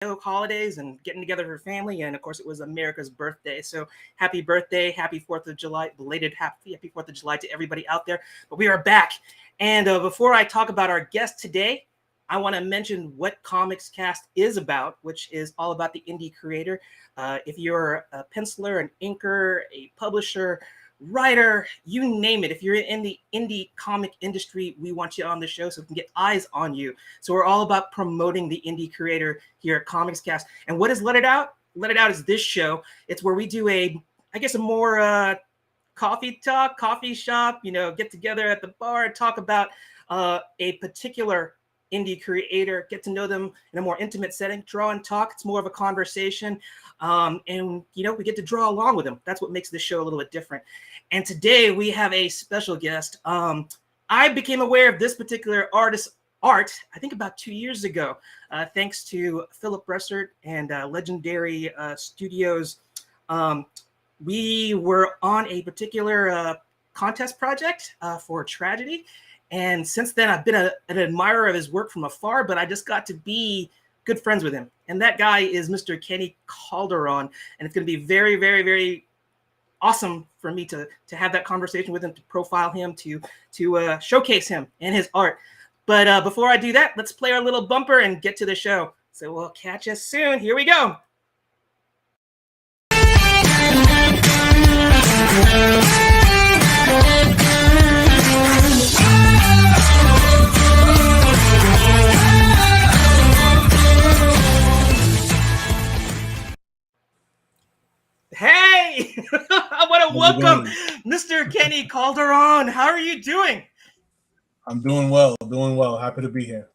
holidays and getting together for family. And of course, it was America's birthday. So happy birthday, happy 4th of July, belated happy 4th of July to everybody out there. But we are back. And before I talk about our guest today, I want to mention what Comics Cast is about, which is all about the indie creator. If you're a penciler, an inker, a publisher, writer, you name it. If you're in the indie comic industry, we want you on the show so we can get eyes on you. So we're all about promoting the indie creator here at Comics Cast. And what is Let It Out? Let It Out is this show. It's where we do a more coffee talk, coffee shop, get together at the bar and talk about a particular indie creator, get to know them in a more intimate setting, draw and talk. It's more of a conversation. And we get to draw along with them. That's what makes this show a little bit different. And today we have a special guest. I became aware of this particular artist's art, I think about 2 years ago, thanks to Philip Bressert and Legendary Studios. We were on a particular contest project for Tragedy. And since then, I've been an admirer of his work from afar, but I just got to be good friends with him. And that guy is Mr. Kenny Calderon. And it's going to be very, very, very awesome for me to have that conversation with him, to profile him, to showcase him and his art. But before I do that, let's play our little bumper and get to the show. So we'll catch us soon. Here we go. Hey, I want to welcome Mr. Kenny Calderon. How are you doing? I'm doing well. Happy to be here.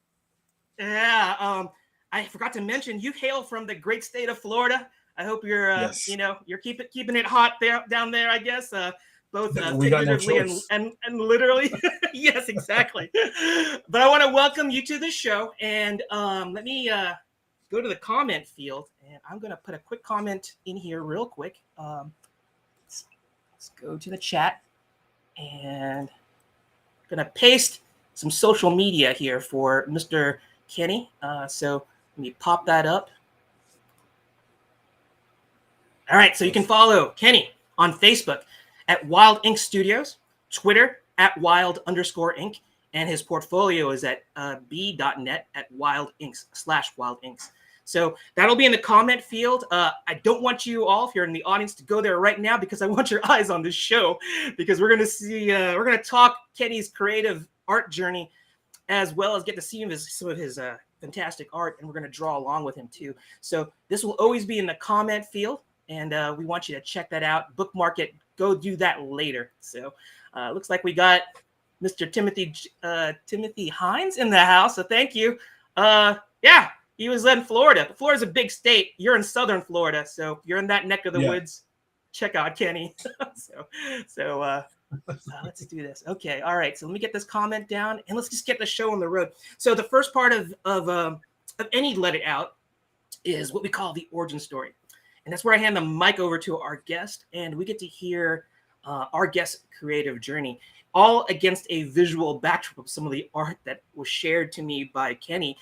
Yeah. I forgot to mention you hail from the great state of Florida. I hope you're, yes. You're keeping it hot down there. I guess both figuratively and literally. Yes, exactly. But I want to welcome you to the show, and let me go to the comment field, and I'm going to put a quick comment in here real quick. Let's go to the chat, and I'm going to paste some social media here for Mr. Kenny. So let me pop that up. All right, so you can follow Kenny on Facebook at WILDINX Studios, Twitter at @wild_inc, and his portfolio is at b.net at WILDINX/WILDINX. So that'll be in the comment field. I don't want you all, if you're in the audience, to go there right now because I want your eyes on this show, because we're going to talk Kenny's creative art journey, as well as get to see some of his fantastic art, and we're going to draw along with him too. So this will always be in the comment field, and we want you to check that out, bookmark it, go do that later. So looks like we got Mr. Timothy Hines in the house, so thank you. Yeah. He was in Florida. Florida's a big state. You're in Southern Florida, so you're in that neck of the woods. Check out Kenny. So let's do this. Okay, all right. So let me get this comment down, and let's just get the show on the road. So the first part of any Let It Out is what we call the origin story, and that's where I hand the mic over to our guest, and we get to hear our guest's creative journey, all against a visual backdrop of some of the art that was shared to me by Kenny.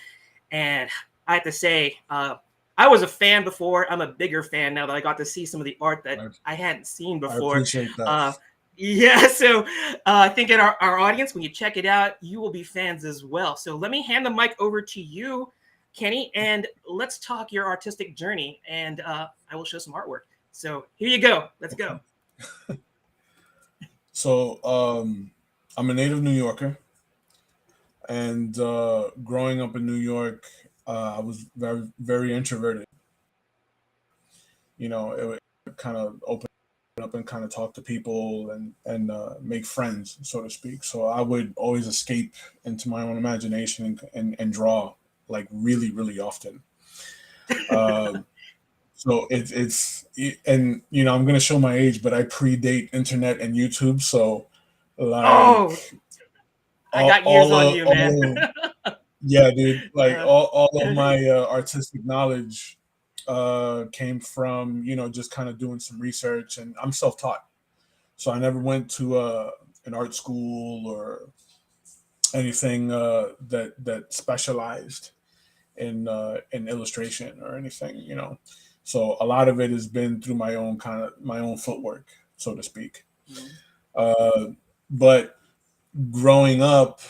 And I have to say, I was a fan before. I'm a bigger fan now that I got to see some of the art that I hadn't seen before. I appreciate that. Yeah, so I think in our audience, when you check it out, you will be fans as well. So let me hand the mic over to you, Kenny, and let's talk your artistic journey, and I will show some artwork. So here you go. Let's go. So I'm a native New Yorker, and growing up in New York, I was very, very introverted. It kind of open up and kind of talk to people and make friends, so to speak. So I would always escape into my own imagination and draw, like, really, really often. So I'm going to show my age, but I predate internet and YouTube. So like, I got years on you, man. Yeah, dude. Like all of my artistic knowledge came from, just kind of doing some research, and I'm self-taught. So I never went to an art school or anything that specialized in illustration or anything, So a lot of it has been through my own footwork, so to speak. Mhm. Uh, but growing up,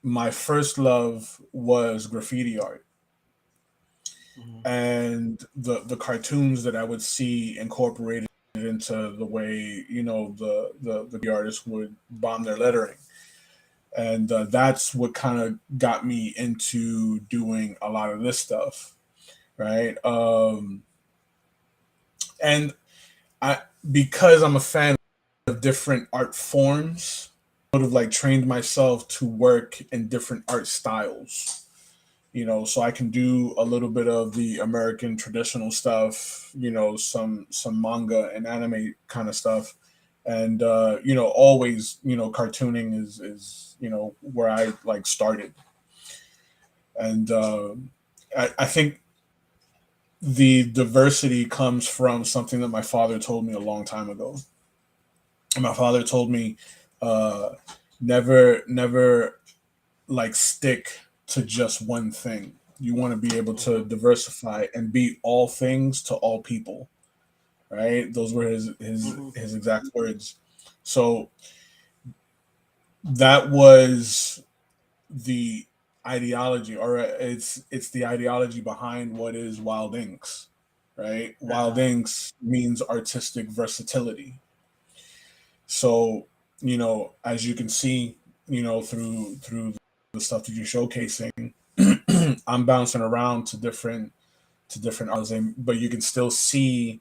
my first love was graffiti art, Mhm. and the cartoons that I would see incorporated into the way the artists would bomb their lettering, and that's what kind of got me into doing a lot of this stuff, right? And I because I'm a fan of different art forms, sort of like trained myself to work in different art styles, so I can do a little bit of the American traditional stuff, some manga and anime kind of stuff, and always, cartooning is where I like started, and I think the diversity comes from something that my father told me a long time ago. My father told me, uh, never like stick to just one thing. You want to be able to Mhm. diversify and be all things to all people, right? Those were Mhm. his exact words. So that was the ideology, or it's the ideology behind what is WILDINX, right? Uh-huh. WILDINX means artistic versatility. So, as you can see, through the stuff that you're showcasing, I'm bouncing around to different artists, but you can still see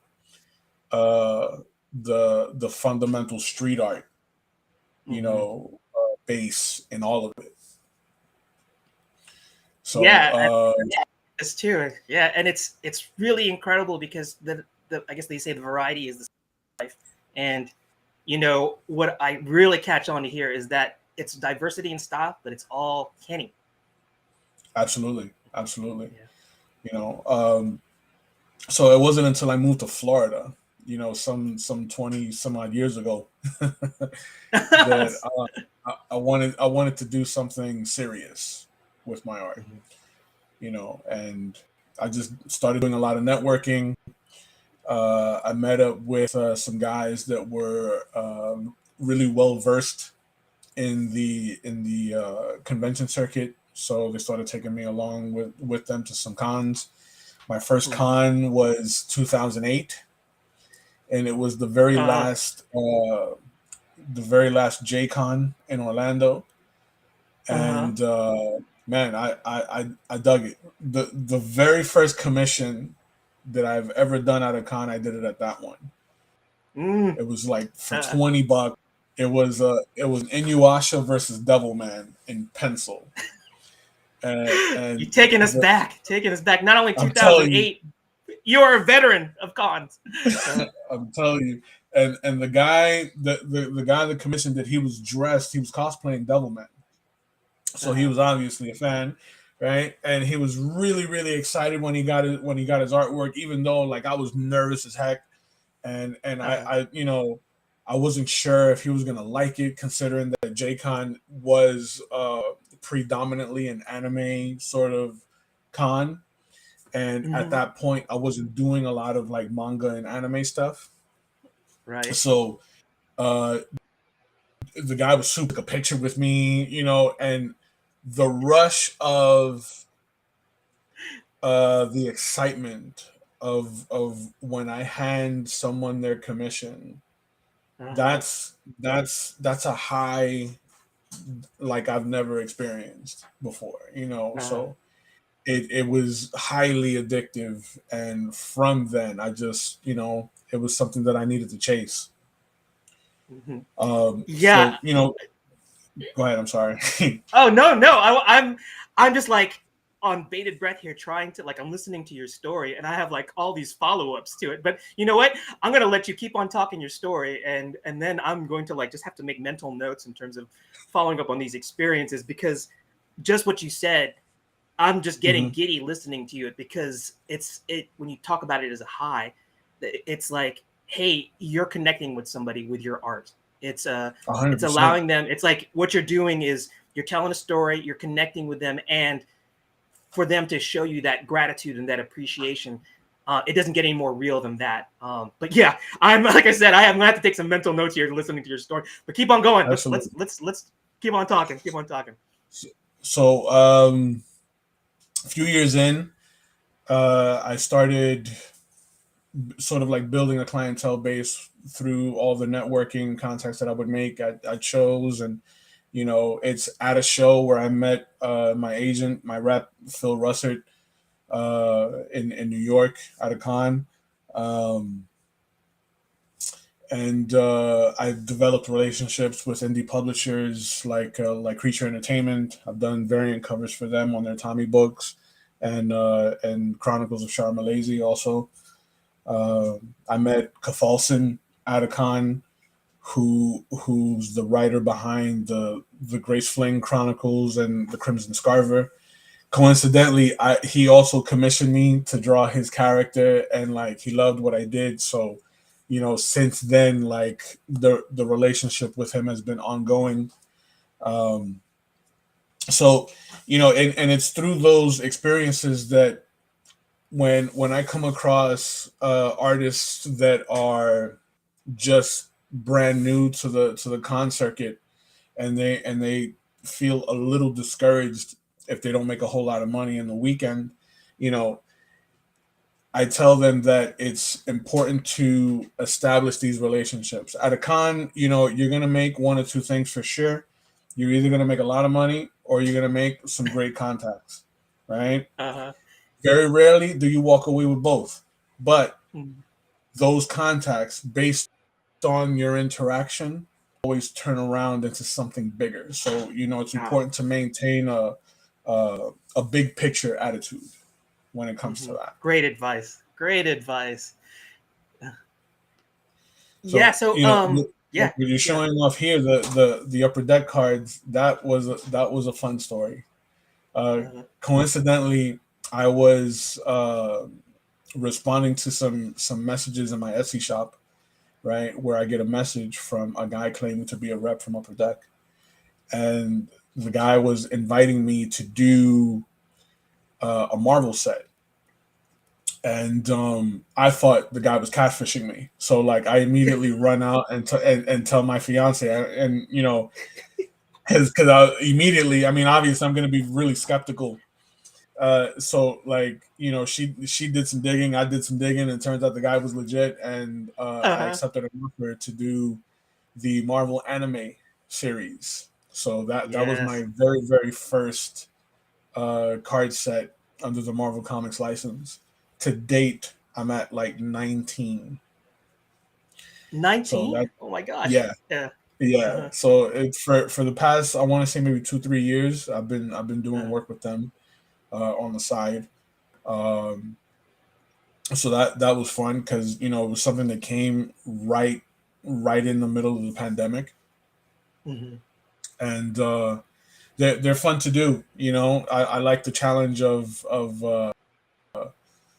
uh, the fundamental street art, Mhm. base in all of it. So, Yeah, this too. Yeah, and it's really incredible because the I guess they say the variety is the life. And what I really catch on to here is that it's diversity in style, but it's all Kenny. absolutely, absolutely. Yeah. You know, um, so it wasn't until I moved to Florida, some 20 some odd years ago, that I wanted to do something serious with my art, Mhm. and I just started doing a lot of networking. I met up with some guys that were really well versed in the convention circuit, so they started taking me along with them to some cons. My first Mhm. con was 2008, and it was the very last J Con in Orlando, Uh-huh. and man, I dug it. The very first commission that I've ever done at a con, I did it at that one. Mm. It was like for Uh, $20. It was Inuyasha versus Devilman in pencil, you and taking us back. Not only I'm telling you, 2008, you're a veteran of cons. Uh, I'm telling you, and the guy that commissioned it, he was cosplaying Devilman, so he uh, was obviously a fan, right? And he was really really excited when he got his artwork, even though like I was nervous as heck, and uh, I wasn't sure if he was gonna like it, considering that JCon was predominantly an anime sort of con, and at mhm. that point I wasn't doing a lot of like manga and anime stuff. Right. So uh, the guy was super took a picture with me, and the rush of the excitement of when I hand someone their commission, Uh-huh. that's a high like I've never experienced before, Uh-huh. so it was highly addictive, and from then I just, it was something that I needed to chase. Mhm. So, Yeah. go ahead, I'm sorry. Oh no, no. I'm just like on bated breath here, trying to like I'm listening to your story, and I have like all these follow-ups to it. But you know what? I'm gonna let you keep on talking your story, and then I'm going to like just have to make mental notes in terms of following up on these experiences because just what you said, I'm just getting Hmm. giddy listening to it because it when you talk about it as a high, it's like, hey, you're connecting with somebody with your art. It's 100%. allowing them, it's like what you're doing is you're telling a story, you're connecting with them, and for them to show you that gratitude and that appreciation. It doesn't get any more real than that. But yeah, I'm like I said, I'm gonna have to take some mental notes here listening to your story. But keep on going. Let's keep on talking. Keep on talking. So a few years in, I started sort of like building a clientele base through all the networking contacts that I would make at shows. And it's at a show where I met my agent, my rep, Phil Russert, in New York at a con. And I've developed relationships with indie publishers like Creature Entertainment. I've done variant covers for them on their Tommy books, and Chronicles of Shar Malazy also. I met Kafalson at a con, who's the writer behind the Grace Fling Chronicles and the Crimson Scarver. Coincidentally, he also commissioned me to draw his character, and like he loved what I did. So, since then, like the relationship with him has been ongoing. So, and it's through those experiences that when I come across artists that are just brand new to the con circuit, and they feel a little discouraged if they don't make a whole lot of money in the weekend, I tell them that it's important to establish these relationships. At a con, you're going to make one or two things for sure. You're either going to make a lot of money or you're going to make some great contacts, right? Uh-huh. Very rarely do you walk away with both. But those contacts, based on your interaction, always turn around into something bigger. So, it's important to maintain a big picture attitude when it comes to that. Great advice. Great advice. So, yeah. So, when you're showing off here the upper deck cards, that was a fun story. Coincidentally, I was responding to some messages in my Etsy shop, right, where I get a message from a guy claiming to be a rep from Upper Deck, and the guy was inviting me to do a Marvel set. And I thought the guy was catfishing me. So like I immediately run out and tell my fiance, and because I immediately, I mean, obviously I'm going to be really skeptical. So like, she did some digging, I did some digging, and it turns out the guy was legit, and I accepted an offer to do the Marvel anime series. So that was my very, very first card set under the Marvel Comics license. To date, I'm at like 19. 19? So oh my gosh. Yeah. So it, for the past, I want to say maybe 2-3 years, I've been doing work with them on the side. So that was fun because it was something that came right in the middle of the pandemic, and they're fun to do. I like the challenge of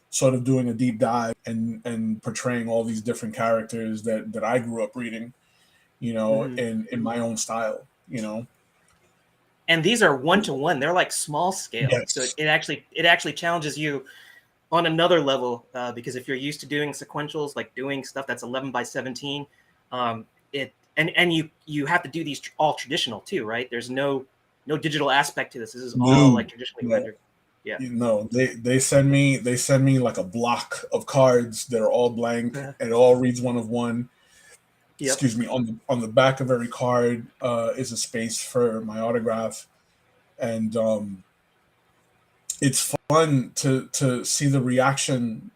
sort of doing a deep dive and portraying all these different characters that I grew up reading, in my own style. And these are 1-to-1. They're like small scale, Yes. so it actually challenges you on another level, because if you're used to doing sequentials, like doing stuff that's 11x17, you have to do these all traditional too, right? There's no digital aspect to this. This is all like traditionally rendered. Yeah. They send me like a block of cards that are all blank, and it all reads one of one. Yep. Excuse me. On the back of every card is a space for my autograph, and it's fun to see the reaction,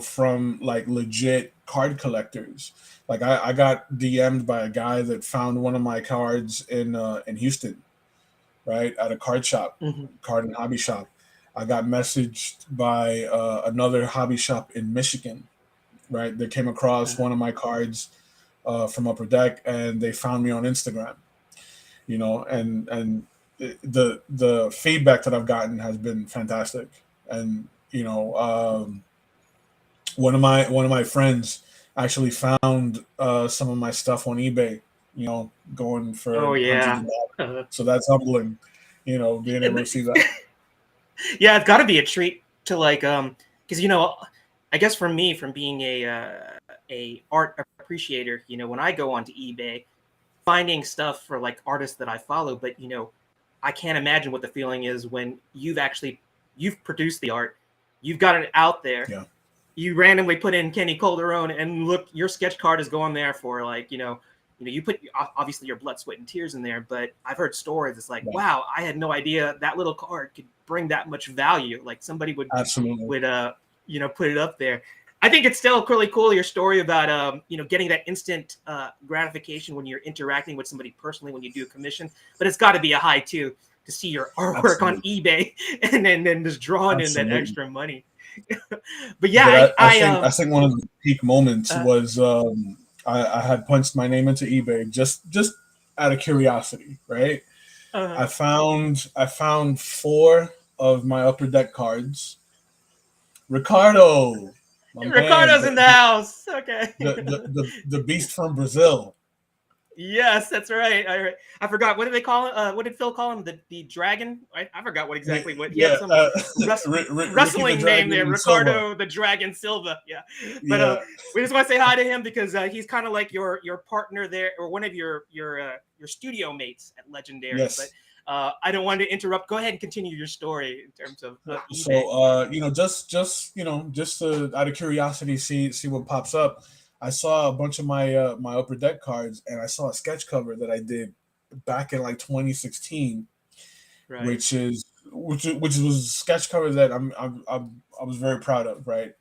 from like legit card collectors. Like I got DM'd by a guy that found one of my cards in Houston, right, at a card shop, card and hobby shop. I got messaged by another hobby shop in Michigan, right? They came across one of my cards from Upper Deck, and they found me on Instagram, and the feedback that I've gotten has been fantastic. And one of my friends actually found some of my stuff on eBay, going for hundreds of dollars. So that's humbling, being able to see that. Yeah, it's got to be a treat to like because I guess for me, from being a art appreciator, when I go onto eBay, finding stuff for like artists that I follow, but I can't imagine what the feeling is when you've produced the art, you've got it out there, Yeah, you randomly put in Kenny Calderon, and look, your sketch card is going there for like you put obviously your blood, sweat, and tears in there. But I've heard stories. It's like, right. wow, I had no idea that little card could bring that much value. Like somebody Absolutely. would put it up there. I think it's still really cool, your story about getting that instant gratification when you're interacting with somebody personally when you do a commission. But it's got to be a high too to see your artwork on Absolutely. eBay and then just drawing in that Absolutely. extra money. But yeah, But I I think one of the peak moments uh, was I had punched my name into eBay just out of curiosity, right? uh, I found four of my upper deck cards. Ricardo, my man, Ricardo's in the house. Okay. the beast from Brazil. Yes, that's right. I forgot, what did they call it? What did Phil call him? The dragon? I forgot what he had, Yeah, some Ricky the wrestling name Dragon there, and Silva. Ricardo the Dragon Silva. Yeah, but Yeah, we just want to say hi to him because he's kind of like your partner there, or one of your studio mates at Legendary. But yes. I don't want to interrupt. Go ahead and continue your story in terms of eBay. So just out of curiosity, see what pops up. I saw a bunch of my upper deck cards, and I saw a sketch cover that I did back in like 2016, Right. which was a sketch cover that I was very proud of. Right,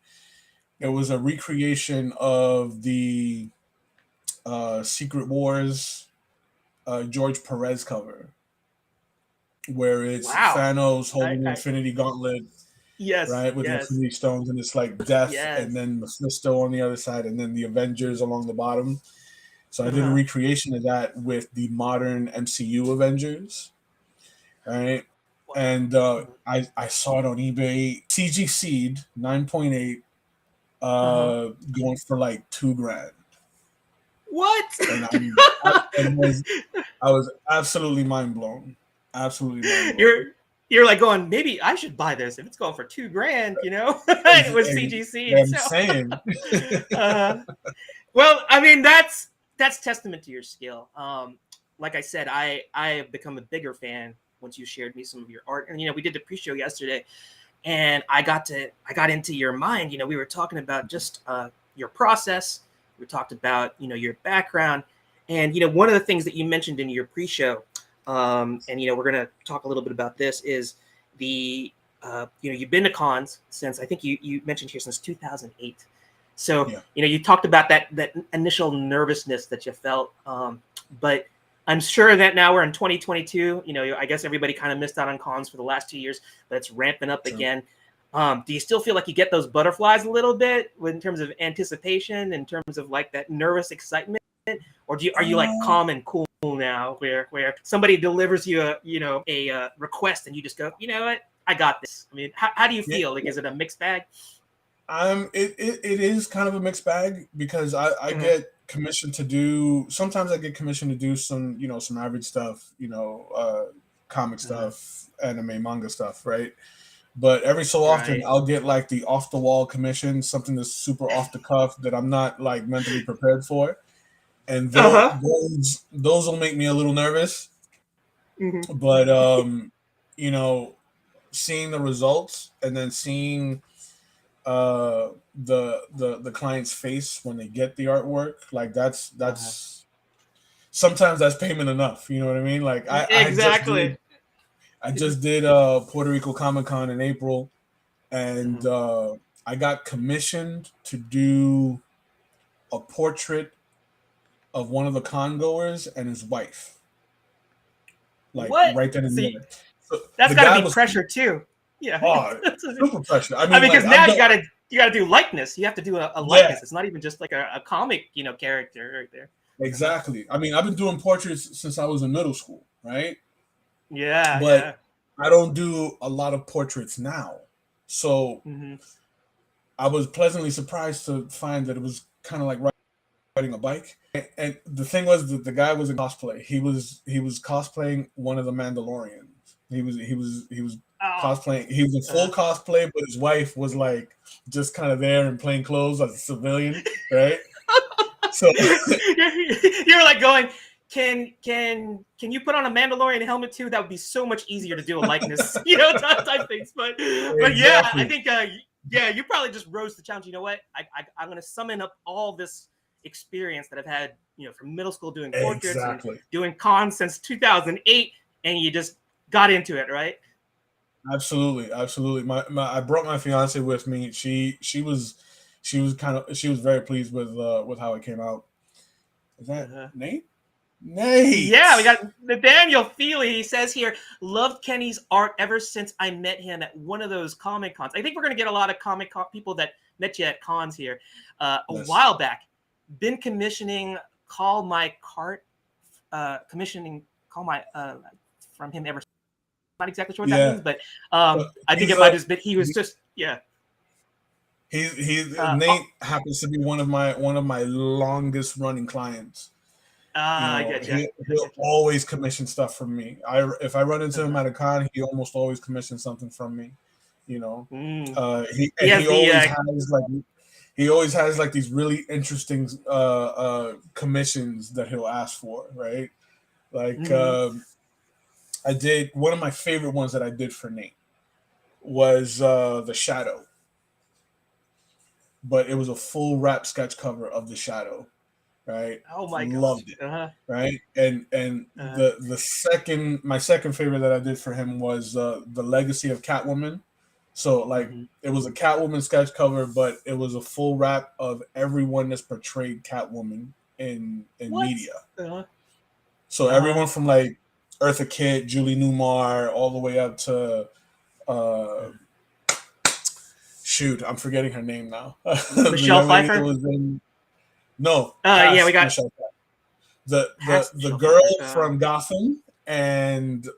it was a recreation of the Secret Wars George Perez cover, where it's Wow. Thanos holding the I Infinity Gauntlet, yes, right, with the yes, Infinity Stones, and it's like Death, and yes. then Mephisto on the other side, and then the Avengers along the bottom. So I did a Uh-huh. recreation of that with the modern MCU Avengers, right? Wow. And I saw it on eBay, CG Seed 9.8, Uh-huh. going for like 2 grand, What? and I was absolutely mind blown, absolutely mind blown. you're you're like going, maybe I should buy this if it's going for 2 grand, it was CGC. I'm So saying, uh, well, I mean, that's testament to your skill. Like I said, I have become a bigger fan once you shared me some of your art. And we did the pre-show yesterday, and I got into your mind. We were talking about just your process. We talked about your background, and one of the things that you mentioned in your pre-show, and we're gonna talk a little bit about this, is the you've been to cons since, I think you mentioned here, since 2008. So yeah, you talked about that initial nervousness that you felt, but I'm sure that now we're in 2022. I guess everybody kind of missed out on cons for the last 2 years, but it's ramping up true. again. Do you still feel like you get those butterflies a little bit in terms of anticipation, in terms of like that nervous excitement, or are you like Um, calm and cool now, where somebody delivers you a request and you just go, what, I got this? I mean, how do you yeah, feel? Like, is it a mixed bag? it is kind of a mixed bag because I Mm-hmm. get commissioned to do, sometimes I get commissioned to do some, some average stuff, comic Uh-huh. stuff, anime, manga stuff, right? But every so often Right. I'll get like the off the wall commission, something that's super off the cuff that I'm not like mentally prepared for. And Uh-huh. those will make me a little nervous. Mm-hmm. But you know, seeing the results and then seeing the client's face when they get the artwork, like Uh-huh. that's sometimes that's payment enough, you know what I mean? Like Exactly. I just did Puerto Rico Comic Con in April, and Mhm. I got commissioned to do a portrait of one of the con goers and his wife, like What? right then and See, there. So that's the got to guy be was, pressure too. Yeah. oh, super pressure. I I mean, mean, like because I've now done, you gotta do likeness. You have to do a yeah, likeness. It's not even just like a comic, character right there. Uh-huh. exactly. I mean, I've been doing portraits since I was in middle school, right? Yeah, But yeah. I don't do a lot of portraits now. So Hmm. I was pleasantly surprised to find that it was kind of like riding a bike. And the thing was that the guy was in cosplay. He was cosplaying one of the Mandalorians. He was Oh. cosplaying. He was in full cosplay, but his wife was like just kind of there in plain clothes as a civilian, right? So You're like going, can you put on a Mandalorian helmet too? That would be so much easier to do a likeness, type things. But yeah, I exactly, think you probably just rose the challenge. You know what? I'm gonna summon up all this experience that I've had, from middle school doing portraits and exactly. doing cons since 2008, and you just got into it, right? Absolutely, absolutely. I brought my fiance with me. She was very pleased with how it came out. Is that Uh-huh. Nate? Nate. Yeah, we got Nathaniel Feely. He says here, loved Kenny's art ever since I met him at one of those comic cons. I think we're going to get a lot of people that met you at cons here a Yes. while back. Been commissioning Call My Cart, Call My from him ever. Not exactly sure what that means, but I think it might have been, he was just, yeah. Nate happens to be one of my longest running clients. I get you. He'll always commission stuff from me. If I run into him at a con, he almost always commissions something from me. He always has like these really interesting commissions that he'll ask for, right? Like I did one of my favorite ones that I did for Nate was the Shadow, but it was a full wrap sketch cover of the Shadow. Right. Oh my god. Loved it. Right. And my second favorite that I did for him was the Legacy of Catwoman. So like it was a Catwoman sketch cover, but it was a full wrap of everyone that's portrayed Catwoman in media. So everyone from like Eartha Kitt, Julie Newmar, all the way up to shoot, I'm forgetting her name now. Michelle Pfeiffer. No. Yeah, we got Michelle Pfeiffer. The girl from Gotham and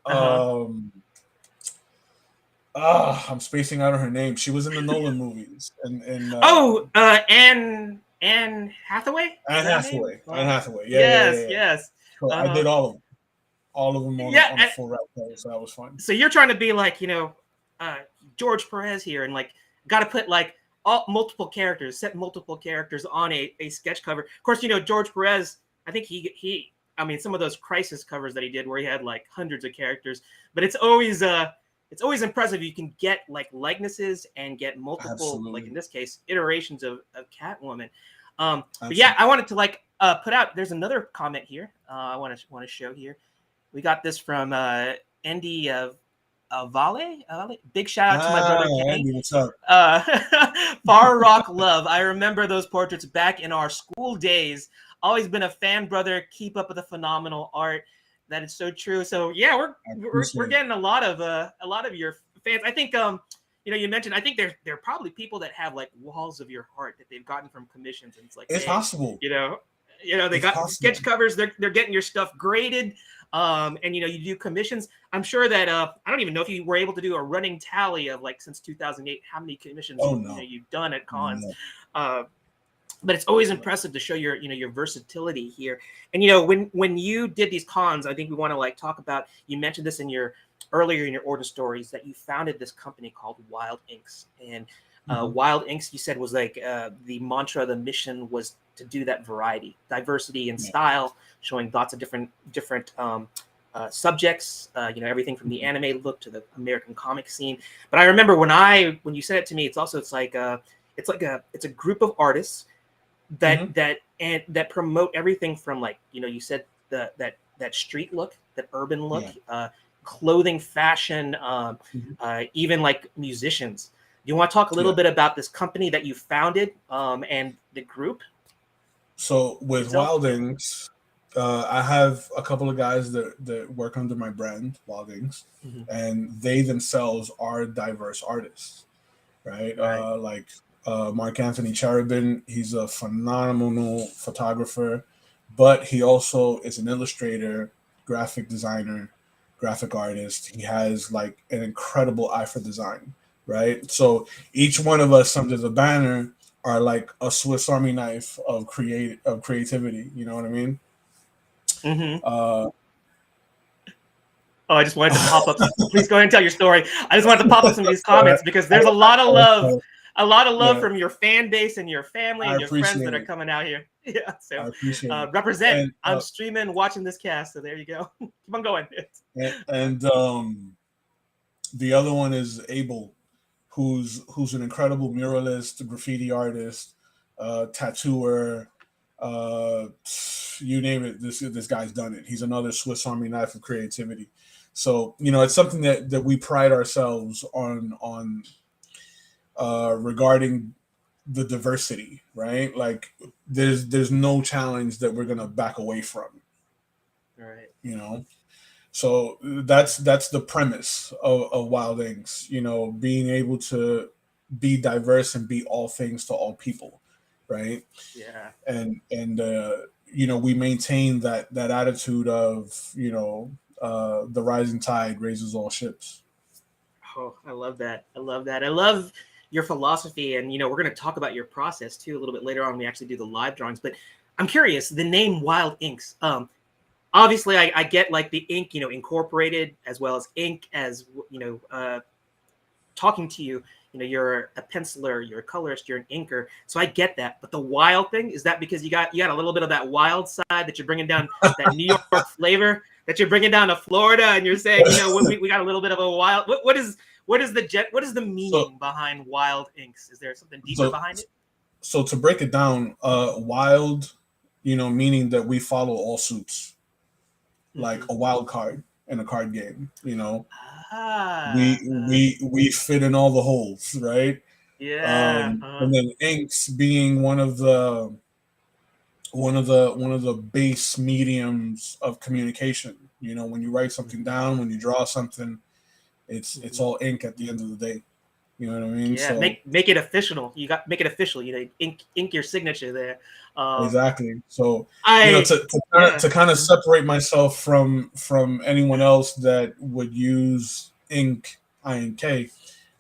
I'm spacing out on her name. She was in the Nolan movies and Anne Hathaway. Anne Hathaway. Anne Hathaway. Yes. So I did all of them on a full wrap cover, so that was fun. So you're trying to be like George Perez here, and like got to put like multiple characters on a sketch cover. Of course, George Perez, I think some of those Crisis covers that he did where he had like hundreds of characters, but it's always impressive. You can get like likenesses and get multiple, Absolutely. Like in this case, iterations of Catwoman. But yeah, I wanted to like put out, there's another comment here. I want to show here. We got this from Andy Vale. Big shout out to my brother Kenny. Andy, what's up? Far Rock Love. I remember those portraits back in our school days. Always been a fan, brother. Keep up with the phenomenal art. That is so true. So yeah, we're getting a lot of your fans. I think you mentioned. I think there are probably people that have like walls of your art that they've gotten from commissions, and it's like it's possible. They got sketch covers. They're getting your stuff graded. And you do commissions. I'm sure that I don't even know if you were able to do a running tally of like since 2008 how many commissions you've done at cons. But it's always impressive to show your versatility here. And when you did these cons, I think we want to like talk about. You mentioned this earlier in your order stories that you founded this company called WILDINX. And WILDINX, you said, was like the mantra, the mission was to do that variety, diversity in style, showing lots of different subjects. Everything from the anime look to the American comic scene. But I remember when you said it to me, it's like a group of artists that promote everything from like you said that street look, that urban look, clothing, fashion, even like musicians. Do you want to talk a little bit about this company that you founded and the group? So with WILDINX, I have a couple of guys that work under my brand, WILDINX, and they themselves are diverse artists, right? Like Mark Anthony Cherubin, he's a phenomenal photographer, but he also is an illustrator, graphic designer, graphic artist. He has like an incredible eye for design, right? So each one of us under the banner are like a Swiss Army knife of creativity. You know what I mean? Oh, I just wanted to pop up. Please go ahead and tell your story. I just wanted to pop up some of these comments because there's a lot of love, Yeah, from your fan base and your family I and your friends that appreciate are it. coming out here. Yeah, I so appreciate it. represent. And I'm streaming, watching this cast. So there you go. Keep on going. the other one is Abel, who's an incredible muralist, graffiti artist, tattooer, uh, you name it. This guy's done it. He's another Swiss Army knife of creativity. So it's something that we pride ourselves on regarding the diversity, right? Like there's no challenge that we're gonna back away from. All right. So that's the premise of WILDINX, being able to be diverse and be all things to all people, right? Yeah. And we maintain that attitude of the rising tide raises all ships. Oh, I love that. I love that. I love your philosophy, and we're going to talk about your process too a little bit later on. We actually do the live drawings, but I'm curious. The name WILDINX. Obviously, I get like the ink, incorporated, as well as ink, as talking to you. You're a penciler, you're a colorist, you're an inker, so I get that. But the wild thing, is that because you got a little bit of that wild side that you're bringing down, that New York flavor that you're bringing down to Florida, and you're saying, we got a little bit of a wild. What is the meaning behind WILDINX? Is there something deeper behind it? So to break it down, wild, meaning that we follow all suits, like a wild card in a card game. We fit in all the holes, right? Yeah. And then inks being one of the base mediums of communication. When you write something down, when you draw something, it's all ink at the end of the day. You know what I mean? Yeah, So make it official. Make it official. Ink your signature there. Exactly. So to kind of separate myself from anyone else that would use ink, INK,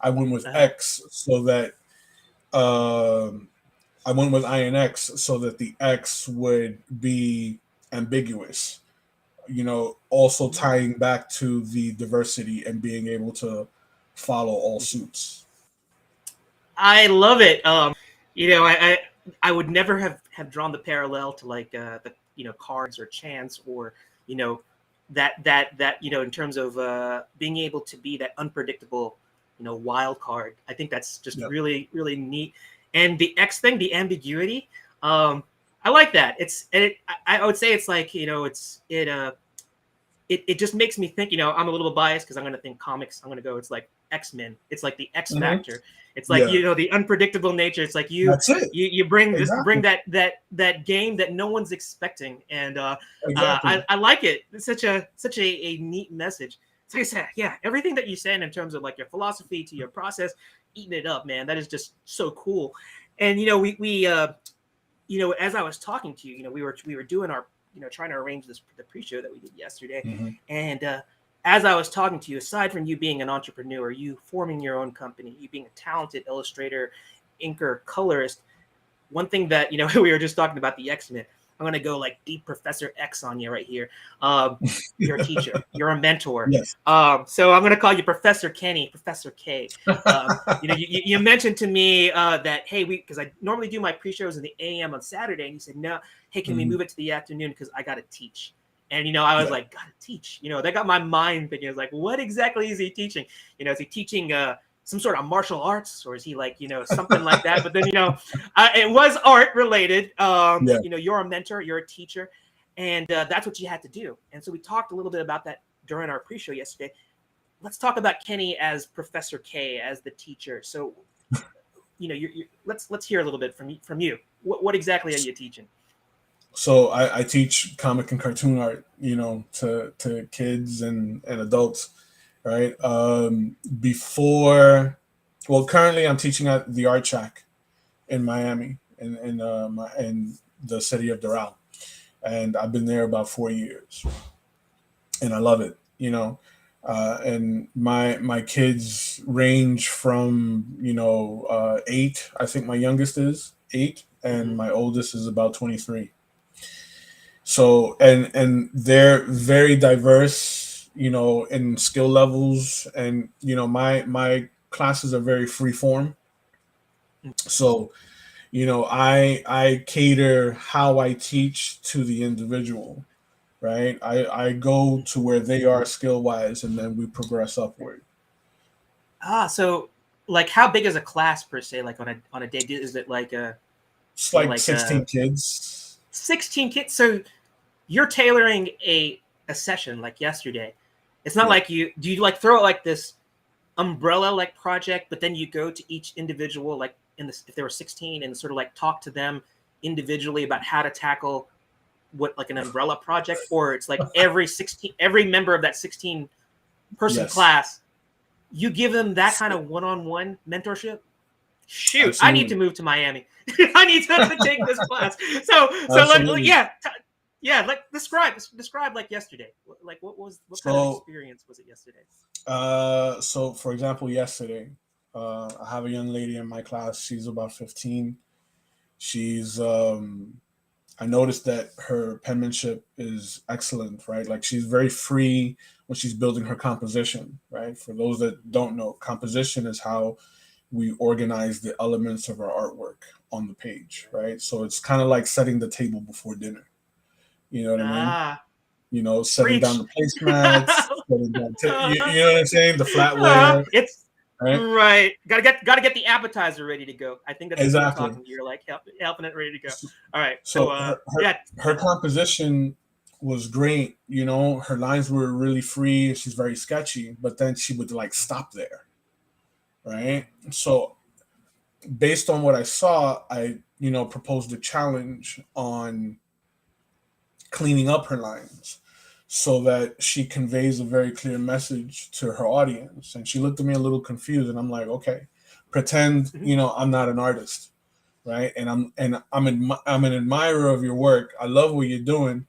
I went with X so that I went with INX so that the X would be ambiguous. Also tying back to the diversity and being able to follow all suits. I love it. I would never have drawn the parallel to like the cards or chance, or that in terms of being able to be that unpredictable wild card. I think that's just really, really neat. And the X thing, the ambiguity, I like that. I would say it's like it just makes me think. I'm a little bit biased because I'm going to think comics. I'm going to go. It's like X-Men. It's like the X Factor. It's like the unpredictable nature. It's like you bring bring that game that no one's expecting, and I like it. It's such a neat message. So like I said, yeah, everything that you said in terms of like your philosophy to your process, eating it up, man. That is just so cool. And we as I was talking to you, we were doing our trying to arrange the pre-show that we did yesterday, and as I was talking to you, aside from you being an entrepreneur, you forming your own company, you being a talented illustrator, inker, colorist, one thing that we were just talking about the X-Men. I'm gonna go like deep Professor X on you right here. You're a teacher, you're a mentor. Yes. So I'm gonna call you Professor Kenny, Professor K. You mentioned to me that hey, because I normally do my pre-shows in the AM on Saturday, and you said no. Hey, can we move it to the afternoon because I gotta teach? And I was like, gotta teach. That got my mind thinking. I was like, what exactly is he teaching? Is he teaching some sort of martial arts, or is he like something like that? But then it was art related. You're a mentor, you're a teacher, and that's what you had to do. And so we talked a little bit about that during our pre-show yesterday. Let's talk about Kenny as Professor K, as the teacher. So let's hear a little bit from you. What exactly are you teaching? So I teach comic and cartoon art, to kids and adults, right? Currently I'm teaching at the Art Shack in Miami, in the city of Doral, and I've been there about 4 years, and I love it, and my kids range from 8. I think my youngest is 8, and my oldest is about 23. So and they're very diverse in skill levels, and my classes are very free form. So I cater how I teach to the individual, right? I go to where they are skill wise, and then we progress upward. So like how big is a class per se? Like on a day, is it like a It's you know like like 16 kids. 16 kids? So you're tailoring a session like yesterday. It's not Yeah. like you like throw it like this umbrella like project, but then you go to each individual like in this if there were 16 and sort of like talk to them individually about how to tackle what like an umbrella project, or it's like every member of that 16 person Yes, class, you give them that kind of one-on-one mentorship. Shoot, I need to absolutely. move to Miami. I need to take this class. So like Absolutely. yeah, like describe like yesterday. Like what kind of So, experience was it yesterday? so for example, yesterday, I have a young lady in my class. She's about 15. She's I noticed that her penmanship is excellent, right? Like she's very free when she's building her composition, right? For those that don't know, composition is how we organize the elements of our artwork on the page, right? So it's kind of like setting the table before dinner. You know what I mean? Ah, Setting down preach. the placemats, setting down, you know what I'm saying? The flatware, It's right? right. Gotta get the appetizer ready to go. I think that's what you were Exactly. talking. You're like helping it ready to go. All right. So So yeah. her composition was great. Her lines were really free. She's very sketchy, but then she would like stop there, right? So based on what I saw, I proposed a challenge on cleaning up her lines so that she conveys a very clear message to her audience. And she looked at me a little confused, and I'm like, okay, pretend I'm not an artist, right? And I'm an admirer of your work. I love what you're doing,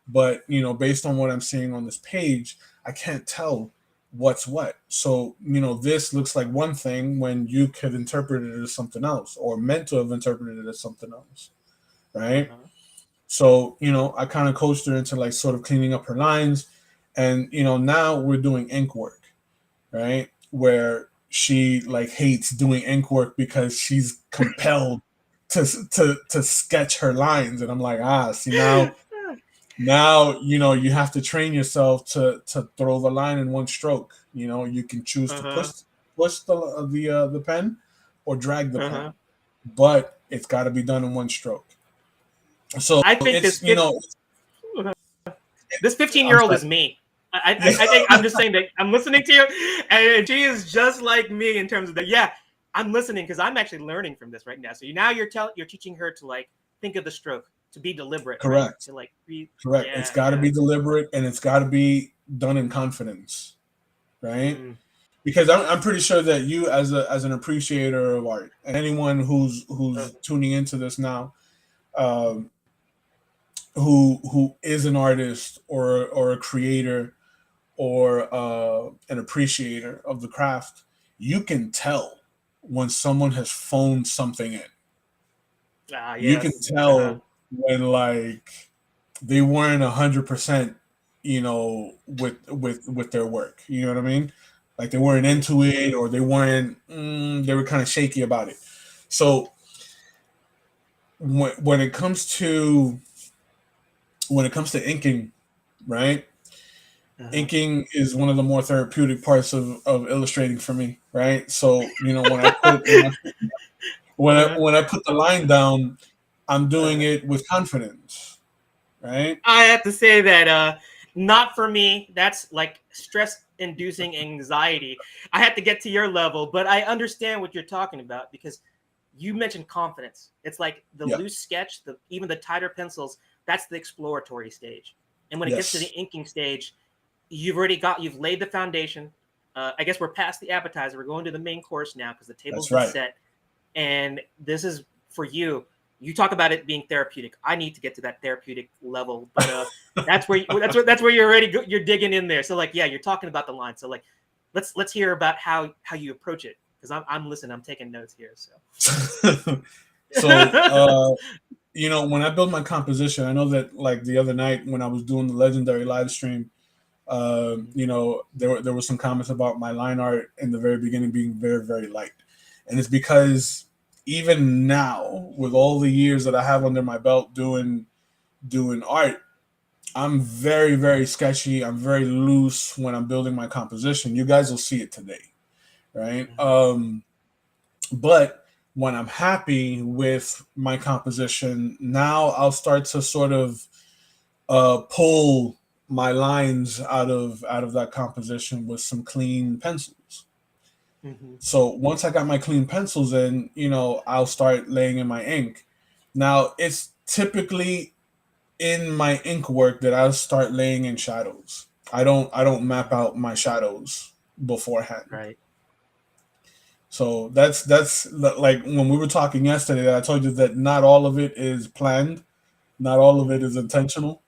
but based on what I'm seeing on this page, I can't tell what's what. So this looks like one thing when you could interpret it as something else, or meant to have interpreted it as something else, right? Uh-huh. So I kind of coached her into like sort of cleaning up her lines, and now we're doing ink work, right? Where she like hates doing ink work because she's compelled to sketch her lines, and I'm like, see, now you have to train yourself to throw the line in one stroke. You can choose to Uh-huh. push the pen or drag the Uh-huh. pen, but it's got to be done in one stroke. So I think it's this I'm 15-year-old sorry. is me. I think I'm just saying that I'm listening to you, and she is just like me in terms of that. Yeah, I'm listening because I'm actually learning from this right now. So you're teaching her to like think of the stroke, to be deliberate, right? Correct. To like be Correct. It's yeah, got to yeah. be deliberate, and it's got to be done in confidence, right? Mm. Because I'm pretty sure that you, as an appreciator of art, and anyone who's Uh, tuning into this now, um, who is an artist or a creator or an appreciator of the craft, you can tell when someone has phoned something in. You can yes. tell when like they weren't 100%, with their work. You know what I mean? Like they weren't Mm-hmm. into it, or they weren't. They were kind of shaky about it. So when it comes to inking, right? Uh-huh. Inking is one of the more therapeutic parts of illustrating for me, right? So Uh-huh. when I put the line down, I'm doing Uh-huh. it with confidence, right? I have to say that not for me. That's like stress-inducing anxiety. I had to get to your level, but I understand what you're talking about because you mentioned confidence. It's like the Yeah. loose sketch, even the tighter pencils. That's the exploratory stage, and when it gets to the Yes. inking stage, you've laid the foundation. I guess we're past the appetizer. We're going to the main course now because the table's That's been right. set, and this is for you. You talk about it being therapeutic. I need to get to that therapeutic level, but that's where you're already you're digging in there. So like yeah, you're talking about the line. So like let's hear about how you approach it because I'm listening. I'm taking notes here. So So when I build my composition, I know that like the other night when I was doing the legendary live stream, You know, there were some comments about my line art in the very beginning being very, very light. And it's because even now, with all the years that I have under my belt doing art, I'm very, very sketchy. I'm very loose when I'm building my composition. You guys will see it today, right? But when I'm happy with my composition, now I'll start to sort of pull my lines out of that composition with some clean pencils. So once I got my clean pencils in, you know, I'll start laying in my ink. Now it's typically in my ink work that I'll start laying in shadows. I don't map out my shadows beforehand. Right. So that's like when we were talking yesterday, I told you that not all of it is planned, not all of it is intentional.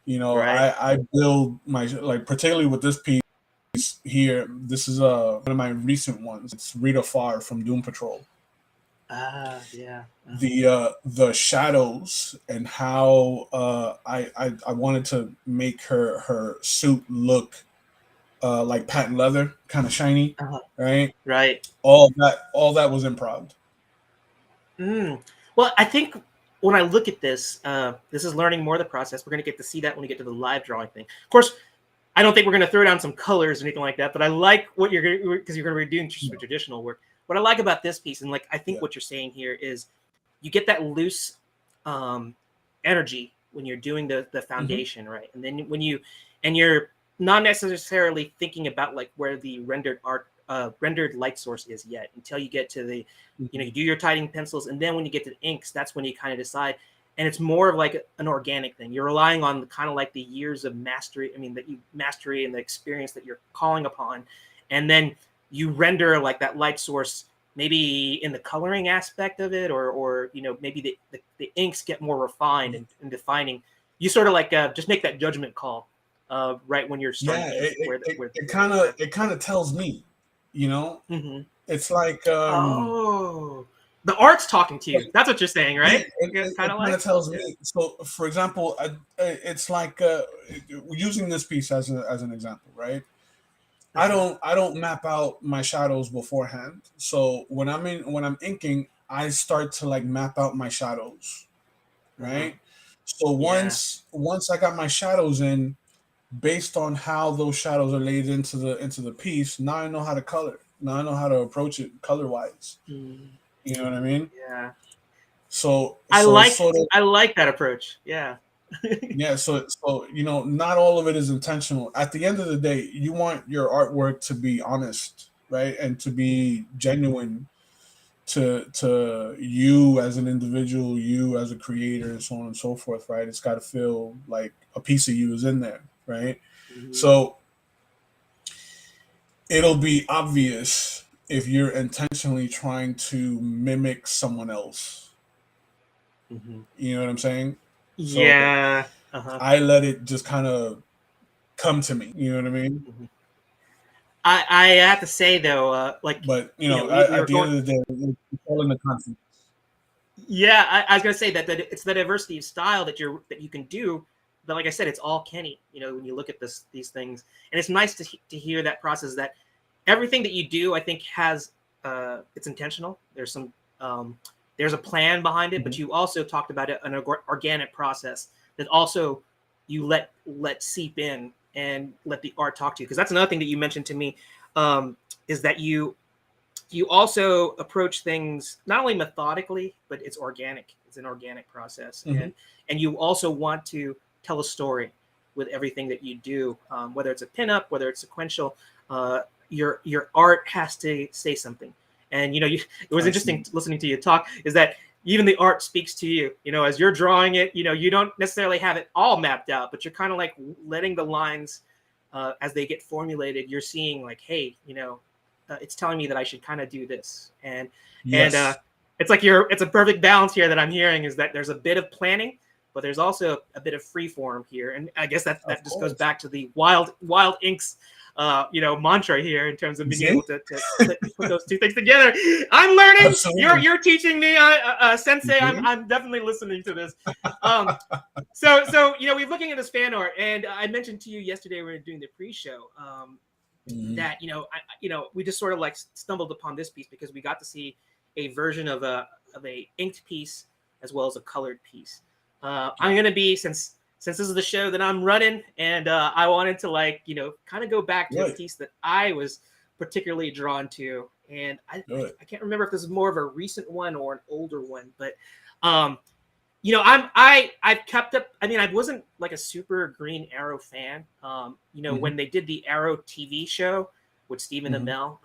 You know, Right. I build my, like, particularly with this piece here. This is one of my recent ones. It's Rita Farr from Doom Patrol. Yeah. The shadows and how I wanted to make her suit look like patent leather, kind of shiny, right? Right. All that was improv. Well, I think when I look at this, this is learning more of the process. We're going to get to see that when we get to the live drawing thing. Of course, I don't think we're going to throw down some colors or anything like that, but I like what you're going to, because you're going to be doing traditional work. What I like about this piece, and like I think what you're saying here is you get that loose energy when you're doing the foundation, right? And then when you're not necessarily thinking about like where the rendered light source is yet until you get to the, you know, you do your tidying pencils, and then when you get to the inks, that's when you kind of decide. And it's more of like an organic thing. You're relying on kind of like the years of mastery. I mean, that you mastery and the experience that you're calling upon, and then you render like that light source, maybe in the coloring aspect of it, or you know, maybe the inks get more refined and defining. You sort of like just make that judgment call right when you're starting. It kind of tells me, you know, it's like the art's talking to you. That's what you're saying, right? It kind of tells me. So, for example, it's like using this piece as an example, right? I don't map out my shadows beforehand. So when I'm inking, I start to like map out my shadows, right? So once I got my shadows in, based on how those shadows are laid into the piece, now I know how to color. Now I know how to approach it color wise. You know what I mean? Yeah. So I like that approach. Yeah. Yeah. So you know, not all of it is intentional. At the end of the day, you want your artwork to be honest, right, and to be genuine to you as an individual, you as a creator, and so on and so forth, right? It's got to feel like a piece of you is in there, right? So it'll be obvious if you're intentionally trying to mimic someone else. You know what I'm saying? Yeah. I let it just kind of come to me. You know what I mean? I have to say though, like, but you know, at the end of the day, it's all in the context. Yeah, I was gonna say that it's the diversity of style that you can do. But like I said, it's all Kenny. You know, when you look at these things, and it's nice to hear that process. That everything that you do, I think, has it's intentional. There's some there's a plan behind it, but you also talked about an organic process that also you let seep in and let the art talk to you. Because that's another thing that you mentioned to me, is that you also approach things not only methodically, but it's organic. It's an organic process, and you also want to tell a story with everything that you do, whether it's a pinup, whether it's sequential. Your art has to say something. And you know, it was interesting listening to you talk. Is that even the art speaks to you? You know, as you're drawing it, you know, you don't necessarily have it all mapped out, but you're kind of like letting the lines as they get formulated. You're seeing like, hey, you know, it's telling me that I should kind of do this, and it's like it's a perfect balance here that I'm hearing, is that there's a bit of planning, but there's also a bit of free form here, and I guess that just goes back to the WILDINX mantra here in terms of being See? able to put those two things together. I'm learning. Absolutely. You're teaching me, Sensei. Mhm. I'm definitely listening to this. So we're looking at this fan art, and I mentioned to you yesterday we were doing the pre-show that we just sort of like stumbled upon this piece because we got to see a version of a inked piece as well as a colored piece. I'm gonna be since this is the show that I'm running, and I wanted to kind of go back to a Good. piece that I was particularly drawn to, and I can't remember if this is more of a recent one or an older one, but I've kept up. I mean, I wasn't like a super Green Arrow fan. When they did the Arrow TV show with Stephen Amell,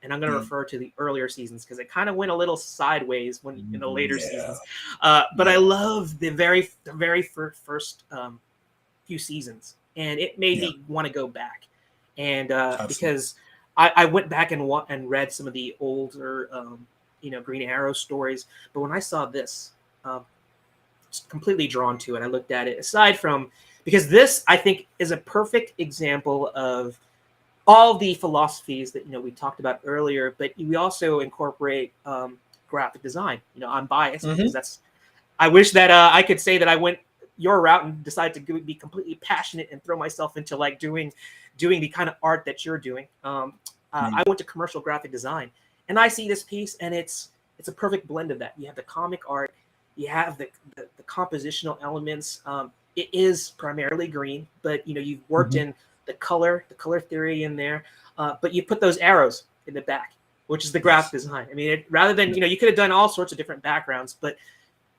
and I'm going to refer to the earlier seasons because it kind of went a little sideways in the later seasons. But I love the very first few seasons, and it made me want to go back, and because I went back and read some of the older Green Arrow stories, but when I saw this. Completely drawn to it. I looked at it aside from because this I think is a perfect example of all the philosophies that we talked about earlier, but we also incorporate graphic design. I'm biased because I wish that I could say that I went your route and decided to be completely passionate and throw myself into like doing the kind of art that you're doing. I went to commercial graphic design, and I see this piece, and it's a perfect blend of that. You have the comic art. You have the compositional elements. It is primarily green, but you've worked in the color theory in there. But you put those arrows in the back, which is the graphic design. I mean, rather than you could have done all sorts of different backgrounds, but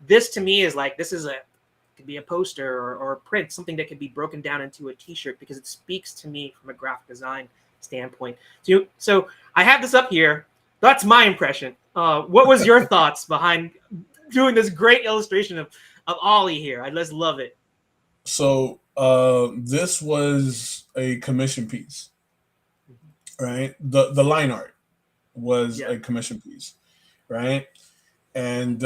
this to me is like could be a poster or a print, something that could be broken down into a T-shirt because it speaks to me from a graphic design standpoint. So I have this up here. That's my impression. What was your thoughts behind doing this great illustration of Ollie here? I just love it. So this was a commission piece, right? The line art was a commission piece, right? And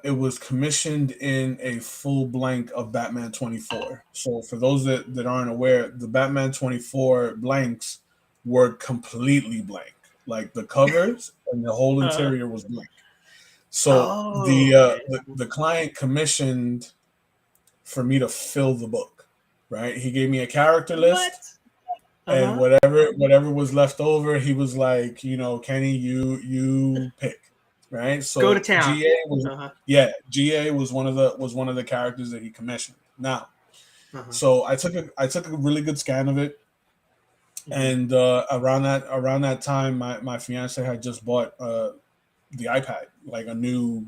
it was commissioned in a full blank of Batman 24. So for those that aren't aware, the Batman 24 blanks were completely blank. Like the covers and the whole interior was blank. So the client commissioned for me to fill the book, right? He gave me a character list, and whatever was left over, he was like, Kenny, you pick, right? So go to town. GA was GA was one of the characters that he commissioned. Now, so I took a really good scan of it, and around that time, my fiance had just bought the iPad, like a new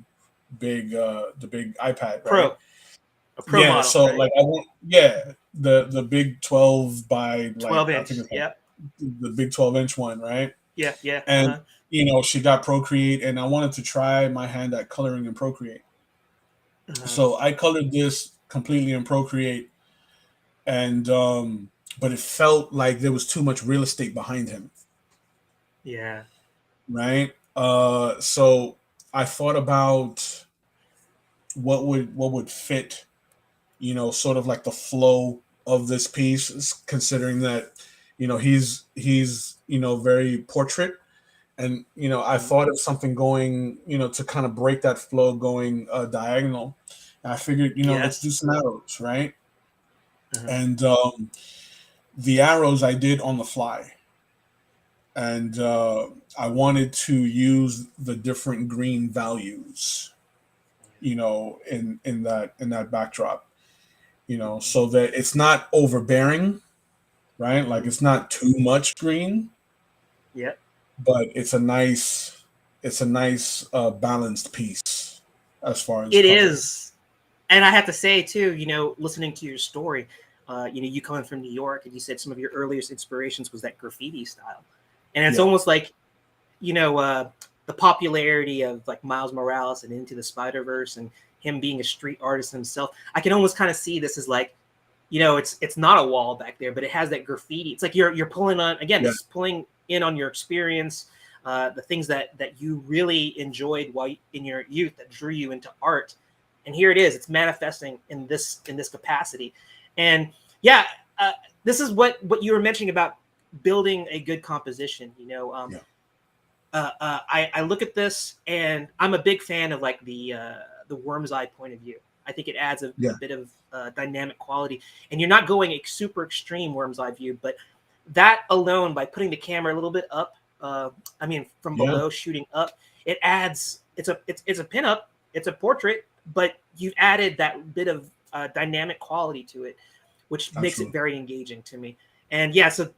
big the big iPad, right? A Pro model. So right? like I went, the big 12 by like 12 inch. I think it's like the big 12-inch one, right? Yeah. And she got Procreate, and I wanted to try my hand at coloring in Procreate. So I colored this completely in Procreate, and but it felt like there was too much real estate behind him. Yeah. Right. So I thought about what would fit, sort of like the flow of this piece, considering that, he's very portrait, and I thought of something going, to kind of break that flow going diagonal. And I figured, let's do some arrows, right? And the arrows I did on the fly. And I wanted to use the different green values, in that backdrop, so that it's not overbearing, right? Like it's not too much green. Yeah. But it's a nice balanced piece as far as it color is. And I have to say too, listening to your story, you coming from New York, and you said some of your earliest inspirations was that graffiti style. And it's almost like, the popularity of like Miles Morales and Into the Spider-Verse and him being a street artist himself. I can almost kind of see this as like, it's not a wall back there, but it has that graffiti. It's like you're pulling on, again, this is pulling in on your experience, the things that you really enjoyed while in your youth that drew you into art. And here it is, it's manifesting in this capacity. And this is what you were mentioning about building a good composition. Yeah. I look at this and I'm a big fan of like the worm's eye point of view. I think it adds a Yeah. bit of dynamic quality, and you're not going a super extreme worm's eye view, but that alone, by putting the camera a little bit up, from Yeah. below shooting up, it adds. It's a pinup, it's a portrait, but you've added that bit of dynamic quality to it, which makes it Absolutely. very engaging to me. And yeah, so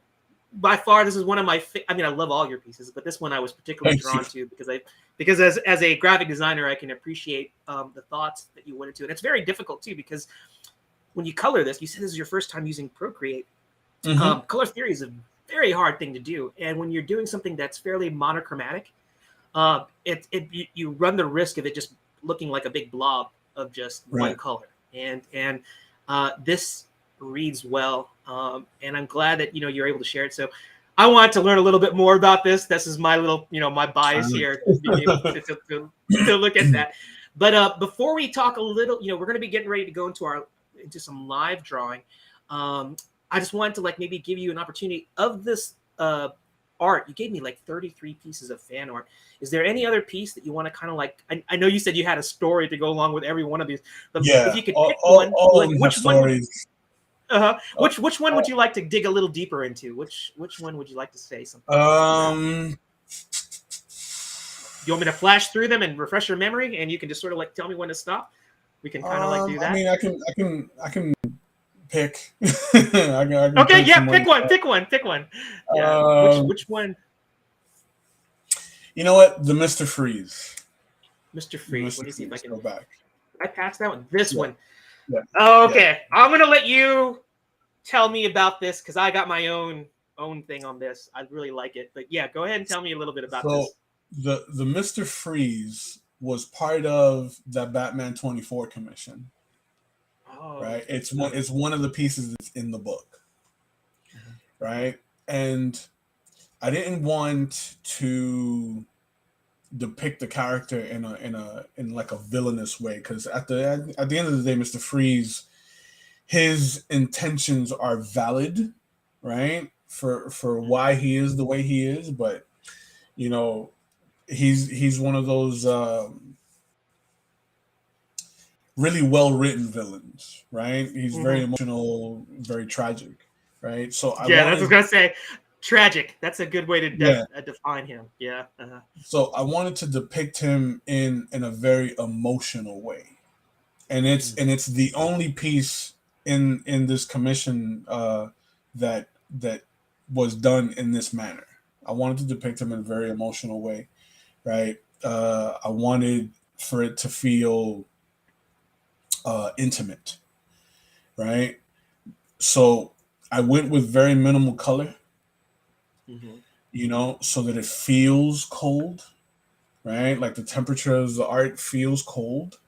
by far this is one of my I love all your pieces, but this one I was particularly Thank drawn you. to because as a graphic designer I can appreciate the thoughts that you went into it. It's very difficult too, because when you color this, you said this is your first time using Procreate. Mm-hmm. Color theory is a very hard thing to do, and when you're doing something that's fairly monochromatic, you run the risk of it just looking like a big blob of just one Right. color. And this reads well, and I'm glad that you're able to share it. So I wanted to learn a little bit more about this. This is my little my bias here, being able to look at that. But before we talk a little, we're going to be getting ready to go into some live drawing. I just wanted to like maybe give you an opportunity of this art. You gave me like 33 pieces of fan art. Is there any other piece that you want to kind of like? I know you said you had a story to go along with every one of these, but if Yeah. you could All, pick all, one, all of like them have which one would stories. which one would you like to dig a little deeper into? Which one would you like to say something about? You want me to flash through them and refresh your memory, and you can just sort of like tell me when to stop? We can kind of like do I that. mean, I can pick. I can Okay, pick yeah, some pick ones. one, pick one, pick one. Yeah, Um, which one? you know what? The Mr. Freeze. Mr. The Freeze. Let Mr. me see if I Freeze. can. Go back. I pass that one. This Yeah. one. Yeah. Oh, Yeah. okay. I'm gonna let you tell me about this because I got my own thing on this. I really like it. But yeah, go ahead and tell me a little bit about So this. the Mr. Freeze was part of that Batman 24 commission, Oh, right? It's one of the pieces that's in the book, right? And I didn't want to depict the character in like a villainous way, because at the end of the day, Mr. Freeze, his intentions are valid, right? For why he is the way he is, but you know, he's one of those really well written villains, right? He's very emotional, very tragic, right? So I Yeah, that's what I was wanted, gonna say. Tragic. That's a good way to yeah. define him. Yeah. So I wanted to depict him in a very emotional way, and it's the only piece in this commission that was done in this manner. I wanted to depict him in a very emotional way, right? I wanted for it to feel intimate, right? So I went with very minimal color, so that it feels cold, right? Like the temperature of the art feels cold.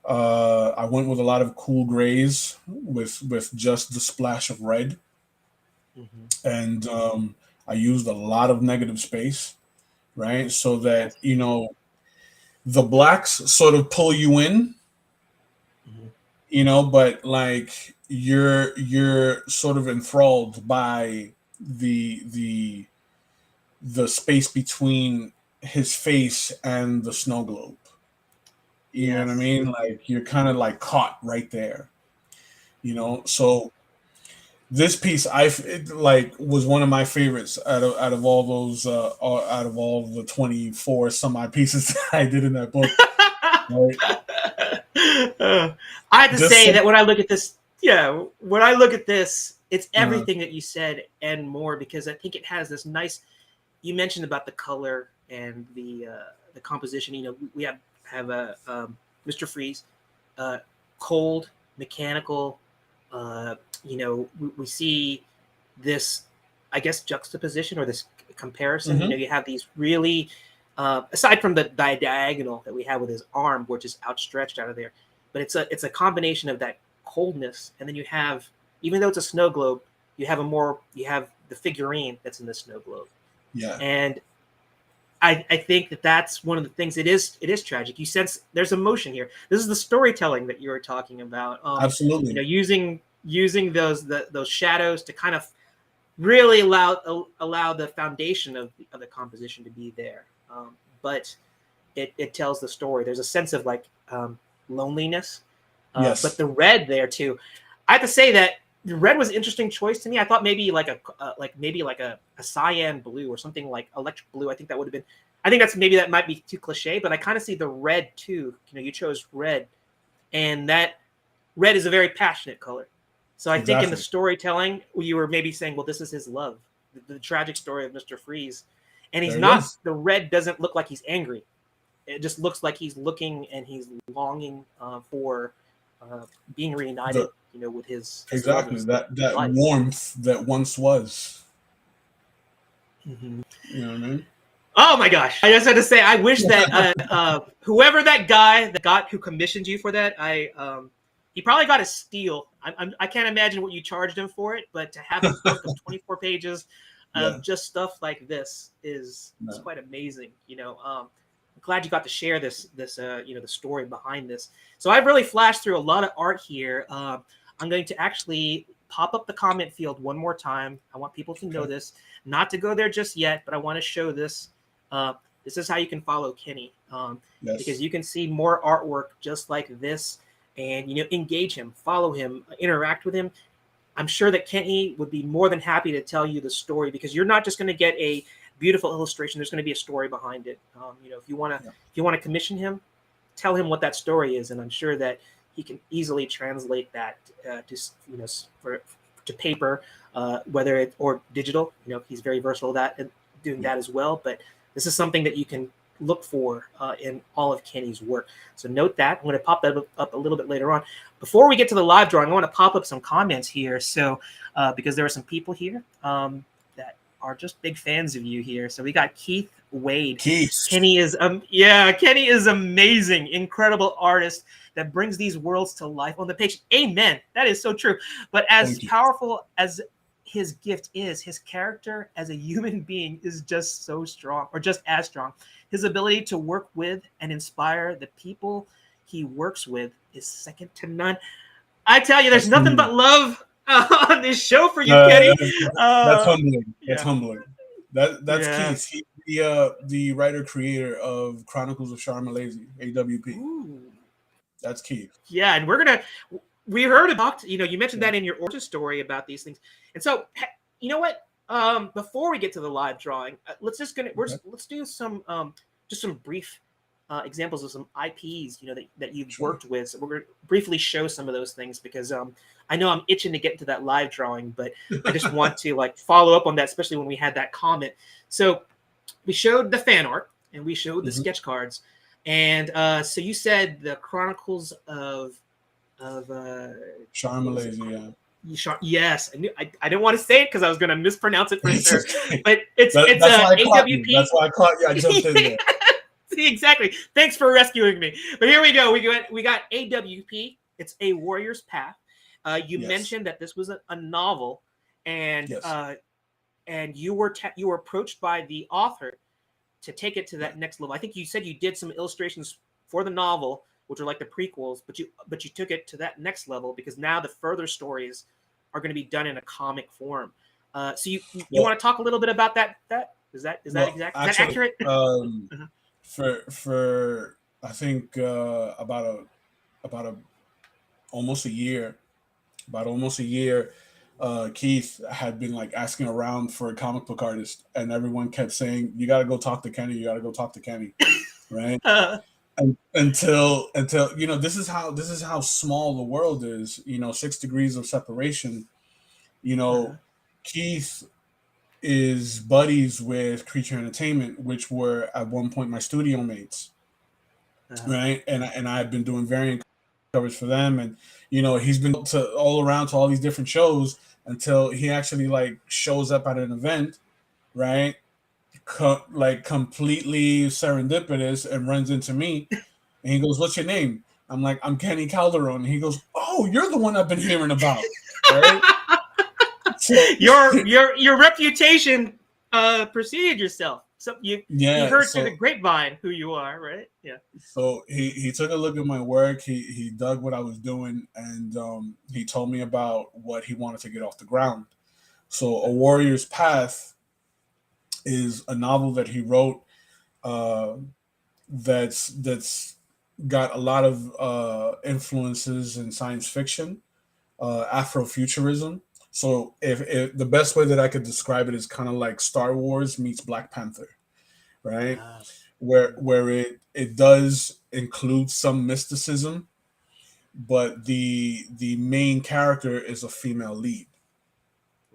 I went with a lot of cool grays with just the splash of red, and I used a lot of negative space, right? So that Yes. the blacks sort of pull you in, but like you're sort of enthralled by the space between his face and the snow globe. You know what I Yes. mean? Like you're kind of like caught right there. So this piece like was one of my favorites out of all those out of all the 24 some odd pieces that I did in that book. Right? I have to Just say so, that when I look at this, when I look at this, it's uh, everything that you said and more, because I think it has this nice. You mentioned about the color and the composition. We have a Mr. Freeze, cold, mechanical. Uh, we see this, I guess, juxtaposition or this comparison. mhm. You have these really, aside from the diagonal that we have with his arm, which is outstretched out of there, but it's a combination of that coldness, and then you have, even though it's a snow globe, you have the figurine that's in the snow globe, Yeah, and I think that's one of the things. It is tragic. You sense there's emotion here. This is the storytelling that you were talking about. absolutely. Using those shadows to kind of really allow the foundation of the composition to be there. But it tells the story. There's a sense of like loneliness, but Yes. the red there too. I have to say that the red was an interesting choice to me. I thought maybe like a cyan blue or something like electric blue. I think that would have been. I think that might be too cliche, but I kind of see the red too. You chose red, and that red is a very passionate color. So I think in the Exactly. storytelling, you were maybe saying, well, this is his love, the tragic story of Mr. Freeze. And he's There it not, is. the red doesn't look like he's angry. It just looks like he's looking and he's longing for being reunited, The with his love exactly of that life. warmth that once was. Mm-hmm. You know what I mean? Oh my gosh! I just had to say, I wish that whoever that guy who commissioned you for that, he probably got a steal. I can't imagine what you charged him for it, but to have a book of 24 pages Yeah. of just stuff like this is No. quite amazing. I'm glad you got to share this the story behind this. So I've really flashed through a lot of art here. I'm going to actually pop up the comment field one more time. I want people to know Okay. this, not to go there just yet, but I want to show this. Uh, this is how you can follow Kenny, because Yes. you can see more artwork just like this, and engage him, follow him, interact with him. I'm sure that Kenny would be more than happy to tell you the story, because you're not just going to get a beautiful illustration. There's going to be a story behind it. If you want Yeah. to commission him, tell him what that story is, and I'm sure that he can easily translate that to paper, whether it or digital. He's very versatile at doing Yeah. that as well. But this is something that you can look for in all of Kenny's work. So note that. I'm going to pop that up a little bit later on. Before we get to the live drawing, I want to pop up some comments here. So because there are some people here that are just big fans of you here. So we got Keith Wade. Keith. Kenny is Kenny is amazing, incredible artist that brings these worlds to life on the page. Amen. That is so true. But as powerful as his gift is, his character as a human being is just so strong, or just as strong. His ability to work with and inspire the people he works with is second to none. I tell you, there's nothing but love on this show for you, Kenny. That's humbling. That's Yeah. humbling. That's Yeah. Keith. He's the writer creator of Chronicles of Sharmalazy, AWP. Ooh. That's Keith. Yeah, and we heard about, you mentioned that in your origin story about these things. And so, you know what? Before we get to the live drawing, let's do some just some brief examples of some IPs, that you've worked with. So we're going to briefly show some of those things, because I know I'm itching to get into that live drawing, but I just want to follow up on that, especially when we had that comment. So we showed the fan art and we showed the sketch cards. And so you said the Chronicles of Sharmalazy, yes, I didn't want to say it because I was going to mispronounce it for sure. But it's that's why I caught AWP. you. That's why I caught you. I jumped in there. See, exactly. Thanks for rescuing me. But here we go. We got AWP. It's A Warrior's Path. You mentioned that this was a novel, and and you were approached by the author to take it to that next level. I think you said you did some illustrations for the novel, which are like the prequels, but you took it to that next level, because now the further stories are going to be done in a comic form. So you want to talk a little bit about that? Is that accurate? For I think about almost a year, Keith had been asking around for a comic book artist, and everyone kept saying, "You got to go talk to Kenny. You got to go talk to Kenny," right? Until this is how small the world is. 6 degrees of separation. Keith is buddies with Creature Entertainment, which were at one point my studio mates, right? And I've been doing variant covers for them, and he's been all around to all these different shows until he actually shows up at an event, right? Completely serendipitous, and runs into me, and he goes, "What's your name?" I'm like, "I'm Kenny Calderon." And he goes, "Oh, you're the one I've been hearing about." Right? So, your reputation preceded yourself. So you heard through the grapevine who you are, right? Yeah. So he took a look at my work. He dug what I was doing, and he told me about what he wanted to get off the ground, So A Warrior's Path is a novel that he wrote uh, that's got a lot of influences in science fiction, Afrofuturism. So if the best way that I could describe it is kind of like Star Wars meets Black Panther, right? Ah, Where it does include some mysticism, but the main character is a female lead.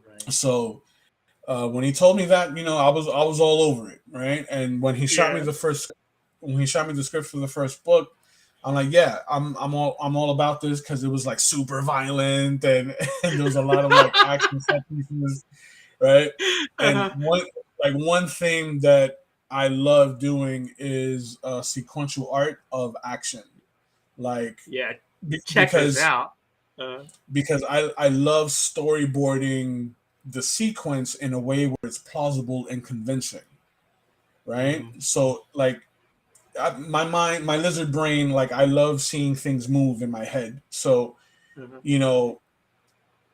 right. So when he told me that, I was all over it, right? And Yeah. when he shot me the script for the first book, I'm like, yeah, I'm all about this because it was like super violent and, and there was a lot of like action set pieces, right? And Uh-huh. one thing that I love doing is sequential art of action, like Yeah. Check this because out. Uh, I love storyboarding the sequence in a way where it's plausible and convincing, right? mhm, So like my lizard brain, like I love seeing things move in my head. So mhm. you know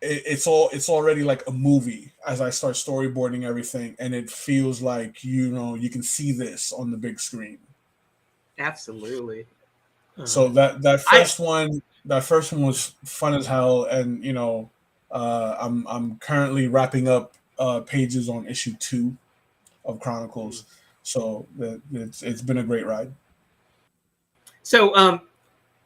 it's already like a movie as I start storyboarding everything, and it feels like you can see this on the big screen. Absolutely. So I that first one was fun as hell, and I'm currently wrapping up pages on issue 2 of mm. Chronicles. So it's been a great ride. so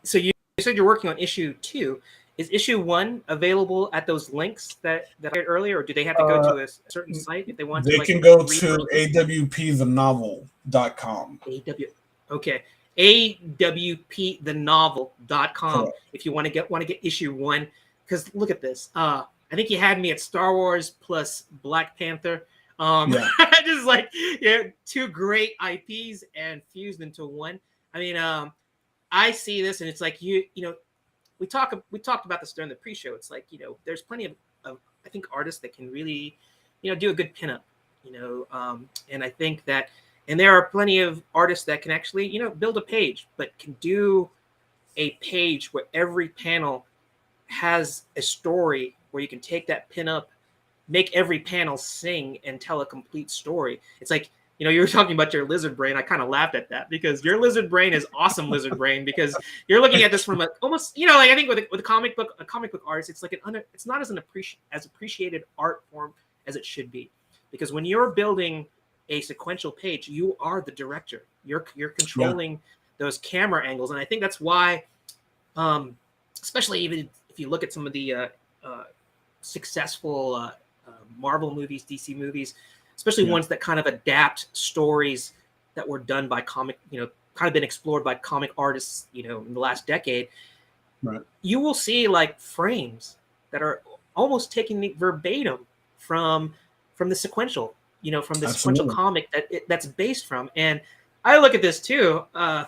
so you said you're working on issue 2. Is issue 1 available at those links that I heard earlier, or do they have to go Uh, to a certain site if they want to they like can go read to first book? awpthenovel.com. AW. Okay. awpthenovel.com Correct. if you want to get issue 1, because look at this. I think you had me at Star Wars plus Black Panther. Yeah. Just like, yeah, two great IPs and fused into one. I mean, I see this and it's like we talked about this during the pre-show. It's like, there's plenty of I think artists that can really, do a good pinup, and I think that, and there are plenty of artists that can actually, build a page, but can do a page where every panel has a story where you can take that pinup, make every panel sing and tell a complete story. It's like, you were talking about your lizard brain. I kind of laughed at that because your lizard brain is awesome lizard brain, because you're looking at this from a almost, like I think with a comic book artist, it's like it's not as appreciated art form as it should be, because when you're building a sequential page, you are the director. You're Yeah. controlling those camera angles, and I think that's why, um, especially even if you look at some of the uh, successful Marvel movies, DC movies, especially Yeah. ones that kind of adapt stories that were done by comic, kind of been explored by comic artists, in the last decade. Right. You will see like frames that are almost taking verbatim from from the sequential, from the sequential Absolutely. comic that's based from. And I look at this too. I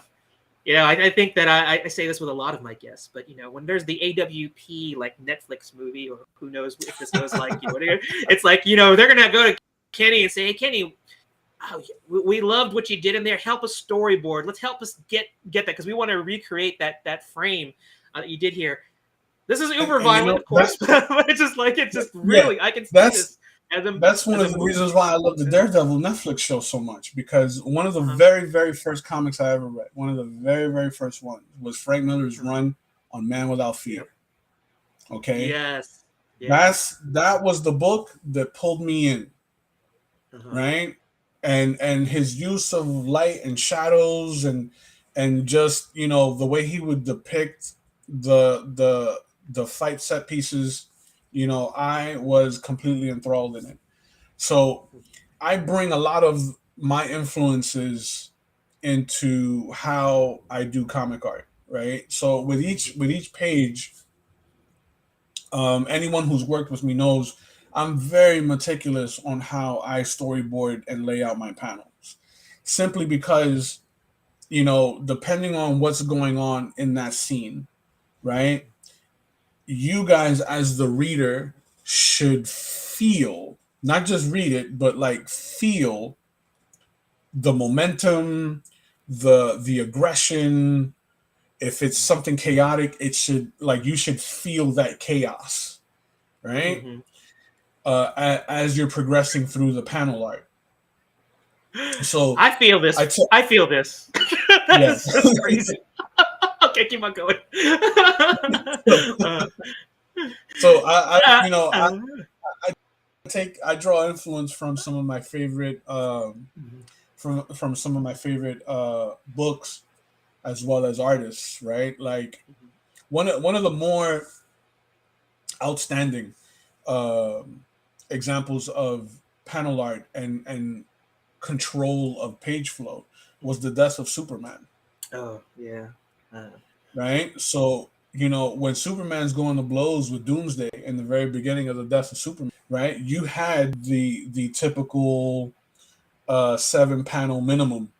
think that I say this with a lot of my guests, but when there's the AWP like Netflix movie, or who knows if this goes like, it's like, they're gonna go to Kenny and say, "Hey, Kenny, oh, we loved what you did in there. Help us storyboard. Let's help us get that, because we want to recreate that frame that you did here." This is And, uber and violent, of that course, but it's just yeah, really, I can see that's this as a That's one as a of the movie. reasons why I love the Yeah. Daredevil Netflix show so much, because one of the Uh-huh. very, very first comics I ever read, one of the very, very first ones, was Frank Miller's Uh-huh. run on Man Without Yep. Fear. Okay, Yes. Yeah. that was the book that pulled me in, Uh-huh. right? And his use of light and shadows and just the way he would depict the fight set pieces, I was completely enthralled in it. So I bring a lot of my influences into how I do comic art, right? So with each page, anyone who's worked with me knows I'm very meticulous on how I storyboard and lay out my panels, simply because depending on what's going on in that scene, right? You guys as the reader should feel, not just read it, but like feel the momentum, the aggression. If it's something chaotic, it should, like, you should feel that chaos, right? Mm-hmm. as you're progressing through the panel art. So I feel this. I feel this. yeah. That's just crazy. Okay, keep on going. So I uh, you know uh, I draw influence from some of my favorite from some of my favorite books as well as artists, right? Like one of the more outstanding examples of panel art and control of page flow was the death of Superman. oh yeah. Uh, Right? So, when Superman's going to blows with Doomsday in the very beginning of the death of Superman, right? You had the typical 7 panel minimum,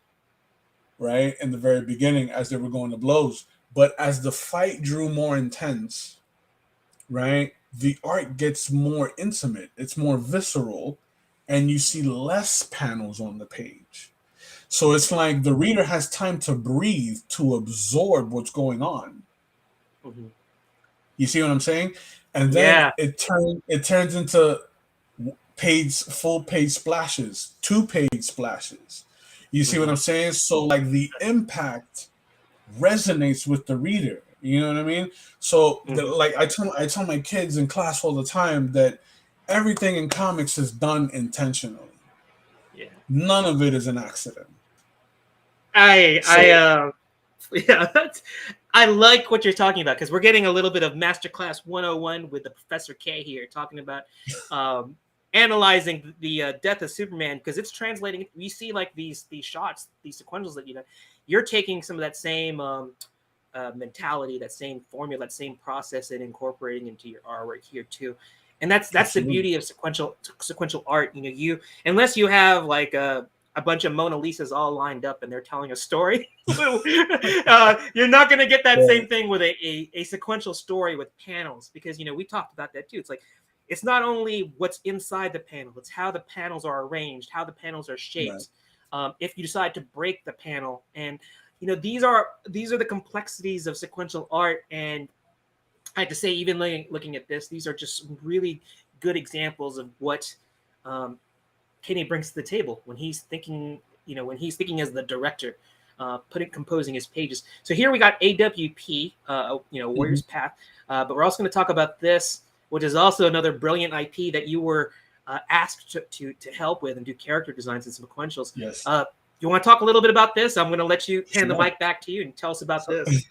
right? In the very beginning as they were going to blows. But as the fight drew more intense, right, the art gets more intimate, it's more visceral, and you see less panels on the page. So it's like the reader has time to breathe, to absorb what's going on. mhm. You see what I'm saying? And then Yeah. it turns into full page splashes, 2 page splashes. You see what Mhm. I'm saying? So like the impact resonates with the reader. You know what I mean? So Mhm. like I tell my kids in class all the time that everything in comics is done intentionally. Yeah. None of it is an accident. I So yeah, I like what you're talking about because we're getting a little bit of Masterclass 101 with the Professor K here, talking about um, analyzing the death of Superman because it's translating. We see like these shots, these sequentials that you're taking some of that same mentality, that same formula, that same process, and incorporating into your artwork here too. And that's the absolutely. beauty of sequential art. You unless you have like a bunch of Mona Lisas all lined up and they're telling a story. You're not going to get that Right. same thing with a sequential story with panels because, we talked about that too. It's like, it's not only what's inside the panel, it's how the panels are arranged, how the panels are Right. shaped. If you decide to break the panel, and these are the complexities of sequential art. And I have to say, even looking at this, these are just really good examples of what um, Kenny brings to the table when he's thinking, as the director, composing his pages. So here we got AWP, Warrior's Mhm. Path, but we're also going to talk about this, which is also another brilliant IP that you were asked to help with and do character designs and sequentials. Yes. You want to talk a little bit about this? I'm going to let you hand the Sure. mic back to you and tell us about this.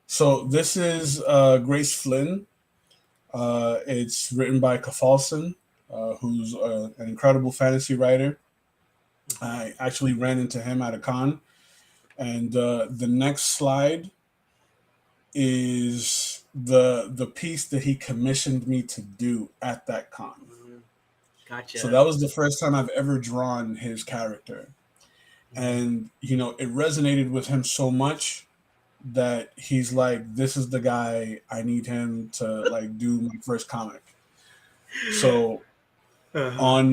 So this is Grace Flynn. It's written by Kafalson, who's an incredible fantasy writer. Mm-hmm. I actually ran into him at a con, and the next slide is the piece that he commissioned me to do at that con. Mm-hmm. So Gotcha. that was the first time I've ever drawn his character, Mm-hmm. and it resonated with him so much that he's like, this is the guy, I need him to like do my first comic. So Uh-huh. on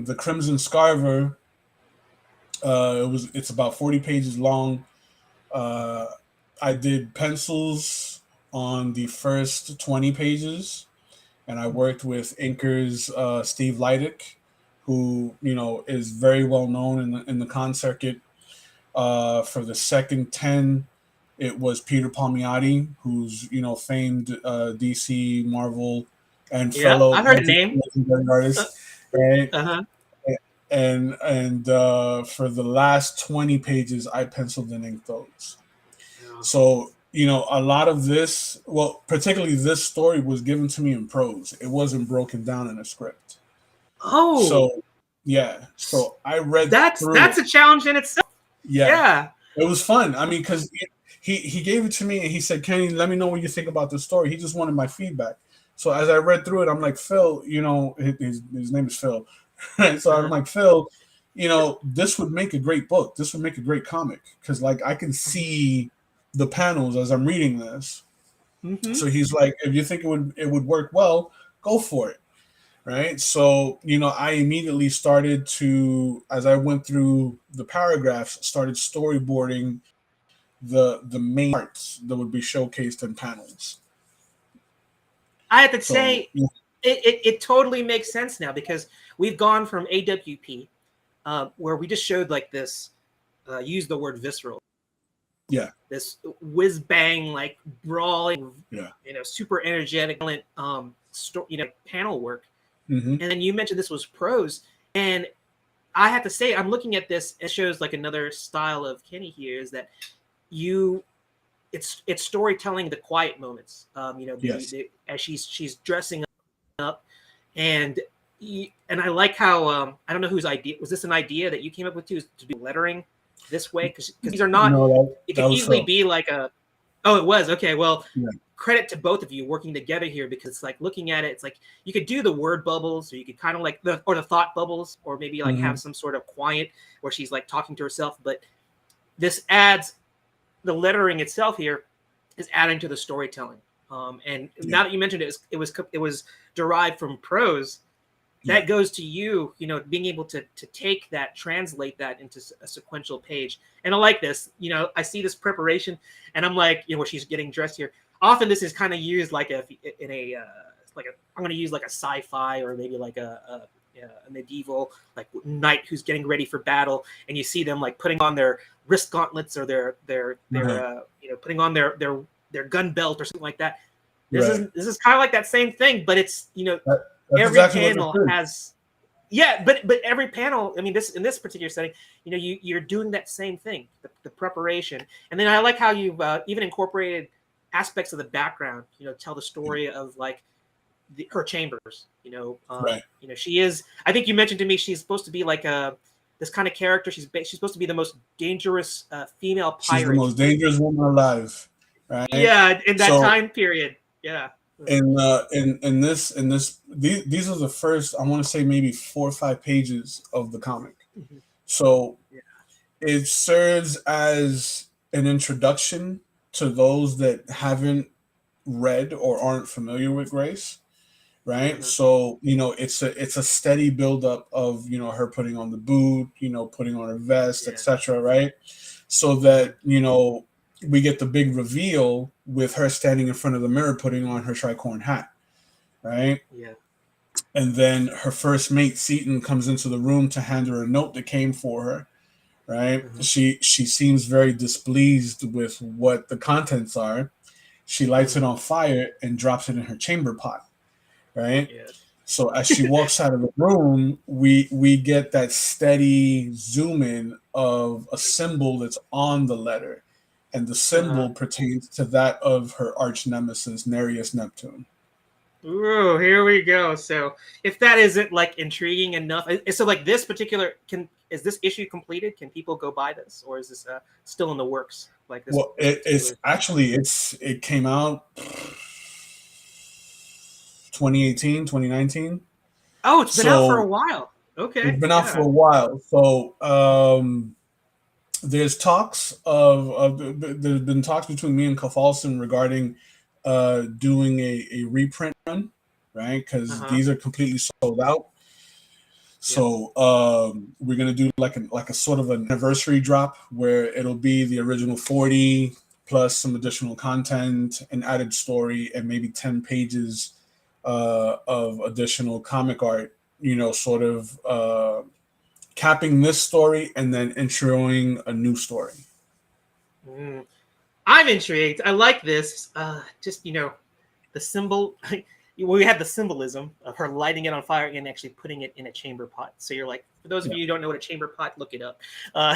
the Crimson Scarver, it's about 40 pages long. Uh, I did pencils on the first 20 pages, and I worked with inkers Steve Leidick, who is very well known in the con circuit. For the second 10, it was Peter Palmiotti, who's famed DC, Marvel, and Yeah, fellow I've heard the name. legendary artist, right? Uh-huh. And for the last 20 pages, I penciled and inked those. Yeah. So a lot of this, well, particularly this story, was given to me in prose. It wasn't broken down in a script. Oh, So yeah, so I read through that's it. a challenge in itself. Yeah, Yeah. it was fun. I mean, because he gave it to me and he said, Kenny, let me know what you think about the story. He just wanted my feedback. So as I read through it, I'm like, Phil, his name is Phil. Right? So I'm Uh-huh. like, Phil, this would make a great book. This would make a great comic. Because like I can see the panels as I'm reading this. Mm-hmm. So he's like, if you think it would work well, go for it. Right. So, I immediately started to, as I went through the paragraphs, started storyboarding the main parts that would be showcased in panels. I have to So say, yeah. it totally makes sense now, because we've gone from AWP, where we just showed like this, use the word visceral. Yeah. This whiz bang, like brawling, Yeah. super energetic, panel work. Mm-hmm. And then you mentioned this was prose, and I have to say, I'm looking at this. It shows like another style of Kenny here, is that it's storytelling, the quiet moments. Yes. As she's dressing up, and I like how I don't know whose idea was this, an idea that you came up with too, to do lettering this way, because these are not. No, It that could was easily Phil. be like a. Oh, it was okay. Well, Yeah. credit to both of you working together here, because it's like looking at it, it's like you could do the word bubbles, or you could kind of like the thought bubbles, or maybe like have some sort of quiet where she's like talking to herself. But this adds, the lettering itself here is adding to the storytelling. And now that you mentioned it, it was derived from prose. That goes to you, being able to take that, translate that into a sequential page. And I like this. I see this preparation, and I'm like, where she's getting dressed here. Often this is kind of used like I'm going to use like a sci-fi, or maybe like a medieval like knight who's getting ready for battle, and you see them like putting on their wrist gauntlets, or their putting on their gun belt or something like that. This is kind of like that same thing, but it's That's every exactly panel has, but every panel, I mean, in this particular setting, you're doing that same thing, the preparation. And then I like how you've even incorporated aspects of the background, tell the story of like her chambers, she is, I think you mentioned to me, she's supposed to be like this kind of character. She's supposed to be the most dangerous female pirate. She's the most dangerous woman alive, right? Yeah, in that time period. Yeah. In this, these are the first, I want to say maybe 4 or 5 pages of the comic. Mm-hmm. So it serves as an introduction to those that haven't read or aren't familiar with Grace, right? Mm-hmm. So it's a steady buildup of her putting on the boot, putting on her vest, etc., right? So that we get the big reveal with her standing in front of the mirror putting on her tricorn hat, right? Yeah. And then her first mate, Seaton, comes into the room to hand her a note that came for her, right? Mm-hmm. She seems very displeased with what the contents are. She lights it on fire and drops it in her chamber pot, right? Yeah. So as she walks out of the room, we get that steady zoom in of a symbol that's on the letter. And the symbol pertains to that of her arch nemesis, Nereus Neptune. Ooh, here we go. So if that isn't like intriguing enough, so like this particular, is this issue completed? Can people go buy this, or is this still in the works? Like this? Well, it came out 2018, 2019. Oh, it's been out for a while. Okay. It's been out for a while. So there's talks there's been talks between me and Kafalson regarding doing a reprint run, right? Because these are completely sold out. So we're gonna do like a sort of an anniversary drop where it'll be the original 40 plus some additional content, an added story, and maybe 10 pages of additional comic art. Sort of capping this story and then introing a new story. I'm intrigued. I like this. Just the symbol. We had the symbolism of her lighting it on fire and actually putting it in a chamber pot. So you're like, for those of you who don't know what a chamber pot, look it up.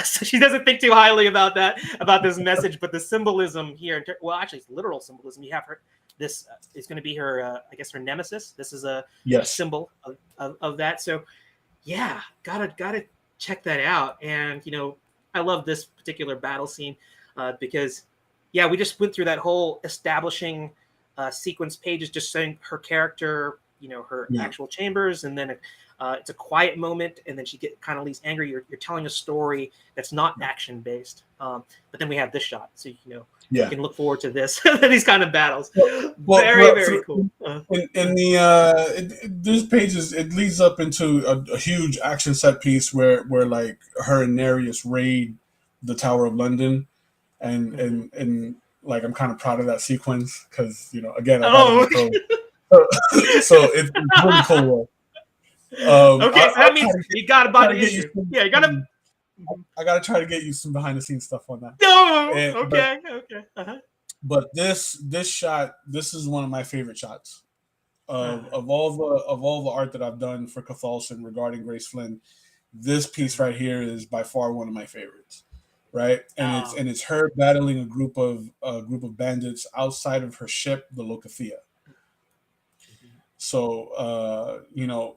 So she doesn't think too highly about this message, but the symbolism here, well, actually it's literal symbolism. You have her, this is going to be her, I guess her nemesis. This is a symbol of that. So yeah, gotta check that out. And I love this particular battle scene because we just went through that whole establishing sequence pages, just saying her character, her actual chambers, and then it's a quiet moment, and then she kind of leaves angry. You're telling a story that's not action based, but then we have this shot, so you can look forward to this these kind of battles. Very cool. In these pages, it leads up into a huge action set piece where like her and Nereus raid the Tower of London, and like I'm kind of proud of that sequence because again I So it's really cool. Okay, so that means you got to buy the issue. Yeah, you got to. I gotta try to get you some behind the scenes stuff on that. No, And, okay, okay. but this shot, this is one of my favorite shots of all the art that I've done for Cathalsin regarding Grace Flynn. This piece right here is by far one of my favorites, right? And it's her battling a group of bandits outside of her ship, the Locathea. So you know,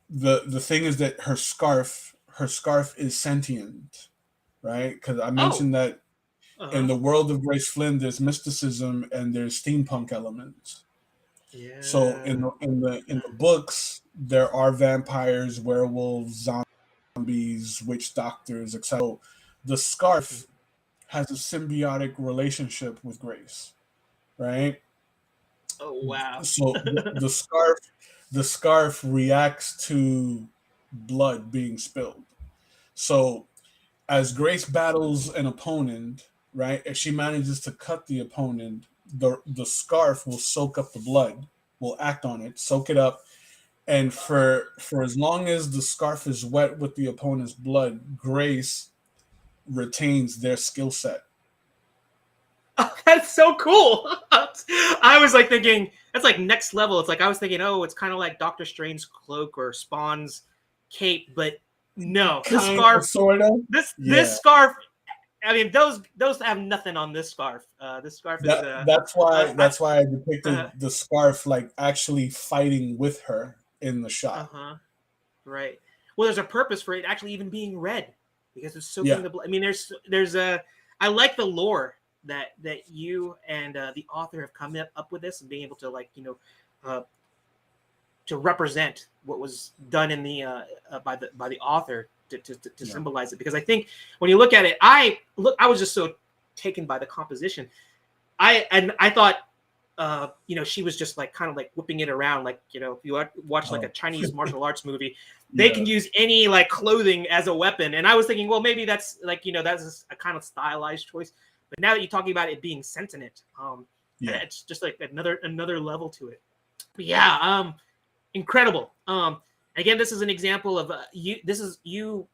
the thing is that her scarf is sentient, right? Because I mentioned that in the world of Grace Flynn, there's mysticism and there's steampunk elements. Yeah. So in the books, there are vampires, werewolves, zombies, witch doctors, etc. So the scarf has a symbiotic relationship with Grace, right? Oh wow. So the scarf reacts to blood being spilled. So as Grace battles an opponent, right? If she manages to cut the opponent, the scarf will soak up the blood, will act on it, soak it up, and for as long as the scarf is wet with the opponent's blood, Grace retains their skill set. Oh, that's so cool. I was like thinking that's like next level. It's like I was thinking, oh, it's kind of like Doctor Strange's cloak or Spawn's cape, but no, this scarf, sort of. This scarf. I mean, those have nothing on this scarf. This scarf is. That's why I depicted the scarf like actually fighting with her in the shot. Right. Well, there's a purpose for it actually even being red because it's soaking the blood. I mean, there's a. I like the lore that you and the author have come up with this and being able to to represent what was done in the by the author to symbolize it, because I think when you look at it, I was just so taken by the composition. I thought she was just like kind of like whipping it around, like if you watch like a Chinese martial arts movie, they can use any like clothing as a weapon, and I was thinking, well, maybe that's like that's a kind of stylized choice. But now that you're talking about it being sentient, it's just like another level to it. But yeah, incredible. Again, this is an example of you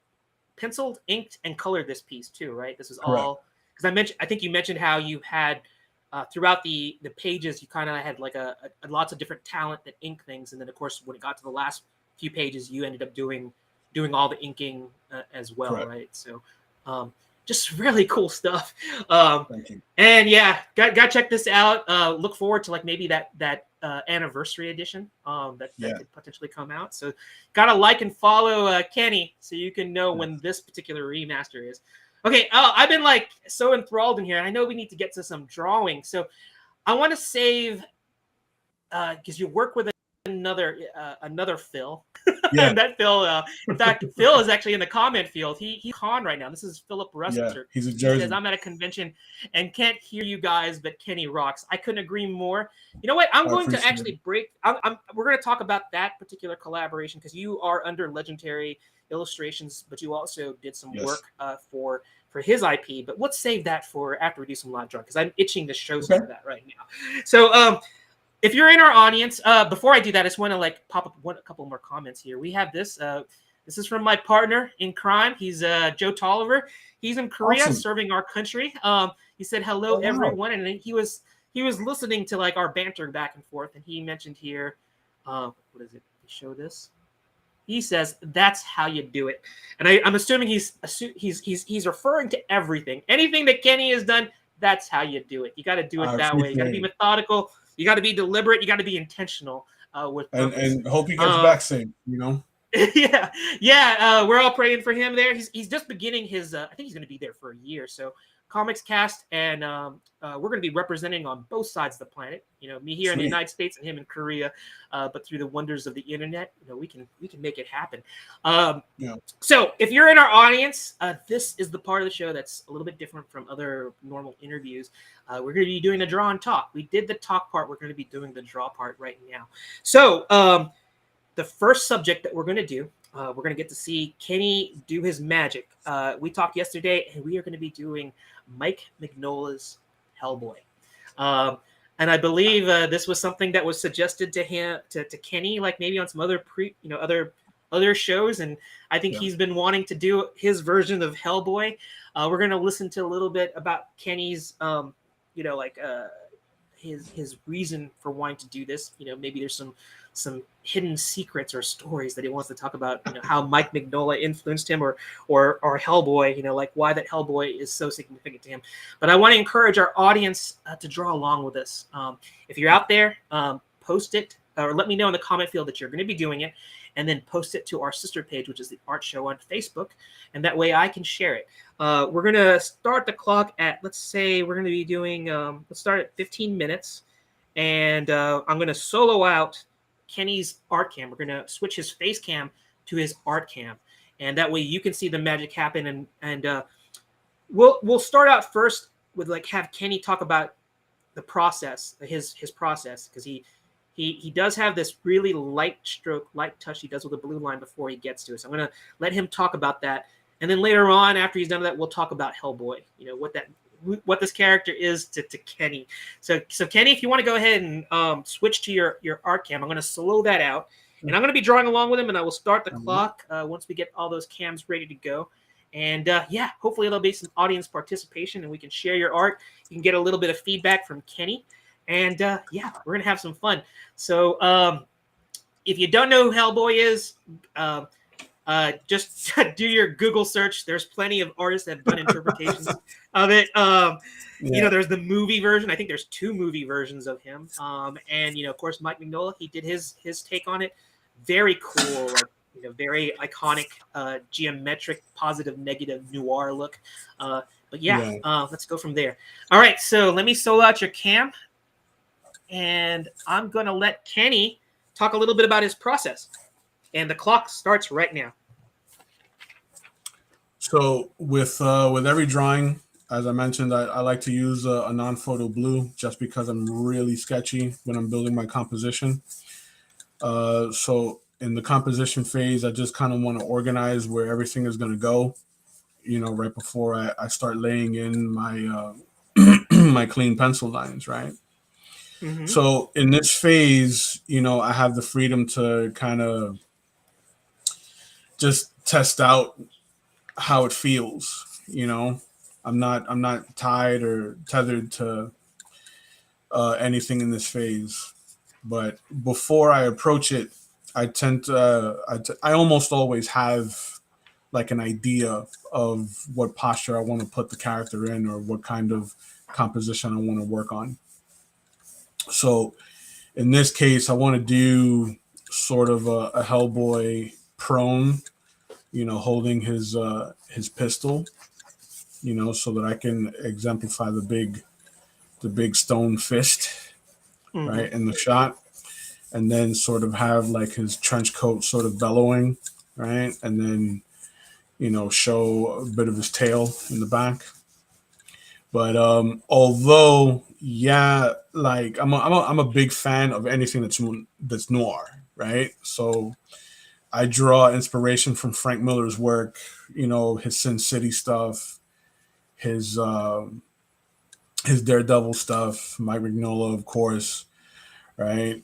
penciled, inked, and colored this piece too, right? This is all because I think you mentioned how you had throughout the pages, you kind of had like a lots of different talent that ink things, and then of course when it got to the last few pages, you ended up doing all the inking as well, right? So. Just really cool stuff. Thank you. And yeah, got to check this out. Look forward to like maybe that anniversary edition that could potentially come out. So got to like and follow Kenny so you can know when this particular remaster is. Okay, I've been like so enthralled in here. I know we need to get to some drawing. So I want to save because you work with another Phil. Yeah. That Phil, in fact, Phil is actually in the comment field. He's on right now. This is Philip Russer. Yeah, he's a Jersey. He says, I'm at a convention and can't hear you guys, but Kenny rocks. I couldn't agree more. You know what? I'm going to actually break. We're going to talk about that particular collaboration because you are under Legendary Illustrations, but you also did some work for his IP. But let's save that for after we do some live drawing because I'm itching to show some of that right now. So, if you're in our audience, before I do that, I just want to like pop up a couple more comments here. We have this. This is from my partner in crime. He's Joe Tolliver. He's in Korea serving our country. He said hello everyone, and he was listening to like our banter back and forth, and he mentioned here, what is it? Show this. He says that's how you do it, and I'm assuming he's referring to everything, anything that Kenny has done. That's how you do it. You got to do it that way. You got to be methodical. You got to be deliberate. You got to be intentional with purpose. And hope he gets back safe. Yeah. We're all praying for him there. He's just beginning his. I think he's going to be there for a year. So Comics Cast, and we're going to be representing on both sides of the planet. Me here in the United States and him in Korea. But through the wonders of the internet, we can make it happen. So if you're in our audience, this is the part of the show that's a little bit different from other normal interviews. We're going to be doing the draw and talk. We did the talk part. We're going to be doing the draw part right now. So the first subject that we're going to do, we're going to get to see Kenny do his magic. We talked yesterday, and we are going to be doing Mike Mignola's Hellboy. and I believe this was something that was suggested to him to Kenny, like maybe on some other other shows, and I think Yeah. he's been wanting to do his version of Hellboy. We're gonna listen to a little bit about Kenny's, like his reason for wanting to do this. Maybe there's some hidden secrets or stories that he wants to talk about. How Mike Mignola influenced him, or Hellboy. Like why that Hellboy is so significant to him. But I want to encourage our audience to draw along with us. If you're out there, post it or let me know in the comment field that you're going to be doing it, and then post it to our sister page, which is the Art Show on Facebook, and that way I can share it. We're going to start the clock at, let's say we're going to be doing, let's start at 15 minutes, and I'm going to solo out Kenny's art cam. We're going to switch his face cam to his art cam, and that way you can see the magic happen. And we'll start out first with have Kenny talk about the process, his process, because he does have this really light stroke, light touch he does with the blue line before he gets to it. So I'm going to let him talk about that. And then later on, after he's done that, we'll talk about Hellboy, what this character is to Kenny. So Kenny, if you want to go ahead and switch to your art cam, I'm going to slow that out. And I'm going to be drawing along with him, and I will start the clock once we get all those cams ready to go. And hopefully there'll be some audience participation, and we can share your art. You can get a little bit of feedback from Kenny. And we're going to have some fun. So if you don't know who Hellboy is, just do your Google search. There's plenty of artists that have done interpretations of it. There's the movie version. I think there's 2 movie versions of him. And of course, Mike Mignola, he did his take on it. Very cool, very iconic, geometric, positive, negative, noir look. Let's go from there. All right, so let me solo out your cam. And I'm going to let Kenny talk a little bit about his process. And the clock starts right now. So with every drawing, as I mentioned, I like to use a non-photo blue just because I'm really sketchy when I'm building my composition. So in the composition phase, I just kind of want to organize where everything is going to go, right before I start laying in my my clean pencil lines, right? Mm-hmm. So in this phase, I have the freedom to kind of just test out how it feels. I'm not tied or tethered to anything in this phase. But before I approach it, I almost always have like an idea of what posture I want to put the character in, or what kind of composition I want to work on. So in this case, I want to do sort of a Hellboy prone, holding his pistol, so that I can exemplify the big stone fist, Mm-hmm. right, in the shot, and then sort of have like his trench coat sort of bellowing, right, and then show a bit of his tail in the back. But although, like I'm a big fan of anything that's noir, right? So I draw inspiration from Frank Miller's work, his Sin City stuff, his Daredevil stuff, Mike Mignola, of course, right?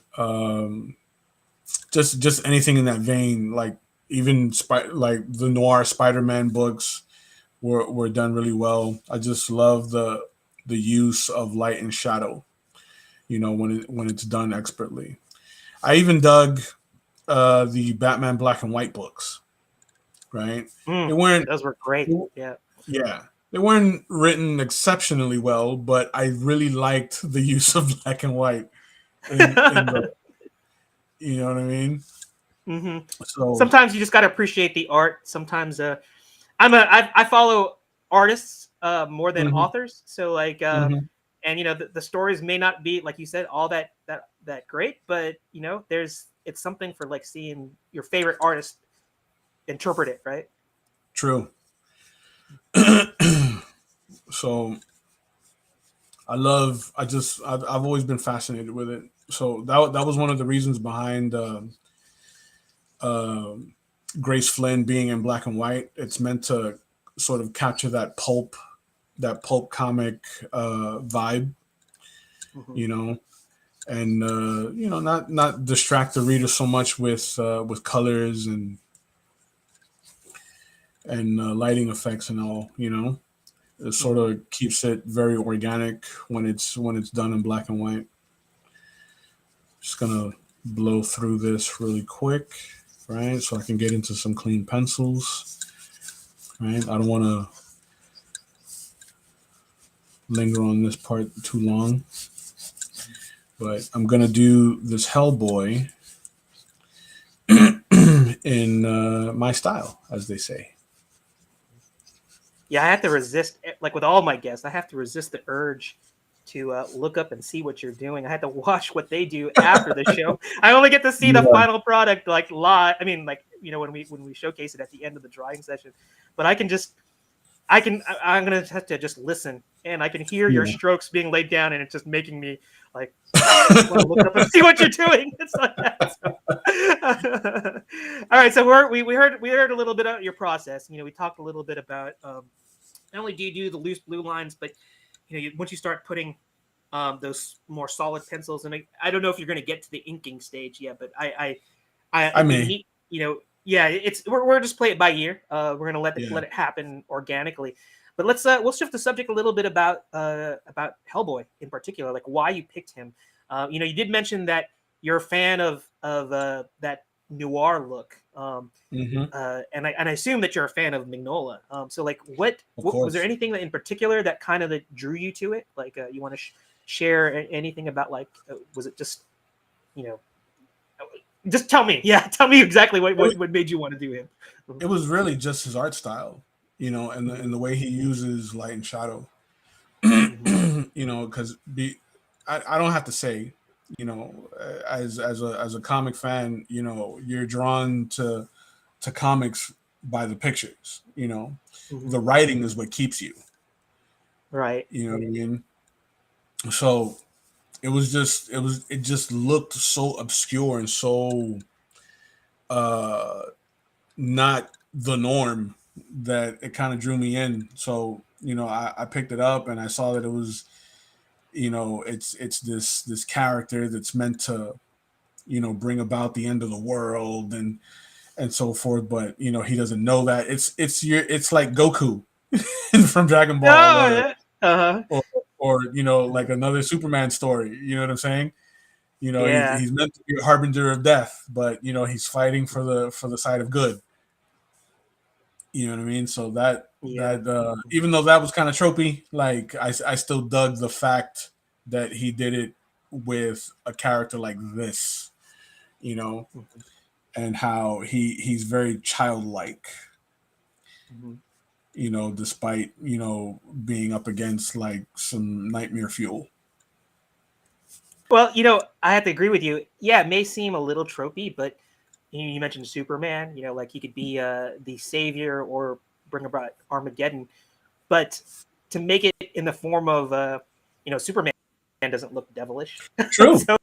Just anything in that vein, like even like the noir Spider-Man books were done really well. I just love the use of light and shadow, when it's done expertly. I even dug the Batman Black and White books, right? They weren't Those were great. Yeah. Yeah, they weren't written exceptionally well, but I really liked the use of black and white in the, you know what I mean? Mm-hmm. So, Sometimes you just got to appreciate the art. Sometimes I follow artists more than mhm, authors. So mhm, and the stories may not be, like you said, all that great, but it's something for like seeing your favorite artist interpret it, right? true. So I've always been fascinated with it. So that was one of the reasons behind uh, Grace Flynn being in black and white. It's meant to sort of capture that pulp comic vibe, you know, and not distract the reader so much with colors and lighting effects and all, it sort of keeps it very organic when it's done in black and white. Just gonna blow through this really quick, right? So I can get into some clean pencils, right? I don't want to linger on this part too long, but I'm gonna do this Hellboy in my style, as they say. Yeah, I have to resist, like with all my guests, I have to resist the urge to look up and see what you're doing. I had to watch what they do after the show. I only get to see the Yeah, final product like live. I mean, like when we showcase it at the end of the drawing session. But I'm gonna have to just listen, and I can hear your yeah. strokes being laid down, and it's just making me like just want to look up and see what you're doing. It's like that. So. All right, so we heard a little bit about your process. We talked a little bit about not only do you do the loose blue lines, but once you start putting those more solid pencils, and I don't know if you're going to get to the inking stage yet, but I it'd be may. neat. Yeah, we're just play it by ear. We're gonna Yeah, let it happen organically. But we'll shift the subject a little bit about Hellboy in particular, like why you picked him. You did mention that you're a fan of that noir look. hmm And I assume that you're a fan of Mignola. So like, of what was there course. anything that in particular that kind of that drew you to it? Like, you want to share anything about like, was it just, you know, just tell me, yeah, tell me exactly what It was, what made you want to do him. it was really just his art style, and the way he uses light and shadow. Mhm. Because I don't have to say, as a comic fan, you're drawn to comics by the pictures. Mhm. The writing is what keeps you. Right. You know what I mean? So it just looked so obscure and so uh not the norm that it kind of drew me in. So I picked it up and I saw that it was it's this character that's meant to bring about the end of the world and so forth, but he doesn't know that it's like Goku from Dragon Ball, Oh yeah. Uh-huh. or like another Superman story. You know what I'm saying? Yeah. He's meant to be a harbinger of death, but he's fighting for the side of good. You know what I mean? So Yeah. even though that was kind of tropey, like I still dug the fact that he did it with a character like this, you know, Mhm. and how he's very childlike, Mhm. despite being up against like some nightmare fuel. Well, I have to agree with you. Yeah, it may seem a little tropey, but you mentioned Superman. Like he could be the savior or bring about Armageddon, but to make it in the form of Superman doesn't look devilish. True. So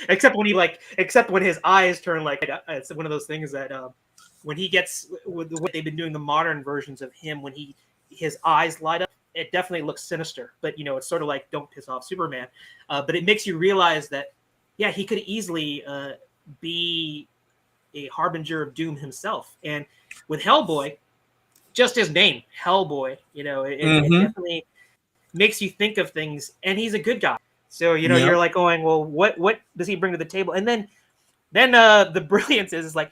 except when his eyes turn like it's one of those things that when he gets with the way they've been doing the modern versions of him, when his eyes light up, it definitely looks sinister. But it's sort of like don't piss off Superman. But it makes you realize that yeah, he could easily be a harbinger of doom himself. And with Hellboy, just his name, Hellboy, it Mm-hmm. definitely makes you think of things. And he's a good guy, so Yeah. you're like going, well, what does he bring to the table? And then the brilliance is like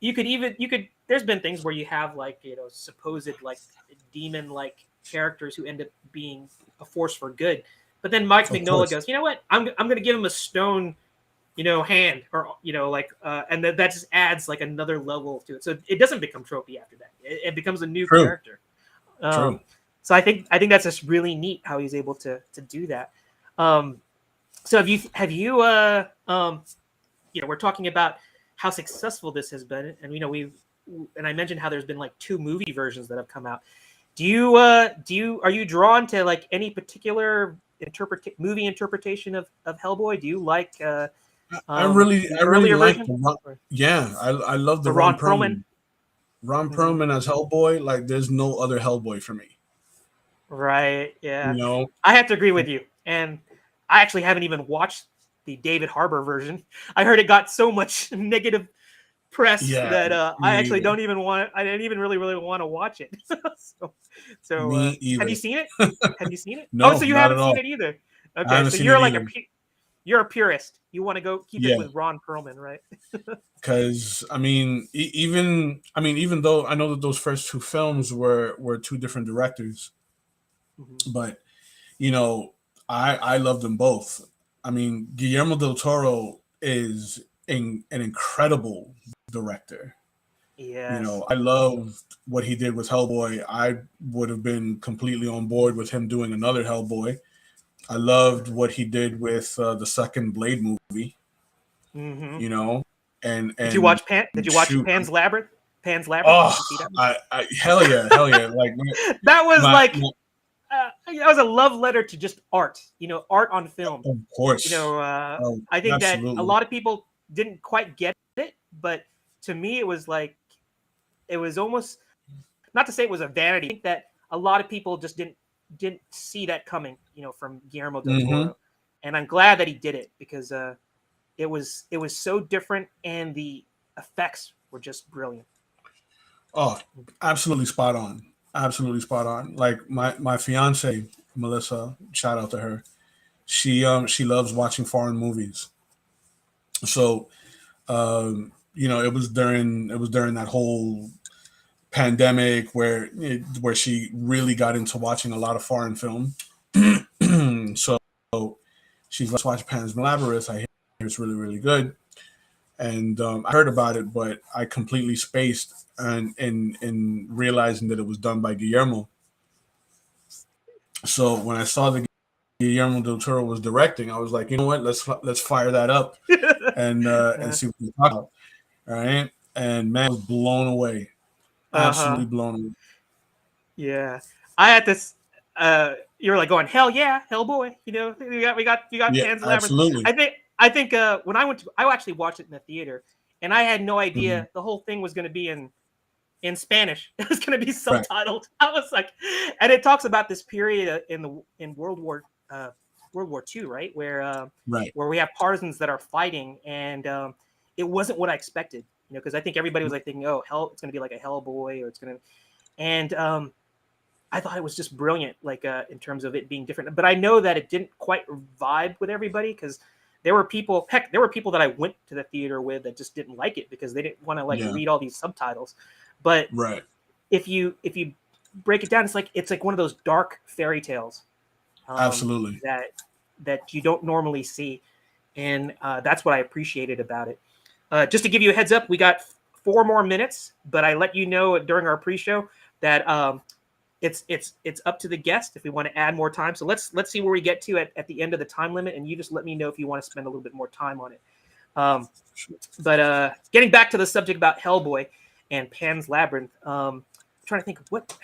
you could. There's been things where you have like supposed like demon like characters who end up being a force for good, but then Mike Of Mignola course. goes, you know what? I'm going to give him a stone hand, or like and that just adds like another level to it, so it doesn't become tropey after that. It becomes a new True. character. um True. so I think that's just really neat how he's able to do that. um so have you we're talking about how successful this has been, and I mentioned how there's been like two movie versions that have come out. Are you drawn to like any particular movie interpretation of Hellboy? Do you like I the really earlier like version, or yeah, I love the the Ron Ron Perlman? Perlman. Ron Hmm. Perlman as Hellboy, like there's no other Hellboy for me. Right. You Yeah. know, I have to agree with you. And I actually haven't even watched the David Harbour version. I heard it got so much negative press Yeah, that I me actually either. don't even want. I didn't even really want to watch it. So, Me have you either. seen it? Have you seen it? Oh, No, so you not at haven't seen all. it either. I Okay, haven't so seen it you're like either. you're a purist. You want to go keep it Yeah, with Ron Perlman, right? because I mean, even though I know that those first two films were two different directors, Mhm. but you know, I love them both. I mean, Guillermo del Toro is an incredible director. You Yes. know, I loved what he did with Hellboy. I would have been completely on board with him doing another Hellboy. I loved what he did with the second Blade movie. Hmm. You know, Did you and watch Did you watch shoot, Pan's Labyrinth? Pan's Labyrinth? oh, Did you see that one? hell yeah, hell yeah! Like That was my, like my that was a love letter to just art. Art on film. of course, oh, I think that a absolutely, lot of people didn't quite get it, but to me, it was like it was almost not to say it was a vanity. I think that a lot of people just didn't see that coming, from Guillermo del hmm Toro, and I'm glad that he did it because it was so different, and the effects were just brilliant. oh, absolutely spot on, absolutely spot on. Like my fiance Melissa, shout out to her. She loves watching foreign movies. So it was during that whole pandemic where she really got into watching a lot of foreign film. So she's let's watch Pan's Labyrinth. I hear it's really really good, and I heard about it, but I completely spaced and in realizing that it was done by Guillermo. So when I saw that Guillermo del Toro was directing, I was like, you know what, let's fire that up and Uh see what we talk about. All right, and man, I was blown away, huh. absolutely blown away. Yeah, I had this. You were like going, hell yeah, Hellboy. We got Yeah, Pan's Labyrinth. absolutely. I think when I actually watched it in the theater, and I had no Mhm. idea the whole thing was going to be in Spanish. It was going to be Right, subtitled. I was like, and it talks about this period in World War II, right, right. where we have partisans that are fighting, and it wasn't what I expected. Because I think everybody was like thinking, oh, hell, it's going to be like a Hellboy, or it's going to, and I thought it was just brilliant, like in terms of it being different. But I know that it didn't quite vibe with everybody because there were people. Heck, there were people that I went to the theater with that just didn't like it because they didn't want to like Yeah, read all these subtitles. But right. if you break it down, it's like one of those dark fairy tales um, Absolutely. that that you don't normally see, and that's what I appreciated about it. Just to give you a heads up, we got 4 more minutes, but I let you know during our pre-show that it's up to the guest if we want to add more time. So let's see where we get to at the end of the time limit, and you just let me know if you want to spend a little bit more time on it. Um, but getting back to the subject about Hellboy and Pan's Labyrinth, I'm trying to think of what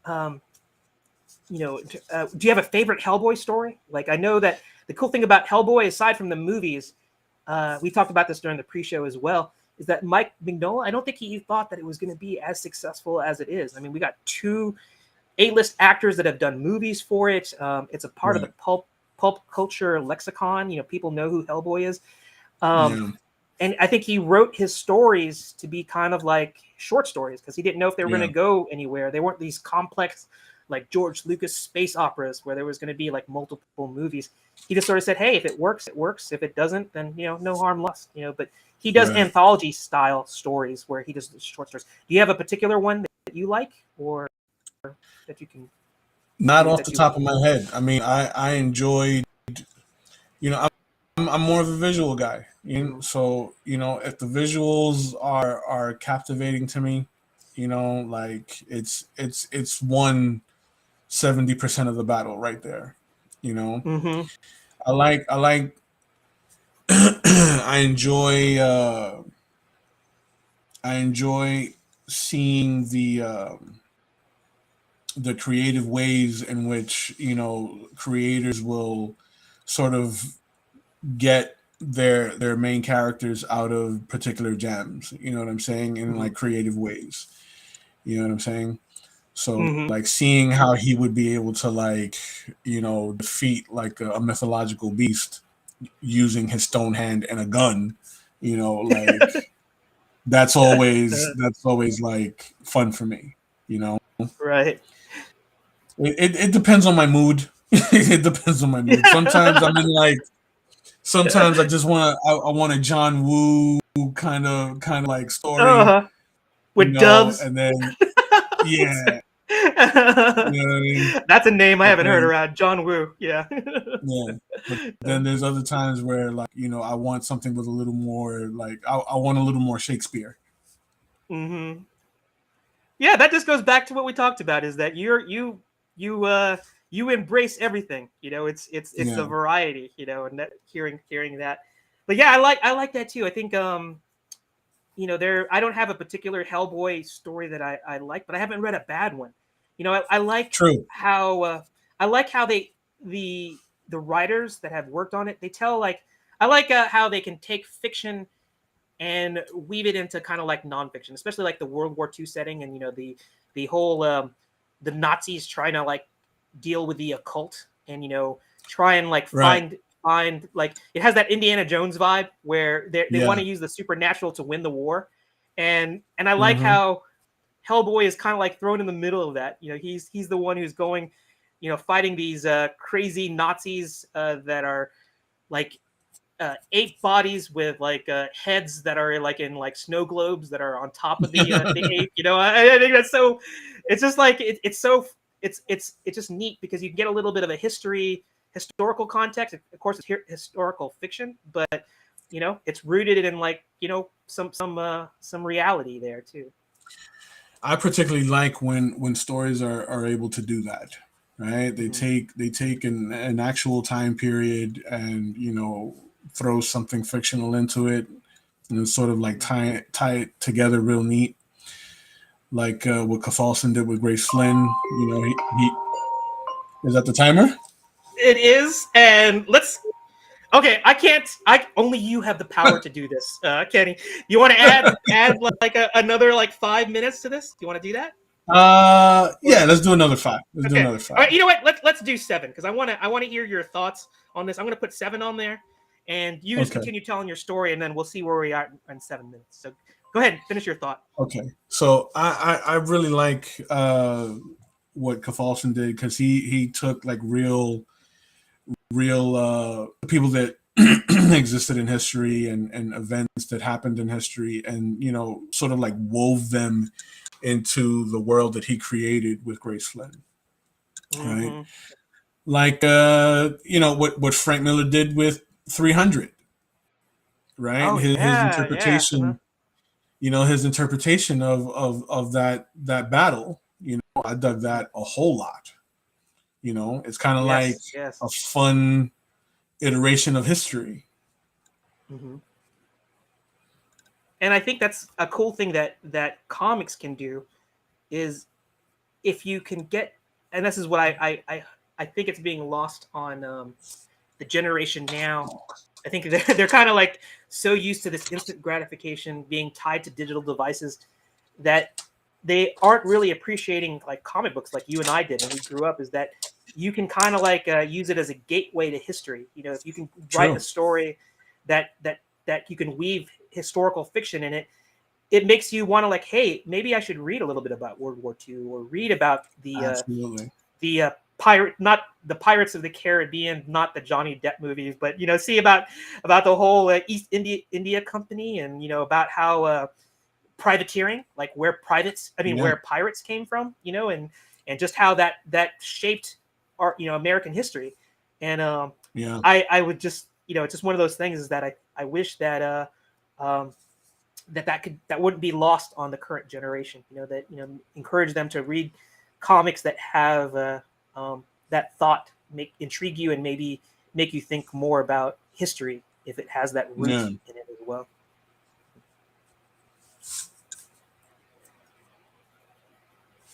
um, do you have a favorite Hellboy story? Like I know that the cool thing about Hellboy, aside from the movies, we talked about this during the pre-show as well, is that Mike Mignola, I don't think he thought that it was going to be as successful as it is. I mean, we got two A-list actors that have done movies for it. It's a part of the Right. pulp culture lexicon. People know who Hellboy is. Um, Yeah. and I think he wrote his stories to be kind of like short stories because he didn't know if they were going to Yeah. go anywhere. They weren't these complex, like George Lucas space operas where there was going to be like multiple movies. He just sort of said, "Hey, if it works, it works. If it doesn't, then no harm lost." But he does Right. anthology style stories where he does short stories. Do you have a particular one that you like, or that you can Not off the that you top of my head. I mean, I enjoyed. I'm more of a visual guy. Mhm. So if the visuals are captivating to me, like it's won 70% of the battle right there. You know, Mhm. I like I enjoy seeing the creative ways in which creators will sort of get their main characters out of particular gems. You know what I'm saying? In Mhm. like creative ways. You know what I'm saying? So Mm-hmm. like seeing how he would be able to like, defeat like a mythological beast using his stone hand and a gun, like that's always like fun for me, you know. Right. It depends on my mood. It depends on my mood. Sometimes I just I want a John Woo kind of like story, Uh-huh. With doves. and then yeah, you know what I mean? That's a name I But haven't heard then around. John Woo. Yeah. yeah, but then there's other times where like, I want something with a little more like I want a little more Shakespeare. Mm-hmm. Yeah, that just goes back to what we talked about, is that you you embrace everything. It's the Yeah, variety, and that hearing that. But yeah, I like that too. I think there I don't have a particular Hellboy story that I like, but I haven't read a bad one. I like true. how the the writers that have worked on it, they tell like I like how they can take fiction and weave it into kind of like nonfiction, especially like the World War II setting, and the whole the Nazis trying to like deal with the occult, and try and like Right. find like it has that Indiana Jones vibe where they Yeah. want to use the supernatural to win the war, and I like Mm-hmm. how Hellboy is kind of like thrown in the middle of that. He's the one who's going, fighting these crazy Nazis that are like ape bodies with like heads that are like in like snow globes that are on top of the ape. I think that's so. It's just like it's so it's just neat because you get a little bit of a historical context. Of course, it's historical fiction, but it's rooted in like some reality there too. I particularly like when stories are able to do that. Right? They Mm-hmm. take an actual time period and throw something fictional into it and sort of like tie it together real neat. Like what Kafalson did with Grace Flynn. He is that the timer? It is, and let's. Okay, I can't. I only you have the power to do this, Kenny. You want to add like another like 5 minutes to this? Do you want to do that? Yeah, let's do another five. Let's do Okay. another All five. right. You know what? Let's do seven because I want to hear your thoughts on this. I'm gonna put seven on there, and you just Okay. continue telling your story, and then we'll see where we are in 7 minutes. So go ahead, finish your thought. Okay. So I really like what Kafalson did because he took like real people that existed in history and events that happened in history and sort of like wove them into the world that he created with Grace Flynn. Right. Mm-hmm. Like what Frank Miller did with 300. Right. Oh His yeah, yeah. Uh-huh. interpretation, his interpretation of that battle, I dug that a whole lot. It's kind of like Yes, yes. a fun iteration of history. Mm-hmm. And I think that's a cool thing that comics can do is if you can get, and this is what I think it's being lost on the generation now. I think they're kind of like so used to this instant gratification being tied to digital devices that they aren't really appreciating like comic books like you and I did when we grew up. Is that you can kind of like use it as a gateway to history. If you can write a True. story that you can weave historical fiction in it, it makes you want to like, hey, maybe I should read a little bit about World War II or read about Absolutely. the pirate, not the Pirates of the Caribbean, not the Johnny Depp movies, but see about the whole East India Company, and about how privateering, like Yeah. where pirates came from, and just how that shaped our American history, and Yeah. I would just it's just one of those things is that I wish that um, that wouldn't be lost on the current generation. That encourage them to read comics that have that thought make intrigue you and maybe make you think more about history if it has that root Yeah. in it as well.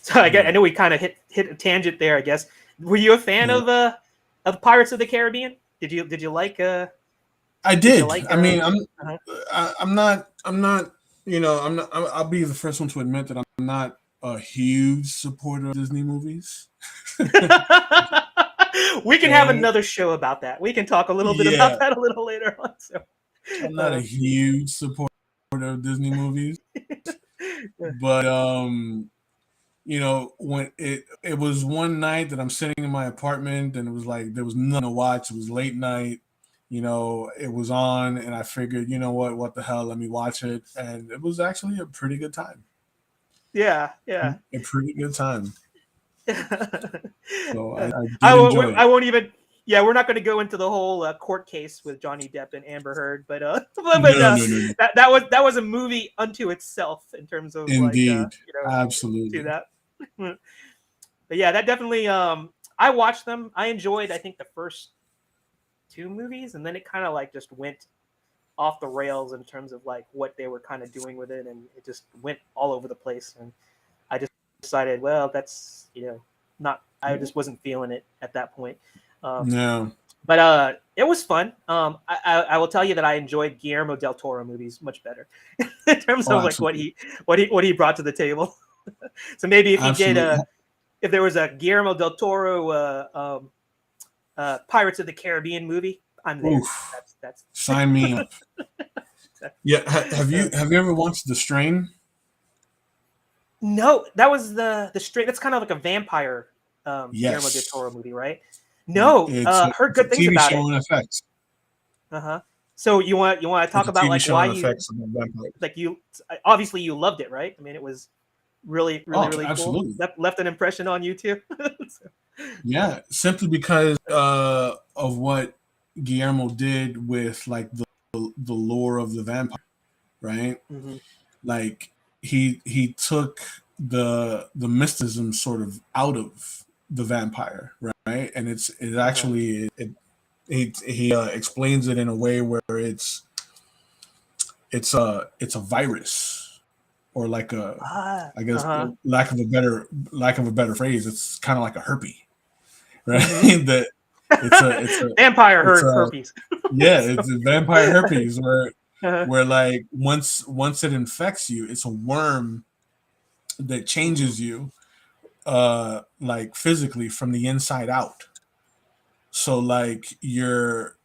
So I Yeah. know we kind of hit a tangent there. I guess. Were you a fan Yeah. of Pirates of the Caribbean? Did you like I did you did. like I mean, uh-huh. I'm not. I'll be the first one to admit that I'm not a huge supporter of Disney movies. We can have Okay? another show about that. We can talk a little bit Yeah, about that a little later on. So, I'm not a huge supporter of Disney movies, but when it was one night that I'm sitting in my apartment and it was like there was nothing to watch. It was late night, it was on, and I figured, what the hell, let me watch it, and it was actually a pretty good time. yeah, yeah. A pretty good time. So I I, did enjoy I it. won't even. Yeah, we're not going to go into the whole court case with Johnny Depp and Amber Heard, but No, no, no, no. that was a movie unto itself in terms of like Indeed, to absolutely. that. But yeah, that definitely. I watched them. I enjoyed. I think the first two movies, and then it kind of like just went off the rails in terms of like what they were kind of doing with it, and it just went all over the place. And I just decided, well, that's not. I just wasn't feeling it at that point. Um, No, but it was fun. I will tell you that I enjoyed Guillermo del Toro movies much better in terms oh, of like absolutely, what he brought to the table. So maybe if you get absolutely. if there was a Guillermo del Toro Pirates of the Caribbean movie, I'm there. Oof, That's sign me up. Yeah, have you uh, have you ever watched The Strain? no, that was the straight. That's kind of like a vampire Guillermo del Yes, Toro movie, right? No, heard it's a good things TV about show it. on FX. Uh-huh. So you want to talk It's a about TV like show why on you FX about vampires. like you obviously you loved it, right? I mean, it was really really Oh, really cool. absolutely. Left an impression on you too. So, Yeah, simply because of what Guillermo did with like the lore of the vampire, right? mhm, Like he took the mysticism sort of out of the vampire, right? And it uh-huh. actually he explains it in a way where it's a virus, or like a, I guess, Uh-huh. lack of a better phrase, it's kind of like a herpes, right? Mhm. That it's a Vampire it's a herpes. yeah, So, it's a vampire herpes where uh-huh. like once it infects you, it's a worm that Mhm. changes you like physically from the inside out. So like your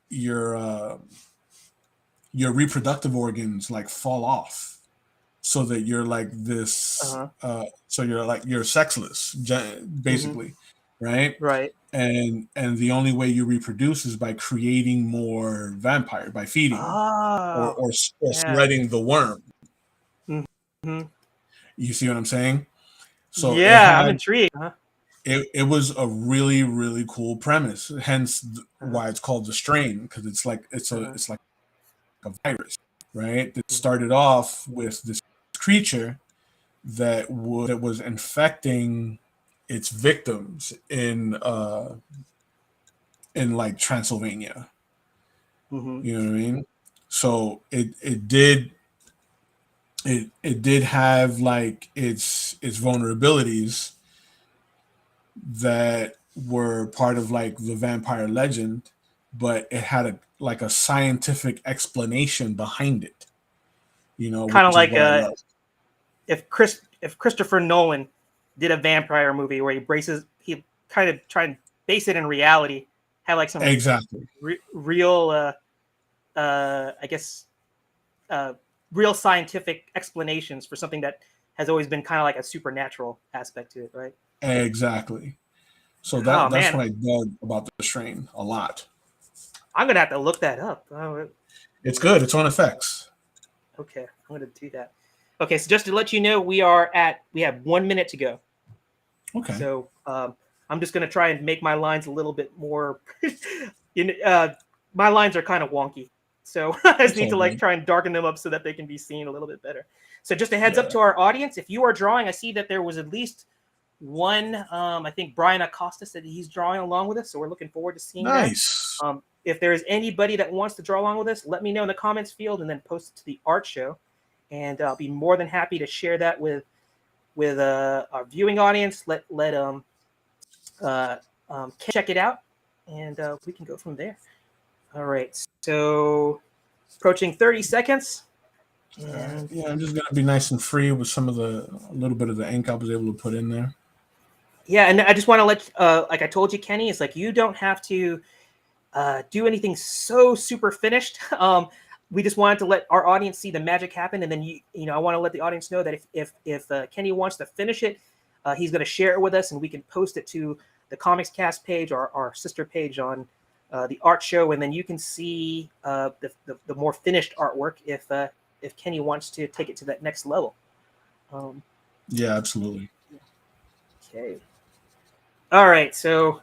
reproductive organs like fall off, so that you're like this Uh-huh. so you're sexless, Mhm. basically, right? Right. And the only way you reproduce is by creating more vampire, by feeding or Oh, or, or yeah. spreading the worm. Mhm. You see what I'm saying? So Yeah, I'm intrigued. Uh-huh. it was a really really cool premise, hence Uh-huh. why it's called The Strain, because Uh-huh. it's like a virus, right? That Mhm. started off with this creature that was infecting its victims in like Transylvania. Mhm. You know what I mean? So it did have like its vulnerabilities that were part of like the vampire legend, but it had a scientific explanation behind it. Kind of Which is like what I love. if Christopher Nolan did a vampire movie where he kind of try and base it in reality, had like some Exactly. real I guess uh, real scientific explanations for something that has always been kind of like a supernatural aspect to it, right? Exactly. So Oh that's man, what I dug about The Strain a lot. I'm gonna have to look that up. Oh, It's good. It's on effects. okay, I'm gonna do that. Okay, so just to let you know, we have 1 minute to go. Okay. So I'm just gonna try and make my lines a little bit more. My lines are kind of wonky, so I just That's need all to like good. try and darken them up so that they can be seen a little bit better. So just a heads up Yeah. to our audience: if you are drawing, I see that there was at least one. I think Brian Acosta said he's drawing along with us, so we're looking forward to seeing that. Nice. If there is anybody that wants to draw along with us, let me know in the comments field and then post it to the art show, and I'll be more than happy to share that with our viewing audience. Let uh, check it out, and we can go from there. All right, so approaching 30 seconds. And Yeah, I'm just gonna be nice and free with a little bit of the ink I was able to put in there. yeah, and I just want to let, like I told you, Kenny, it's like you don't have to do anything so super finished. We just wanted to let our audience see the magic happen, and then I want to let the audience know that if Kenny wants to finish it, he's going to share it with us, and we can post it to the Comics Cast page, our sister page on the art show, and then you can see the more finished artwork if Kenny wants to take it to that next level. Yeah, absolutely. Okay. All right, so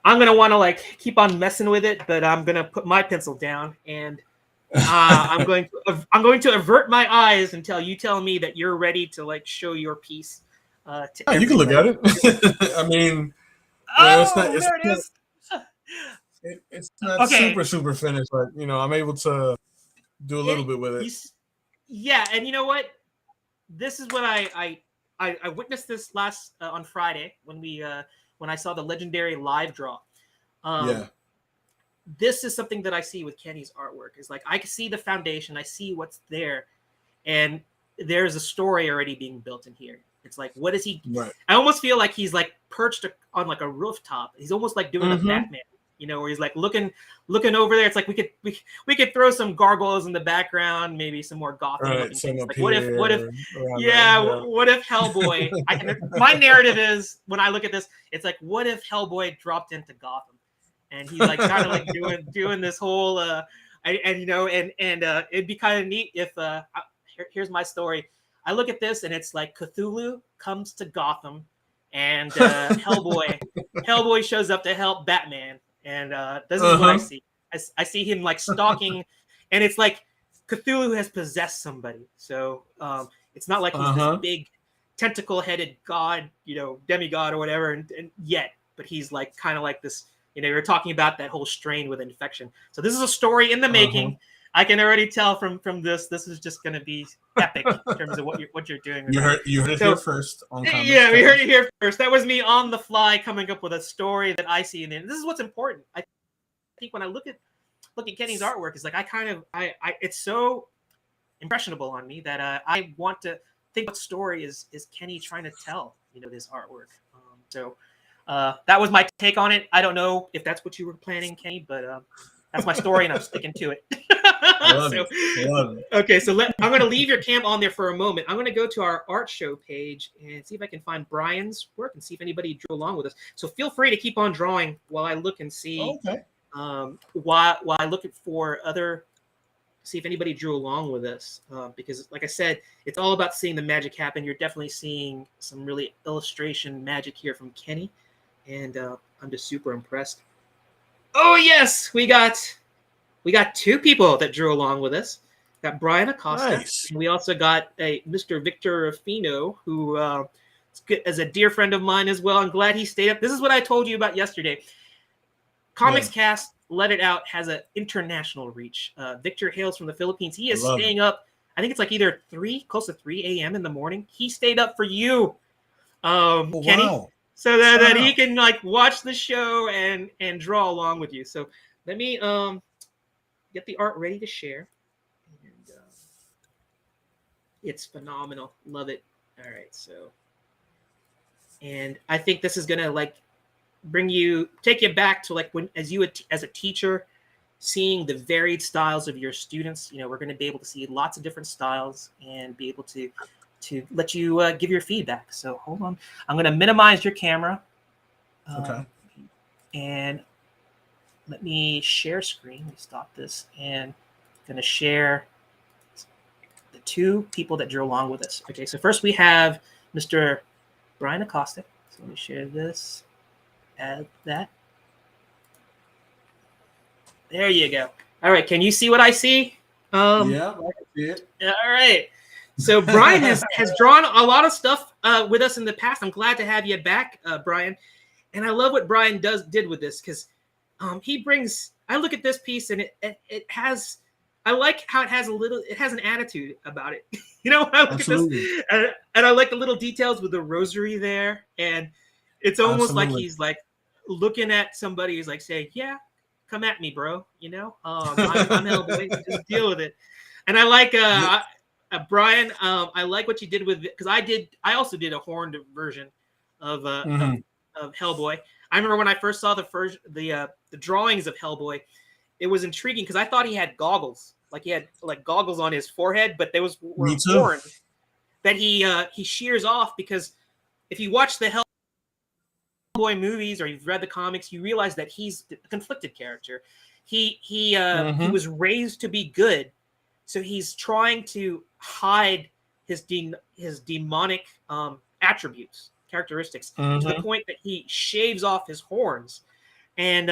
I'm gonna want to like keep on messing with it, but I'm gonna put my pencil down, and I'm going to avert my eyes until you tell me that you're ready to like show your piece to You can look at everybody. it. I mean, Oh, there it is. it's not Okay, super finished, but I'm able to do a little it bit with you, it. yeah, and you know what? This is what I witnessed this last on Friday when I saw the legendary live draw. Yeah. This is something that I see with Kenny's artwork. Is like I can see the foundation, I see what's there, and there's a story already being built in here. It's like, what is he? Right. I almost feel like he's like perched on like a rooftop. He's almost like doing a Batman, where he's like looking over there. It's like we could throw some gargoyles in the background, maybe some more Gotham looking things. Like what if what if Hellboy? My narrative is when I look at this, it's like what if Hellboy dropped into Gotham? And he's like kind of like doing this whole it'd be kind of neat if here's my story. I look at this and it's like Cthulhu comes to Gotham, and Hellboy shows up to help Batman, and this is what I see. I see him like stalking, and it's like Cthulhu has possessed somebody. So it's not like he's this big tentacle-headed god, demigod or whatever, and yet, but he's like kind of like this. You're talking about that whole strain with infection. So this is a story in the making. I can already tell from this. This is just going to be epic in terms of what you're doing. You heard it here first. Yeah, we heard it here first. That was me on the fly coming up with a story that I see in there. This is what's important. I think when I look at Kenny's artwork, it's like I it's so impressionable on me that I want to think what story is Kenny trying to tell. This artwork. That was my take on it. I don't know if that's what you were planning, Kenny, but that's my story, and I'm sticking to it. I love it. Okay, so I'm going to leave your cam on there for a moment. I'm going to go to our art show page and see if I can find Brian's work and see if anybody drew along with us. So feel free to keep on drawing while I look and see. Okay. While I look for see if anybody drew along with us, because like I said, it's all about seeing the magic happen. You're definitely seeing some really illustration magic here from Kenny. And I'm just super impressed. Oh yes, we got two people that drew along with us. Got Brian Acosta. Nice. And we also got a Mr. Victor Rufino, who is a dear friend of mine as well. I'm glad he stayed up. This is what I told you about yesterday. Comics Cast, Let It Out, has an international reach. Victor hails from the Philippines. He is staying up. I think it's like either close to 3 a.m. in the morning. He stayed up for you, Kenny. Wow. So that he can like watch the show and draw along with you. So let me get the art ready to share. And it's phenomenal. Love it. All right. So, and I think this is gonna like take you back to like when as a teacher, seeing the varied styles of your students. We're going to be able to see lots of different styles and be able to let you give your feedback. So hold on. I'm going to minimize your camera. Okay. And let me share screen. Let me stop this. And I'm going to share the two people that drew along with us. Okay, so first we have Mr. Brian Acosta. So let me share this. Add that. There you go. All right, can you see what I see? Yeah, I can see it. All right. So Brian has drawn a lot of stuff with us in the past. I'm glad to have you back, Brian. And I love what Brian did with this because he brings. I look at this piece and it has. I like how it has an attitude about it. I look Absolutely. at this and I like the little details with the rosary there, and it's almost like he's like looking at somebody who's like saying, "Yeah, come at me, bro. I'm Hellboy. Just deal with it." And I like Brian, I like what you did with it because I also did a horned version of of Hellboy. I remember when I first saw the drawings of Hellboy, it was intriguing because I thought he had goggles, like he had like goggles on his forehead, but they were Me too. horns that he shears off because if you watch the Hellboy movies or you've read the comics, you realize that he's a conflicted character. He was raised to be good, so he's trying to hide his demonic characteristics to the point that he shaves off his horns, and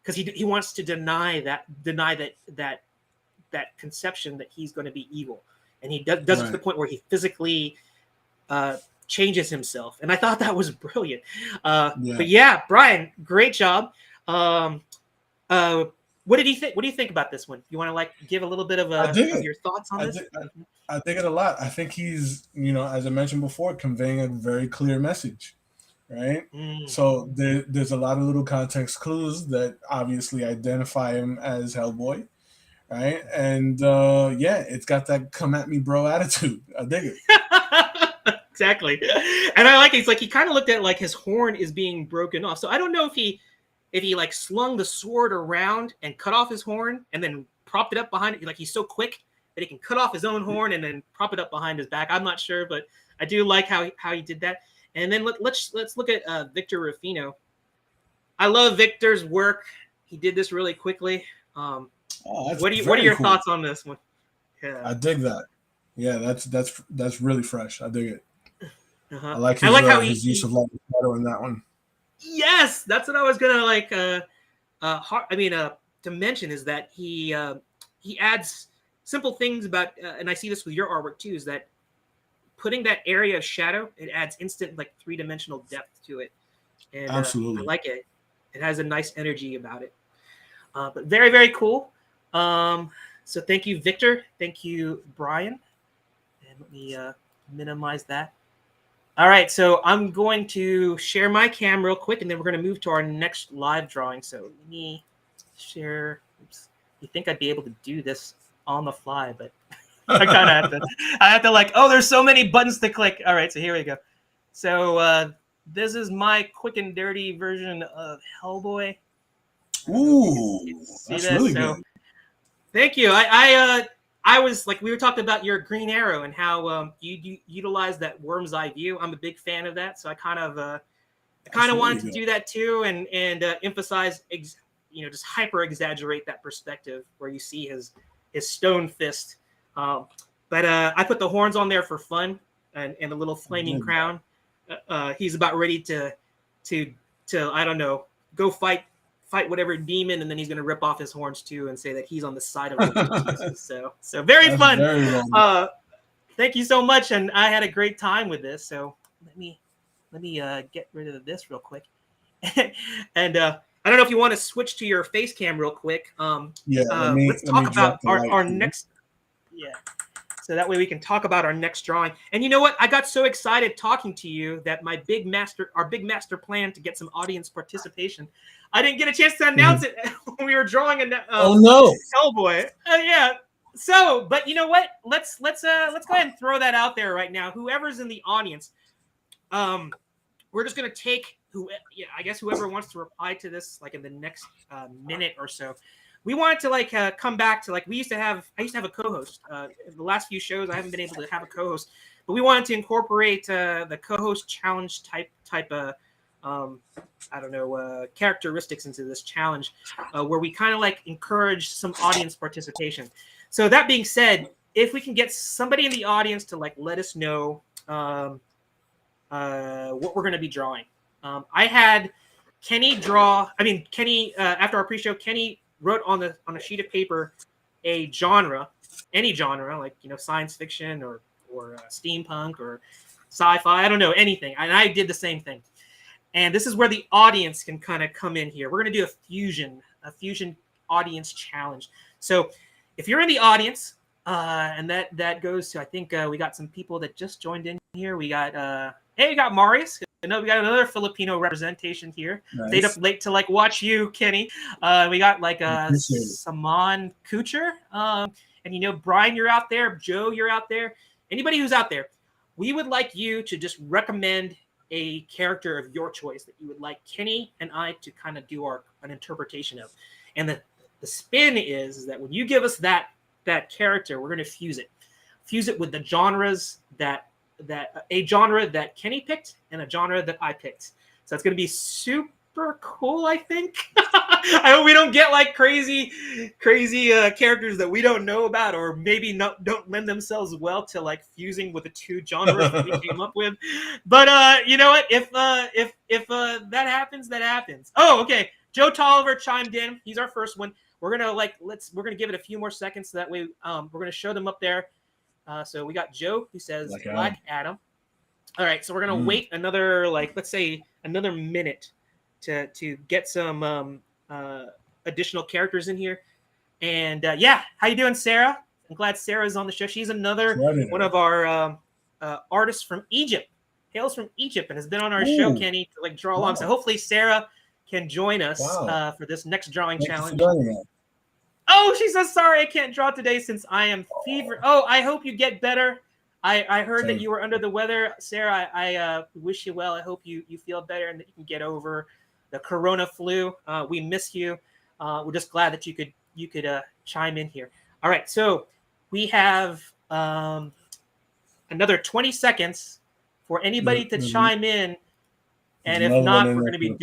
because he wants to deny that conception that he's going to be evil, and he does it to the point where he physically changes himself, and I thought that was brilliant. But yeah, Brian, great job. What did you think? What do you think about this one? You want to like give a little bit of your thoughts on this? I dig it a lot. I think he's, as I mentioned before, conveying a very clear message, right? So there's a lot of little context clues that obviously identify him as Hellboy, right? And it's got that come at me, bro attitude. I dig it. Exactly. And I like it. It's like he kind of looked at like his horn is being broken off. So I don't know if he like slung the sword around and cut off his horn and then propped it up behind it. Like he's so quick that he can cut off his own horn and then prop it up behind his back. I'm not sure, but I do like how he did that. And then let's look at Victor Rufino. I love Victor's work. He did this really quickly. What are your thoughts on this one? Yeah. I dig that. Yeah, that's really fresh. I dig it. I like his use of light and shadow in that one. Yes, that's what I was gonna to mention is that he adds simple things about, and I see this with your artwork too, is that putting that area of shadow, it adds instant like 3-dimensional depth to it, and absolutely, I like it. It has a nice energy about it, but very, very cool. So thank you, Victor. Thank you, Brian. And let me minimize that. All right, so I'm going to share my cam real quick, and then we're going to move to our next live drawing. So let me share. Oops. You think I'd be able to do this on the fly, but I kind of have to. I have to like, oh, there's so many buttons to click. All right, so here we go. So this is my quick and dirty version of Hellboy. Ooh, that's really good. Thank you. I was like, we were talking about your Green Arrow and how you utilize that worm's eye view. I'm a big fan of that, so I kind of wanted to do that too, and emphasize, just hyper exaggerate that perspective where you see his stone fist. But I put the horns on there for fun and a little flaming crown. He's about ready to I don't know, go fight whatever demon, and then he's going to rip off his horns too and say that he's on the side of it. So very fun. Very thank you so much, and I had a great time with this. So let me get rid of this real quick. And I don't know if you want to switch to your face cam real quick. Let's talk about our next. Yeah. So that way we can talk about our next drawing. And you know what? I got so excited talking to you that our big master plan to get some audience participation, I didn't get a chance to announce it when we were drawing Hellboy. Yeah. So, but you know what? Let's go ahead and throw that out there right now. Whoever's in the audience, we're just gonna take I guess whoever wants to reply to this like in the next minute or so. We wanted to come back to I used to have a co-host. In the last few shows, I haven't been able to have a co-host, but we wanted to incorporate the co-host challenge type characteristics into this challenge, where we kind of encourage some audience participation. So that being said, if we can get somebody in the audience to let us know what we're going to be drawing. I had Kenny draw. After our pre-show, Kenny wrote on a sheet of paper a genre, any genre, science fiction or steampunk or sci-fi. I don't know, anything. And I did the same thing. And this is where the audience can kind of come in here. We're going to do a fusion audience challenge. So if you're in the audience, and that goes to, I think we got some people that just joined in here. We got we got Marius. I know we got another Filipino representation here. Nice. Stayed up late to watch you, Kenny. We got Saman Kucher, and And Brian, you're out there. Joe, you're out there. Anybody who's out there, we would like you to just recommend a character of your choice that you would like Kenny and I to kind of do an interpretation of. And the spin is that when you give us that character, we're going to fuse it with the genres that a genre that Kenny picked and a genre that I picked. So it's going to be super cool, I think. I hope we don't get like crazy characters that we don't know about, or maybe don't lend themselves well to like fusing with the two genres that we came up with. But you know what? If that happens, that happens. Oh, okay. Joe Tolliver chimed in. He's our first one. We're gonna give it a few more seconds so that way we're gonna show them up there. So we got Joe who says Black Adam. All right, so we're gonna wait another let's say another minute to get some additional characters in here. And yeah, how you doing, Sarah? I'm glad Sarah's on the show. She's another one of our artists from Egypt, hails from Egypt, and has been on our show, Kenny, to like draw along. So hopefully Sarah can join us for this next drawing challenge. Oh, she says, sorry, I can't draw today since I am fever. Oh, I hope you get better. I heard that you were under the weather, Sarah. I wish you well. I hope you feel better and that you can get over the corona flu. We miss you. We're just glad that you could chime in here. All right, so we have another 20 seconds for anybody to chime in, and if not, we're going to be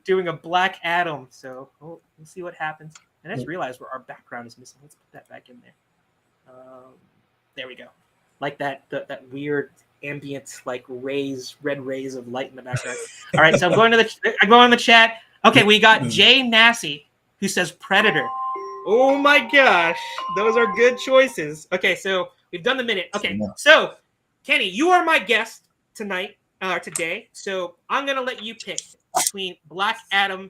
doing a Black Adam. So we'll see what happens. And I just realized where our background is missing. Let's put that back in there. There we go. Like that weird ambient like red rays of light in the background. All right, so I'm going in the chat. Okay, we got Jay Massey who says Predator. Oh my gosh, those are good choices. Okay, so we've done the minute. Okay, so Kenny, you are my guest today. So I'm gonna let you pick between Black Adam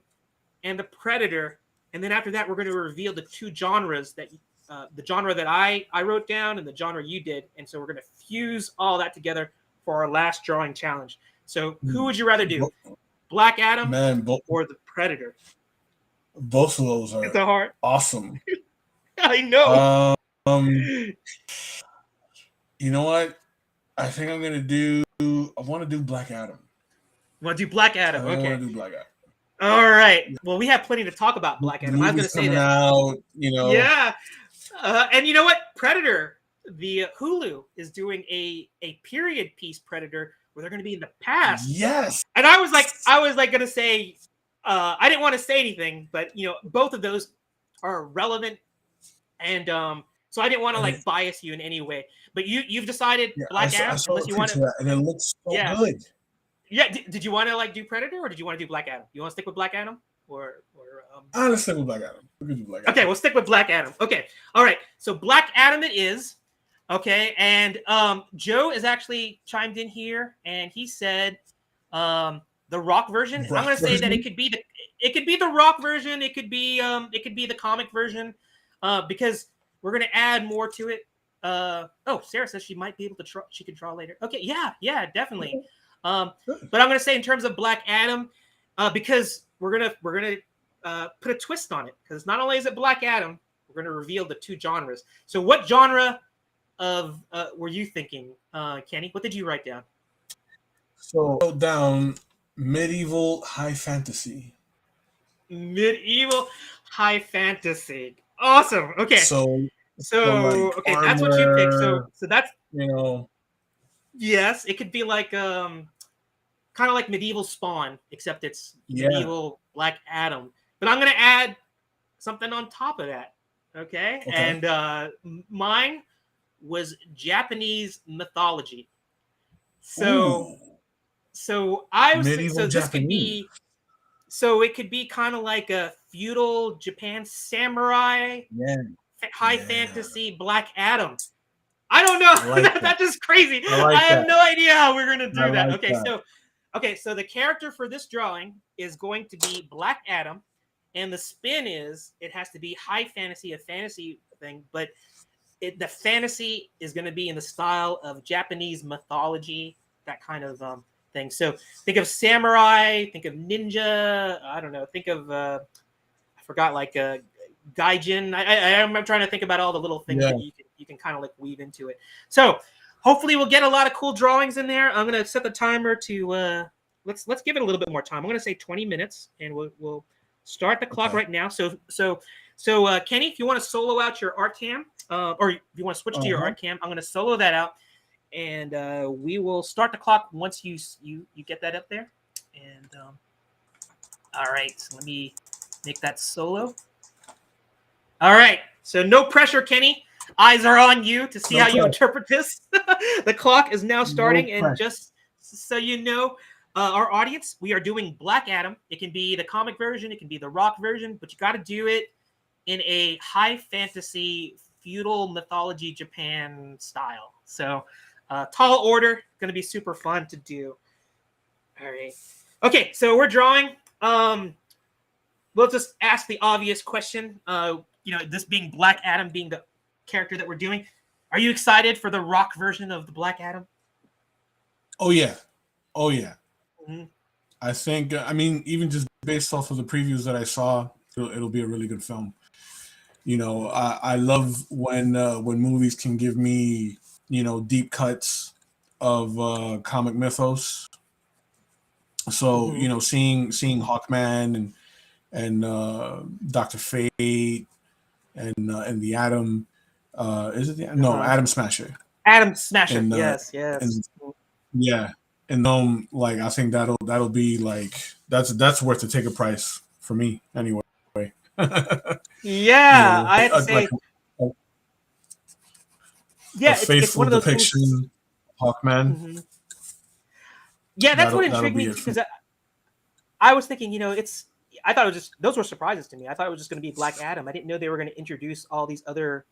and the Predator, and then after that, we're going to reveal the two genres that the genre that I wrote down and the genre you did, and so we're going to fuse all that together for our last drawing challenge. So who would you rather do, Black Adam or the Predator? Both of those are awesome. I know. You know what? I think I'm gonna do. I want to do Black Adam. You want to do Black Adam? Okay. I want to do Black Adam. All right. Well, we have plenty to talk about Black Adam. I was going to say that. Out, Yeah. And you know what? Predator, the Hulu is doing a period piece Predator where they're going to be in the past. Yes. And I was like going to say, I didn't want to say anything, but both of those are relevant, and so I didn't want to like bias you in any way. But you've decided Black Adam, unless you want to, and it looks so good. Yeah, did you want to like do Predator or did you want to do Black Adam? You want to stick with Black Adam or let's stick with Black Adam. We can do Black Adam. Okay, we'll stick with Black Adam. Okay, all right. So Black Adam it is. Okay, and Joe is actually chimed in here, and he said the Rock version. I'm going to say that it could be the Rock version. It could be the comic version, because we're going to add more to it. Sarah says she might be able to draw. She could draw later. Okay, yeah, definitely. But I'm going to say in terms of Black Adam, because we're gonna put a twist on it, because not only is it Black Adam, we're going to reveal the two genres. So what genre of were you thinking, Kenny? What did you write down? So I wrote down medieval high fantasy. Medieval high fantasy. Awesome. Okay. So okay, armor, that's what you picked. So that's Yes, it could be like kind of like medieval Spawn, except it's medieval Black Adam. But I'm gonna add something on top of that. Okay. And mine was Japanese mythology. So I was medieval this Japanese. Could be it could be kind of like a feudal Japan samurai, high fantasy Black Adam. I don't know. Like that's just crazy. I have no idea how we're gonna do that. Okay, so the character for this drawing is going to be Black Adam, and the spin is it has to be high fantasy, a fantasy thing, but the fantasy is going to be in the style of Japanese mythology, that kind of thing. So think of samurai, think of ninja. I don't know. Think of I forgot, like Gaijin. I'm trying to think about all the little things Yeah. that you can kind of like weave into it. So hopefully we'll get a lot of cool drawings in there. I'm gonna set the timer to let's give it a little bit more time. I'm gonna say 20 minutes, and we'll start the clock Okay. right now. So Kenny, if you want to solo out your art cam, or if you want to switch to your art cam, I'm gonna solo that out, and we will start the clock once you get that up there. And all right, so let me make that solo. All right, so no pressure, Kenny. Eyes are on you to see how you interpret this. The clock is now starting, and just so you know, our audience, we are doing Black Adam. It can be the comic version, it can be the rock version, but you got to do it in a high fantasy, feudal mythology Japan style. So, tall order, going to be super fun to do. All right. Okay, so we're drawing. We'll just ask the obvious question. This being Black Adam being the character that we're doing. Are you excited for the rock version of the Black Adam? Oh yeah. Mm-hmm. I think. I mean, even just based off of the previews that I saw, it'll be a really good film. I love when movies can give me deep cuts of comic mythos. So seeing Hawkman and Dr. Fate and the Atom. Is it Atom Smasher? Atom Smasher. And, Yes. And, yeah, and like I think that'll be like that's worth to take a price for me anyway. Yeah, I have to say. A faithful one of those depiction, things. Hawkman. Mm-hmm. Yeah, that's what intrigued me because I was thinking, I thought it was just those were surprises to me. I thought it was just going to be Black Adam. I didn't know they were going to introduce all these other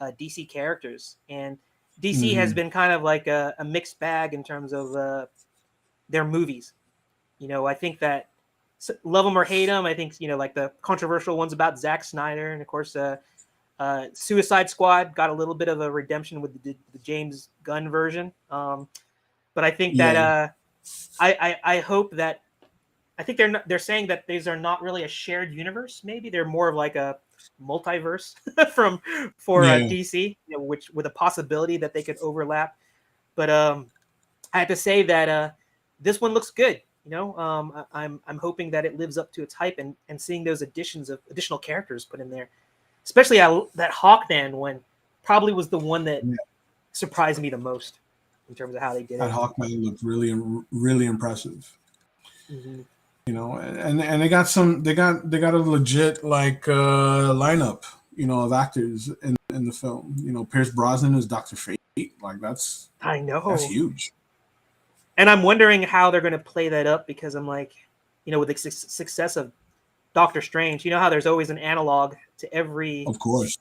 DC characters, and DC has been kind of like a mixed bag in terms of their movies. I think that love them or hate them. I think like the controversial ones about Zack Snyder, and of course, Suicide Squad got a little bit of a redemption with the James Gunn version. But I think that I hope that. I think they're saying that these are not really a shared universe. Maybe they're more of like a multiverse for DC, which with a possibility that they could overlap. But I have to say that this one looks good. I'm hoping that it lives up to its hype and seeing those additional characters put in there, especially that Hawkman one probably was the one that surprised me the most in terms of how they did it. That Hawkman looked really, really impressive. Mm-hmm. And they got a legit like lineup, of actors in the film. Pierce Brosnan is Dr. Fate. Like that's huge. And I'm wondering how they're going to play that up because I'm like, with the success of Doctor Strange, how there's always an analog to every, of course,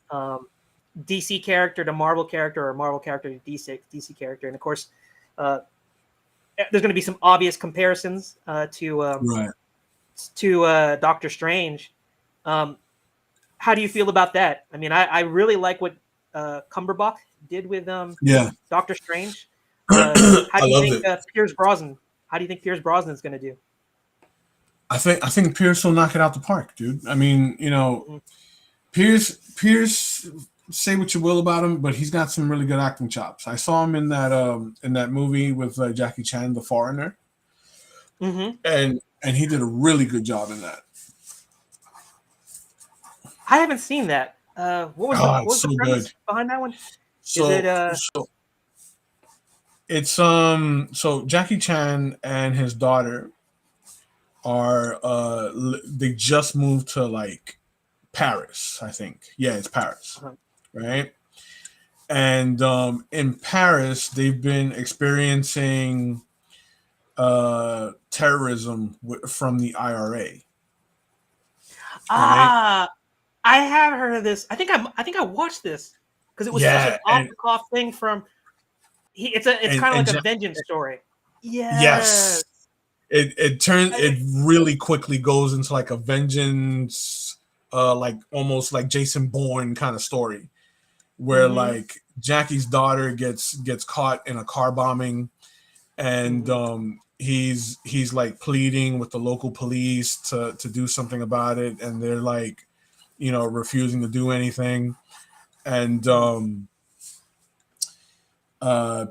DC character to Marvel character or Marvel character to DC character, and of course, there's going to be some obvious comparisons to Doctor Strange. How do you feel about that? I mean, I really like what Cumberbatch did with Doctor Strange. How do you think Pierce Brosnan? How do you think Pierce Brosnan is going to do? I think Pierce will knock it out the park, dude. I mean, Pierce. Say what you will about him, but he's got some really good acting chops. I saw him in that movie with Jackie Chan, The Foreigner, and he did a really good job in that. I haven't seen that. What was the premise behind that one? So Jackie Chan and his daughter are they just moved to like Paris, I think. Yeah, it's Paris. Right? And in Paris, they've been experiencing terrorism from the IRA. Right? I have heard of this. I think I watched this because it was such an off the cuff thing from. It's kind of like a vengeance story. Yes. It really quickly goes into like a vengeance, like almost like Jason Bourne kind of story, where like Jackie's daughter gets caught in a car bombing, and he's like pleading with the local police to do something about it, and they're like refusing to do anything. And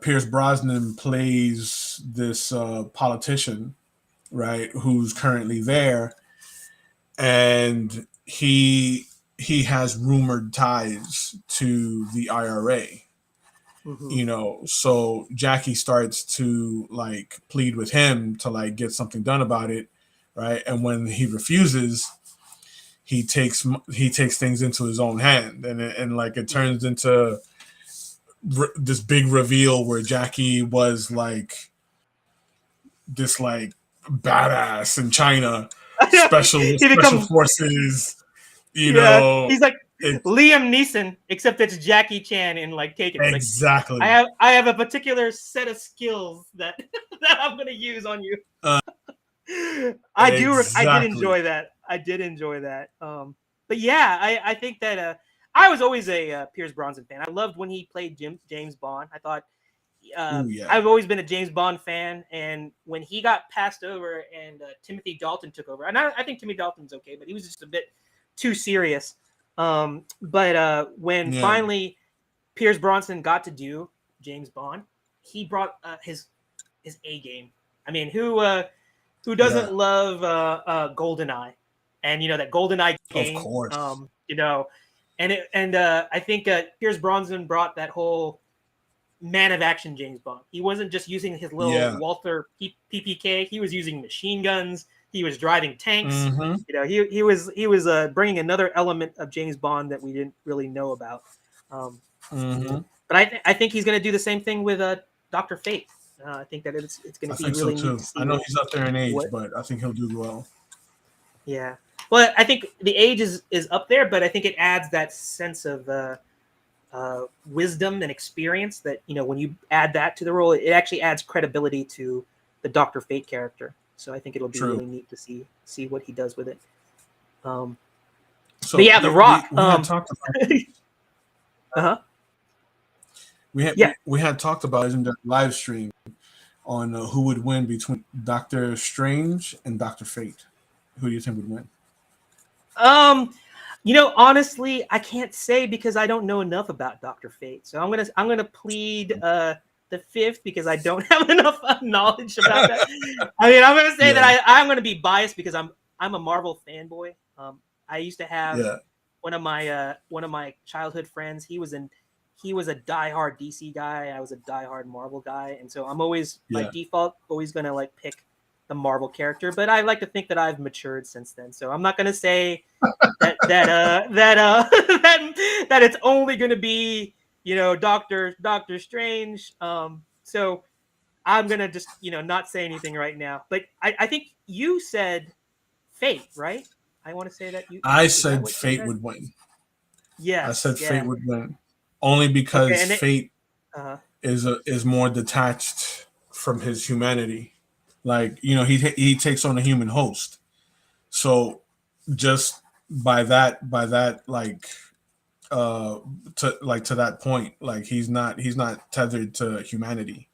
Pierce Brosnan plays this politician, right, who's currently there, and he has rumored ties to the IRA. So Jackie starts to like plead with him to like get something done about it, right? And when he refuses, he takes things into his own hand, and like it turns into this big reveal where Jackie was like this like badass in China, special forces, he's like it, Liam Neeson, except it's Jackie Chan in like Taken. It's exactly. Like, I have a particular set of skills that I'm gonna use on you. I did enjoy that. But yeah, I think that I was always a Pierce Brosnan fan. I loved when he played James Bond. I thought I've always been a James Bond fan, and when he got passed over and Timothy Dalton took over, and I think Timothy Dalton's okay, but he was just a bit too serious. But when finally Pierce Brosnan got to do James Bond, he brought his A game. I mean, who doesn't love GoldenEye, and that GoldenEye game, of course. And I think Pierce Brosnan brought that whole man of action James Bond. He wasn't just using his little Walther PPK. He was using machine guns. He was driving tanks. Mm-hmm. He was bringing another element of James Bond that we didn't really know about. But I think he's going to do the same thing with Dr. Fate. I think that it's going to be really neat to see. I know he's up there in age, but I think he'll do well. Yeah. Well, I think the age is up there, but I think it adds that sense of wisdom and experience that, when you add that to the role, it actually adds credibility to the Dr. Fate character. So I think it'll be really neat to see what he does with it. But yeah, The Rock. We had talked about we had talked about it in the live stream on who would win between Doctor Strange and Dr. Fate. Who do you think would win? Honestly, I can't say because I don't know enough about Dr. Fate. So I'm gonna plead the fifth because I don't have enough knowledge about that. I mean, I'm gonna say that I'm gonna be biased because I'm a Marvel fanboy. I used to have one of my childhood friends. He was a diehard DC guy. I was a diehard Marvel guy, and so I'm always by default always gonna like pick the Marvel character. But I like to think that I've matured since then. So I'm not gonna say that it's only gonna be Doctor Strange. So I'm gonna just not say anything right now. But I think you said Fate, right? I want to say that you. I said Fate would win. Yeah, I said Fate would win only because Fate is more detached from his humanity. Like he takes on a human host. So just by that like to that point, like he's not tethered to humanity.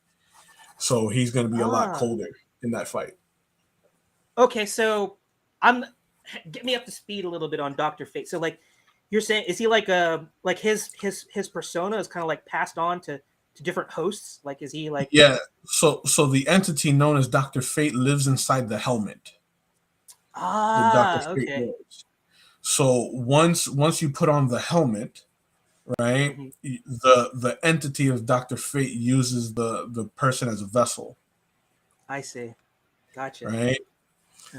So he's going to be a lot colder in that fight. Okay, so get me up to speed a little bit on Dr. Fate. So like you're saying, is he like his persona is kind of like passed on to different hosts? Like is he like so the entity known as Dr. Fate lives inside the helmet. Okay. Lives. So once you put on the helmet, right, the entity of Dr. Fate uses the person as a vessel. I see. Gotcha. Right?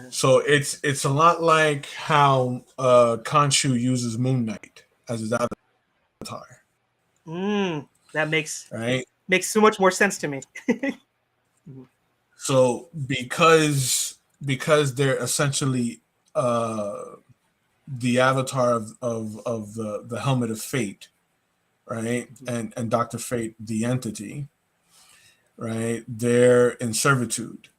So it's a lot like how Khonshu uses Moon Knight as his avatar. That makes so much more sense to me. So because they're essentially the avatar of the helmet of fate, right? And Dr. Fate, the entity, right? They're in servitude.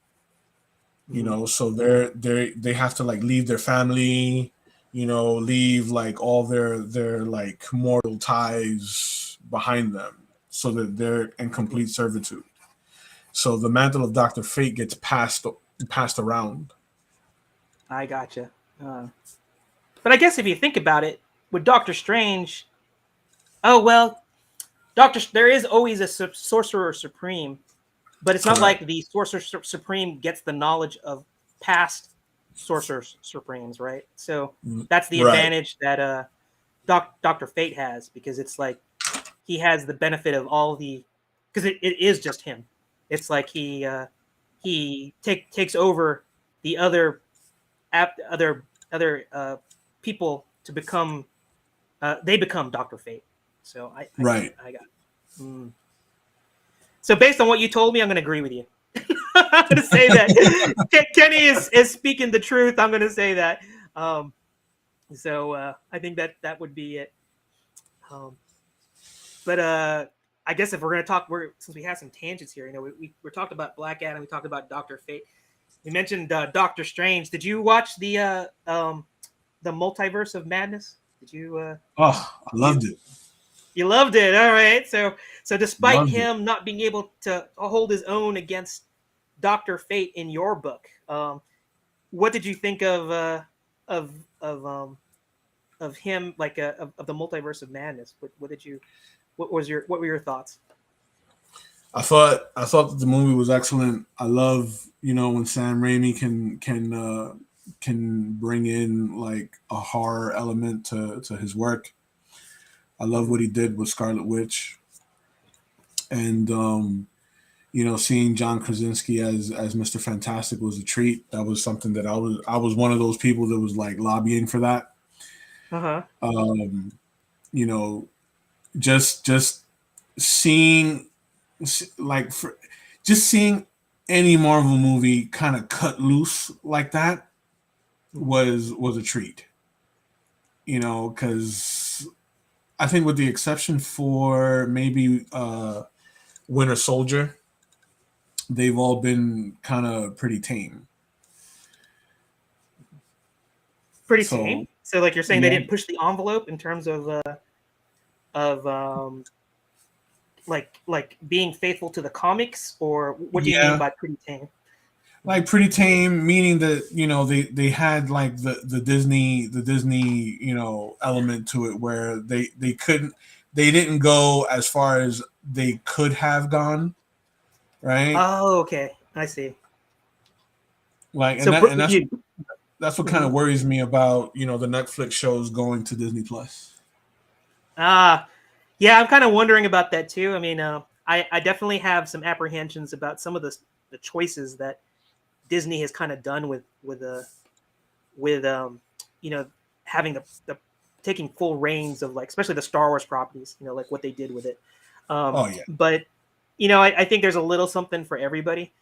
So they have to like leave their family, leave like all their like mortal ties behind them, so that they're in complete servitude. So the mantle of Dr. Fate gets passed around. I gotcha. But I guess if you think about it, with Doctor Strange, oh well, there is always a sorcerer supreme, but it's not Correct. like the sorcerer supreme gets the knowledge of past sorcerers supremes, right? So that's the Right. advantage that Doctor Fate has, because it's like he has the benefit of all the, because it is just him. It's like he takes over the other people to become they become Doctor Fate. So Right. I got. Mm. So based on what you told me, I'm going to agree with you. I'm going to say that Kenny is speaking the truth. I'm going to say that. So I think that would be it. Um, but I guess if we're going to talk, since we have some tangents here, we talked about Black Adam, we talked about Doctor Fate, we mentioned Doctor Strange. Did you watch the Multiverse of Madness? Did you? Oh, I loved it. You loved it. All right. So despite Loved it. him not being able to hold his own against Doctor Fate in your book, what did you think of of him, like of the Multiverse of Madness? What were your thoughts? I thought that the movie was excellent. I love, when Sam Raimi can bring in like a horror element to his work. I love what he did with Scarlet Witch, and seeing John Krasinski as Mr. Fantastic was a treat. That was something that I was one of those people that was like lobbying for that. Uh-huh. You know, just seeing like just seeing any Marvel movie kind of cut loose like that was a treat. Because I think with the exception for maybe Winter Soldier, they've all been kind of pretty tame. Pretty tame. So like you're saying they Yeah. didn't push the envelope in terms of like being faithful to the comics, or what do you mean by pretty tame? Like pretty tame, meaning that they had like the Disney element to it, where they didn't go as far as they could have gone, right? Oh, okay, I see. Like, So that's what kind of worries me about the Netflix shows going to Disney Plus. Yeah, I'm kind of wondering about that too. I mean, I definitely have some apprehensions about some of the choices that Disney has kind of done with having the taking full reins of, like, especially the Star Wars properties, like what they did with it. Oh yeah, but I think there's a little something for everybody.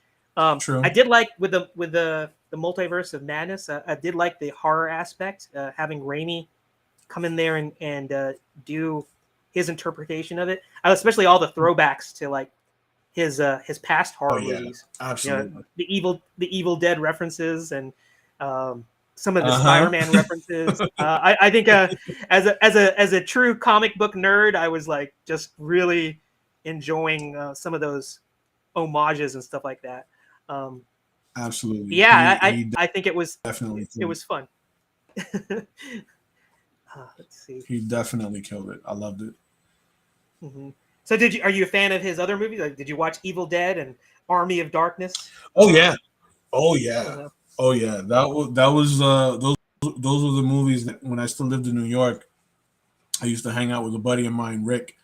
true. I did like with the Multiverse of Madness. I did like the horror aspect, having Raimi come in there and do his interpretation of it, especially all the throwbacks to like his past horror movies. Absolutely. The Evil Dead references, and some of the Spider-Man references. I think as a true comic book nerd, I was like just really enjoying some of those homages and stuff like that. Absolutely. Yeah, I think it was definitely it was fun. Let's see. He definitely killed it. I loved it. Mm-hmm. So are you a fan of his other movies? Like, did you watch Evil Dead and Army of Darkness? Oh yeah. Oh yeah. Oh yeah. That was those were the movies that when I still lived in New York, I used to hang out with a buddy of mine, Rick,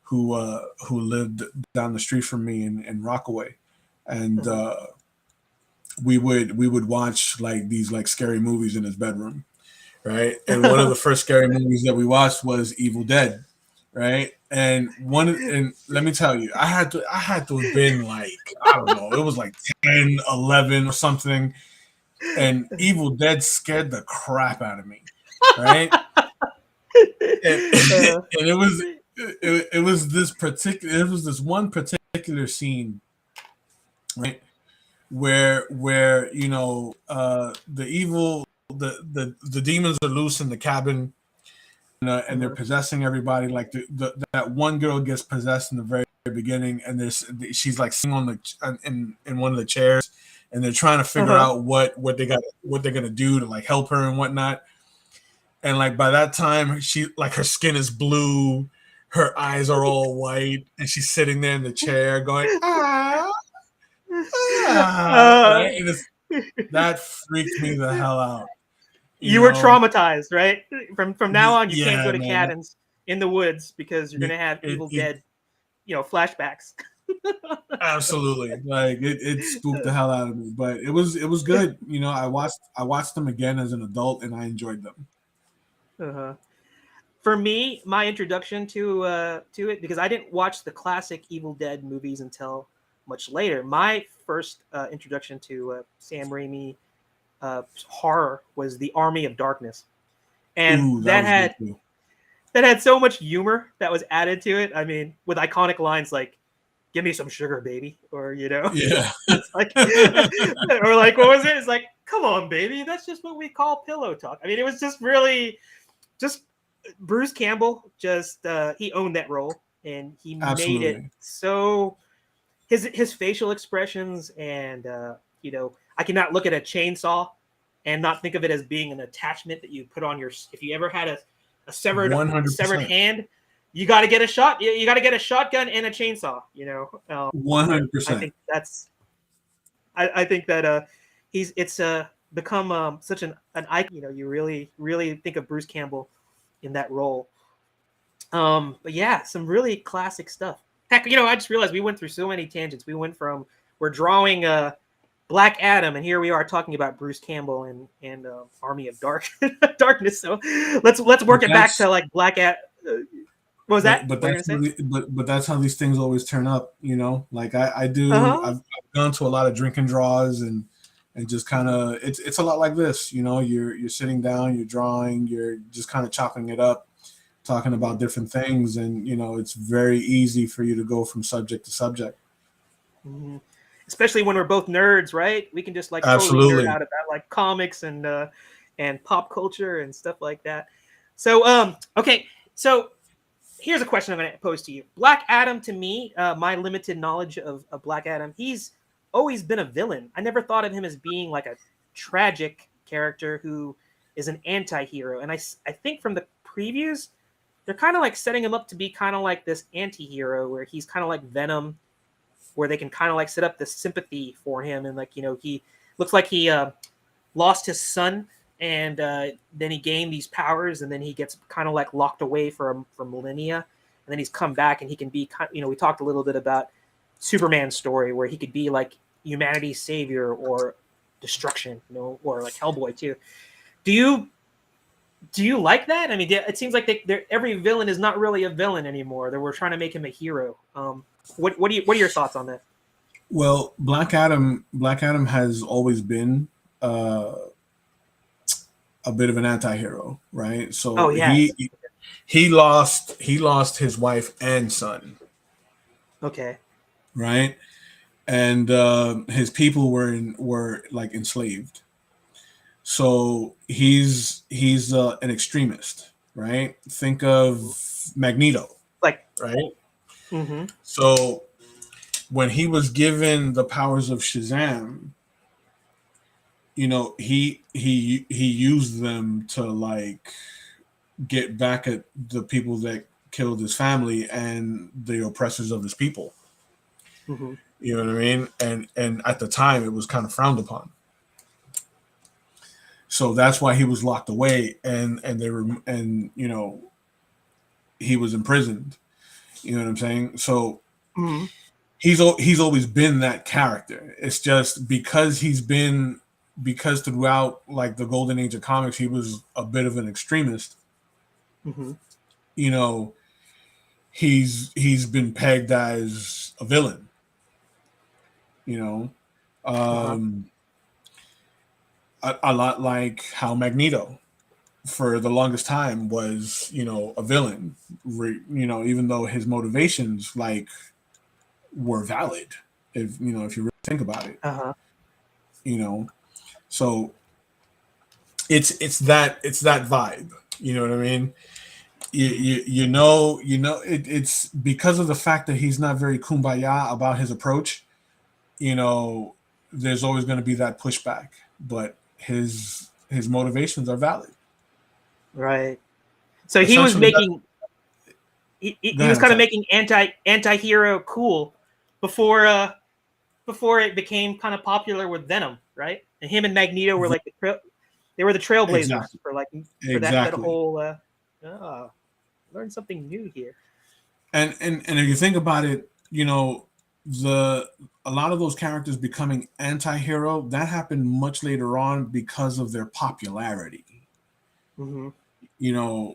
who lived down the street from me in Rockaway. And we would watch like these like scary movies in his bedroom. Right. And one of the first scary movies that we watched was Evil Dead. Right. And let me tell you, I had to have been like, I don't know, it was like 10, 11 or something. And Evil Dead scared the crap out of me. Right. and it was this one particular scene, right, where the demons are loose in the cabin, and they're possessing everybody. Like that one girl gets possessed in the very beginning, and she's like sitting on in one of the chairs, and they're trying to figure out what they're gonna do to like help her and whatnot. and like by that time, she like her skin is blue, her eyes are all white, and she's sitting there in the chair going ah ah, uh, right? And that freaked me the hell out, you you were know. traumatized, right? From now on, you can't go Yeah, to man. cabins in the woods because you're gonna have It, Evil it Dead, flashbacks. absolutely like it spooked the hell out of me, but it was good. You know, I watched them again as an adult, and I enjoyed them. Uh-huh. For me, my introduction to it, because I didn't watch the classic Evil Dead movies until much later. My first introduction to Sam Raimi horror was The Army of Darkness, and Ooh, that that was good had too. that had so much humor that was added to it. I mean, with iconic lines like "Give me some sugar, baby," or Yeah. it's like, or like what was it? It's like, "Come on, baby, that's just what we call pillow talk." I mean, it was just really just Bruce Campbell. Just he owned that role, and he made it Absolutely. so his facial expressions and I cannot look at a chainsaw and not think of it as being an attachment that you put on your. If you ever had a severed 100%. hand, you got to get a shot. You got to get a shotgun and a chainsaw. I 100%. think that's. I think that he's it's become such an icon. You really think of Bruce Campbell in that role. But yeah, some really classic stuff. Heck, I just realized we went through so many tangents. We're drawing Black Adam, and here we are talking about Bruce Campbell and Army of Darkness. So let's work But it back to that's like Black Adam. What was that? but What were you that's gonna say? but that's how these things always turn up, you know. Like I Uh do. huh. I've gone to a lot of drinking draws and just kind of it's a lot like this, you know. You're sitting down, you're drawing, you're just kind of chopping it up, talking about different things, and you know it's very easy for you to go from subject to subject. Mm-hmm. Especially when we're both nerds, right? We can just like totally nerd Absolutely. out about like comics and pop culture and stuff like that. So okay, so here's a question I'm going to pose to you. Black Adam, to me, my limited knowledge of Black Adam, he's always been a villain. I never thought of him as being like a tragic character who is an anti-hero. And I think from the previews, they're kind of like setting him up to be kind of like this anti-hero where he's kind of like Venom, where they can kind of like set up this sympathy for him. And like, he looks like he lost his son, and then he gained these powers, and then he gets kind of like locked away for millennia, and then he's come back, and he can be we talked a little bit about Superman's story where he could be like humanity's savior or destruction, or like Hellboy too. Do you like that? I mean, it seems like every villain is not really a villain anymore. That we're trying to make him a hero. What are your thoughts on that? Well, Black Adam has always been uh, a bit of an anti-hero, right? Oh So yes. he lost his wife and son, Okay. right? And his people were like enslaved. So he's an extremist, right? Think of Magneto, Like. right? Mm-hmm. So when he was given the powers of Shazam, you know, he used them to like get back at the people that killed his family and the oppressors of his people. Mm-hmm. You know what I mean? And at the time, it was kind of frowned upon. So that's why he was locked away, and they were, and you know, he was imprisoned. You know what I'm saying? So Mm-hmm. he's always been that character. It's just because throughout like the golden age of comics, he was a bit of an extremist. Mm-hmm. You know, he's been pegged as a villain. You know, Uh-huh. um, a lot like how Magneto for the longest time was, you know, a villain. You know, even though his motivations like were valid, if you really think about it, Uh-huh. you know. So it's that vibe. You know what I mean? It's because of the fact that he's not very kumbaya about his approach. You know, there's always going to be that pushback, but his motivations are valid. Right. So he was Essentially, making go he ahead. was I'm kind of sorry. making anti-hero cool before before it became kind of popular with Venom, right? And him and Magneto were like they were the trailblazers Exactly. for like for that Exactly. whole learn something new here. And if you think about it, the a lot of those characters becoming anti-hero, that happened much later on because of their popularity. Mm-hmm.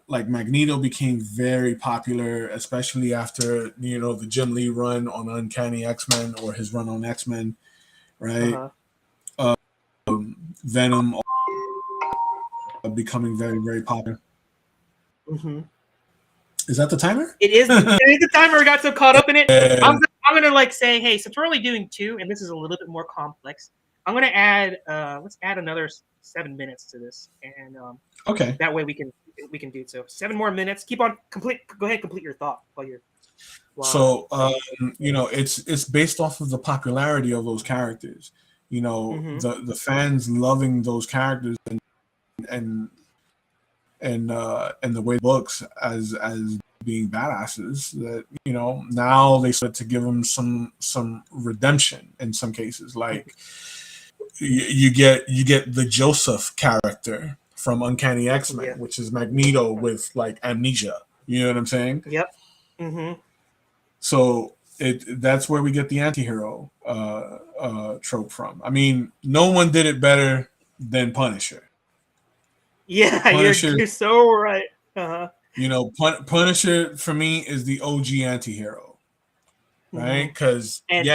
Like Magneto became very popular, especially after the Jim Lee run on Uncanny X-Men, or his run on X-Men, right? Uh-huh. Venom becoming very, very popular. Mm-hmm. Is that the timer? It is the timer. I got so caught up in it. I'm gonna like say, hey, since we're only doing two, and this is a little bit more complex, I'm gonna add let's add another 7 minutes to this, and Okay. that way we can do so. 7 more minutes. Keep on complete. Go ahead, complete your thought while you're while. So it's based off of the popularity of those characters. Mm-hmm. The fans loving those characters, and and the way books as being badasses, that now they start to give them some redemption in some cases. Like you get the Joseph character from Uncanny X-Men, Yeah. which is Magneto with like amnesia. You know what I'm saying? Yep. Mm-hmm. So that's where we get the anti-hero trope from. I mean, no one did it better than Punisher. Yeah, Punisher, you're so right. Uh-huh. Punisher for me is the OG anti-hero, right? Mm-hmm. Because And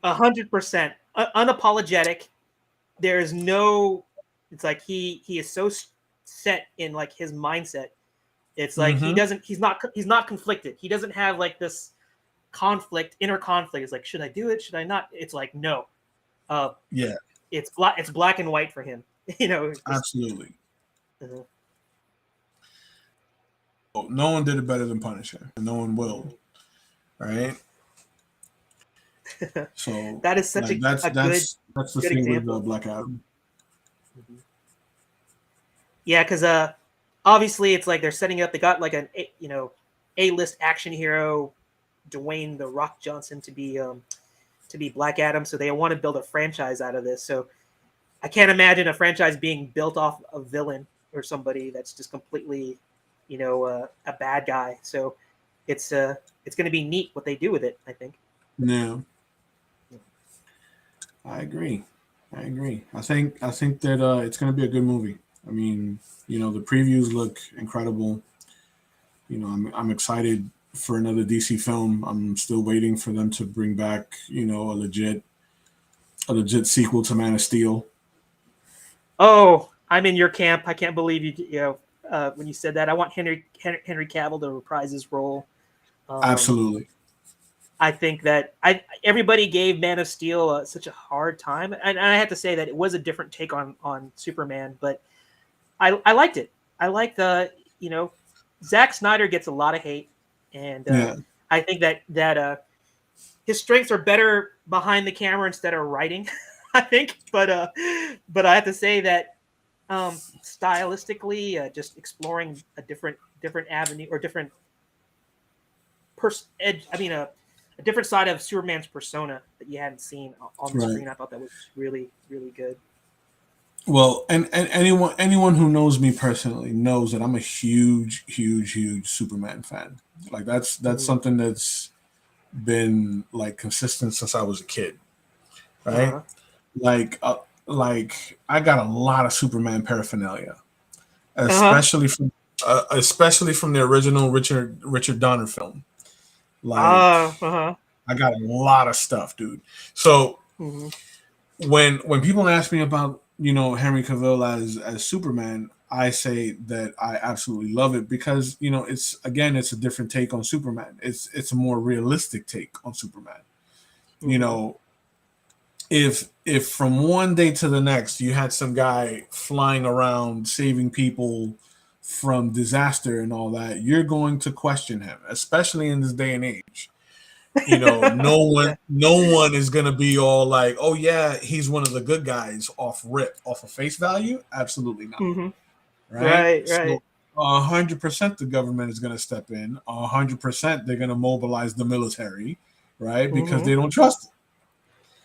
100% unapologetic. There's no. It's like he is so set in like his mindset. It's like he mm-hmm, doesn't. He's not conflicted. He doesn't have like this inner conflict. It's like, should I do it? Should I not? It's like, no. Uh, yeah, it's black and white for him. Just. absolutely. Uh, No one did it better than Punisher, and no one will, mhm. right? So That is such like a good that's the good thing with example. Black Adam. Mhm. Yeah, because obviously it's like they're setting up. They got like A-list action hero, Dwayne the Rock Johnson to be Black Adam. So they want to build a franchise out of this. So I can't imagine a franchise being built off a villain or somebody that's just completely, a bad guy. So it's going to be neat what they do with it, I think. Yeah, I agree. I agree. I think that it's going to be a good movie. I mean, the previews look incredible. I'm excited for another DC film. I'm still waiting for them to bring back, a legit sequel to Man of Steel. Oh, I'm in your camp. I can't believe when you said that. I want Henry Cavill to reprise his role. Um, Absolutely. I think that everybody gave Man of Steel such a hard time, and I have to say that it was a different take on Superman, but I liked it. I like Zack Snyder gets a lot of hate, and Yeah. I think that his strengths are better behind the camera instead of writing. I think, but I have to say that stylistically, just exploring a different avenue or different edge. I mean, a different side of Superman's persona that you hadn't seen on the Right. screen. I thought that was really really good. Well, and anyone who knows me personally knows that I'm a huge, huge, huge Superman fan. Like that's Mm-hmm. something that's been like consistent since I was a kid, right? Uh-huh. Like, like I got a lot of Superman paraphernalia, Uh-huh. especially from the original Richard Donner film. Like, Uh-huh. I got a lot of stuff, dude. So Mm-hmm. when people ask me about Henry Cavill as Superman, I say that I absolutely love it because it's a different take on Superman. It's a more realistic take on Superman. You Mm-hmm. know, if from one day to the next you had some guy flying around saving people from disaster and all that, you're going to question him, especially in this day and age. No one Yeah. no one is gonna be all like, oh yeah, he's one of the good guys off of face value. Absolutely not. Mm-hmm. Right. Right. So Right. 100% the government is going to step in. 100% they're going to mobilize the military, right? Because they don't trust him.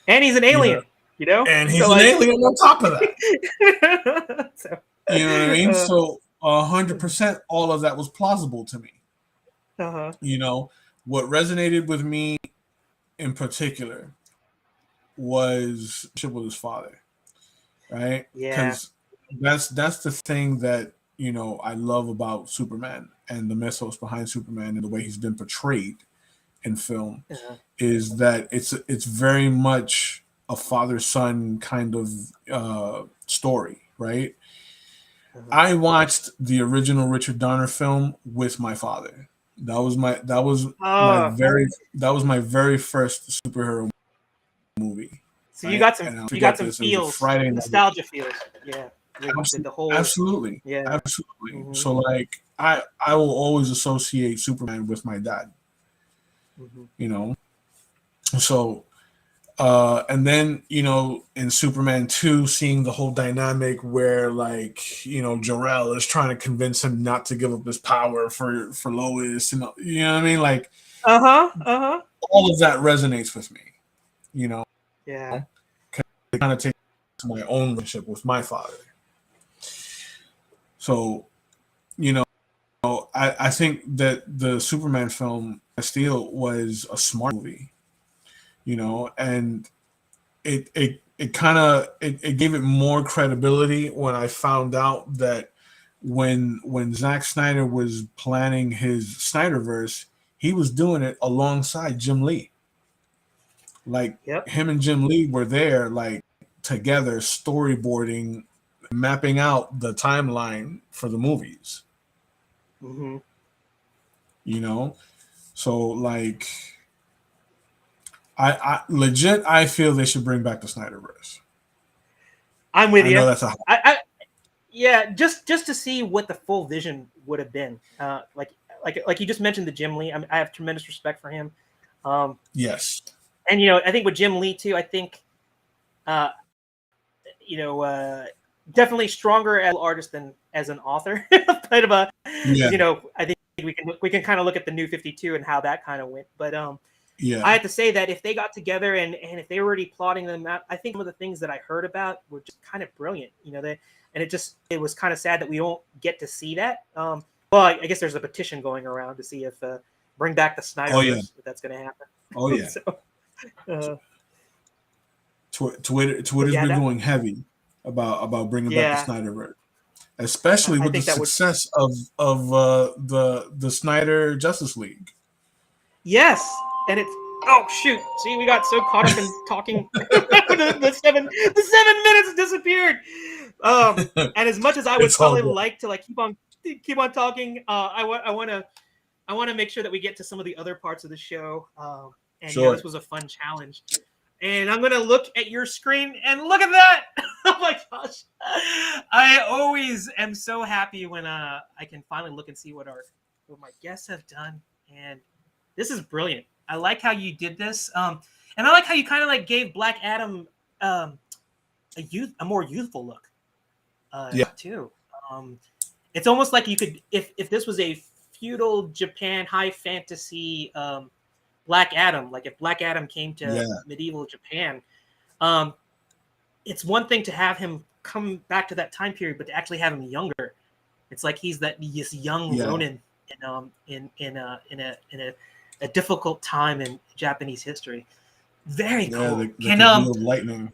And he's an alien, And he's so, an like... alien on top of that. So, You know what I mean? So 100% all of that was plausible to me. What resonated with me in particular was with his father, right? Yeah. Because that's the thing that I love about Superman and the mythos behind Superman and the way he's been portrayed in film is that it's very much a father-son kind of story, right? I watched the original Richard Donner film with my father. That was my very first superhero movie. So you got some feels, Friday nostalgia feels. Yeah. Absolutely. Mm-hmm. So like I will always associate Superman with my dad. So and then in Superman 2, seeing the whole dynamic where Jor-El is trying to convince him not to give up his power for Lois, and you know what I mean, like all of that resonates with me. Yeah. It kind of takes my own relationship with my father. So I think that the Superman film Steel was a smart movie. And it gave it more credibility when I found out that when Zack Snyder was planning his Snyderverse, he was doing it alongside Jim Lee. Him and Jim Lee were there together storyboarding, mapping out the timeline for the movies. So I feel they should bring back the Snyderverse. I'm with you. I know that's just to see what the full vision would have been. Like you just mentioned the Jim Lee. I have tremendous respect for him. Yes. And I think with Jim Lee too, I think definitely stronger as an artist than as an author. But I think we can kind of look at the New 52 and how that kind of went. But I have to say that if they got together and if they were already plotting them out, I think some of the things that I heard about were just kind of brilliant. It was kind of sad that we don't get to see that. Well, I guess there's a petition going around to see if bring back the Snyderverse, if that's going to happen. Oh yeah. Twitter's been going heavy about bringing back the Snyderverse, especially with the success of the Snyder Justice League. Yes, and it's shoot! See, we got so caught up in talking. the 7 minutes disappeared. And as much as I would probably like to keep on talking, I want to make sure that we get to some of the other parts of the show. And this was a fun challenge. And I'm going to look at your screen and look at that. Oh my gosh. I always am so happy when I can finally look and see what my guests have done. And this is brilliant. I like how you did this. And I like how you kind of gave Black Adam a more youthful look too. It's almost like you could, if this was a feudal Japan, high fantasy Black Adam, like if Black Adam came to medieval Japan, it's one thing to have him come back to that time period, but to actually have him younger, it's like he's this young Ronin in a difficult time in Japanese history. Very cool. They can wield lightning.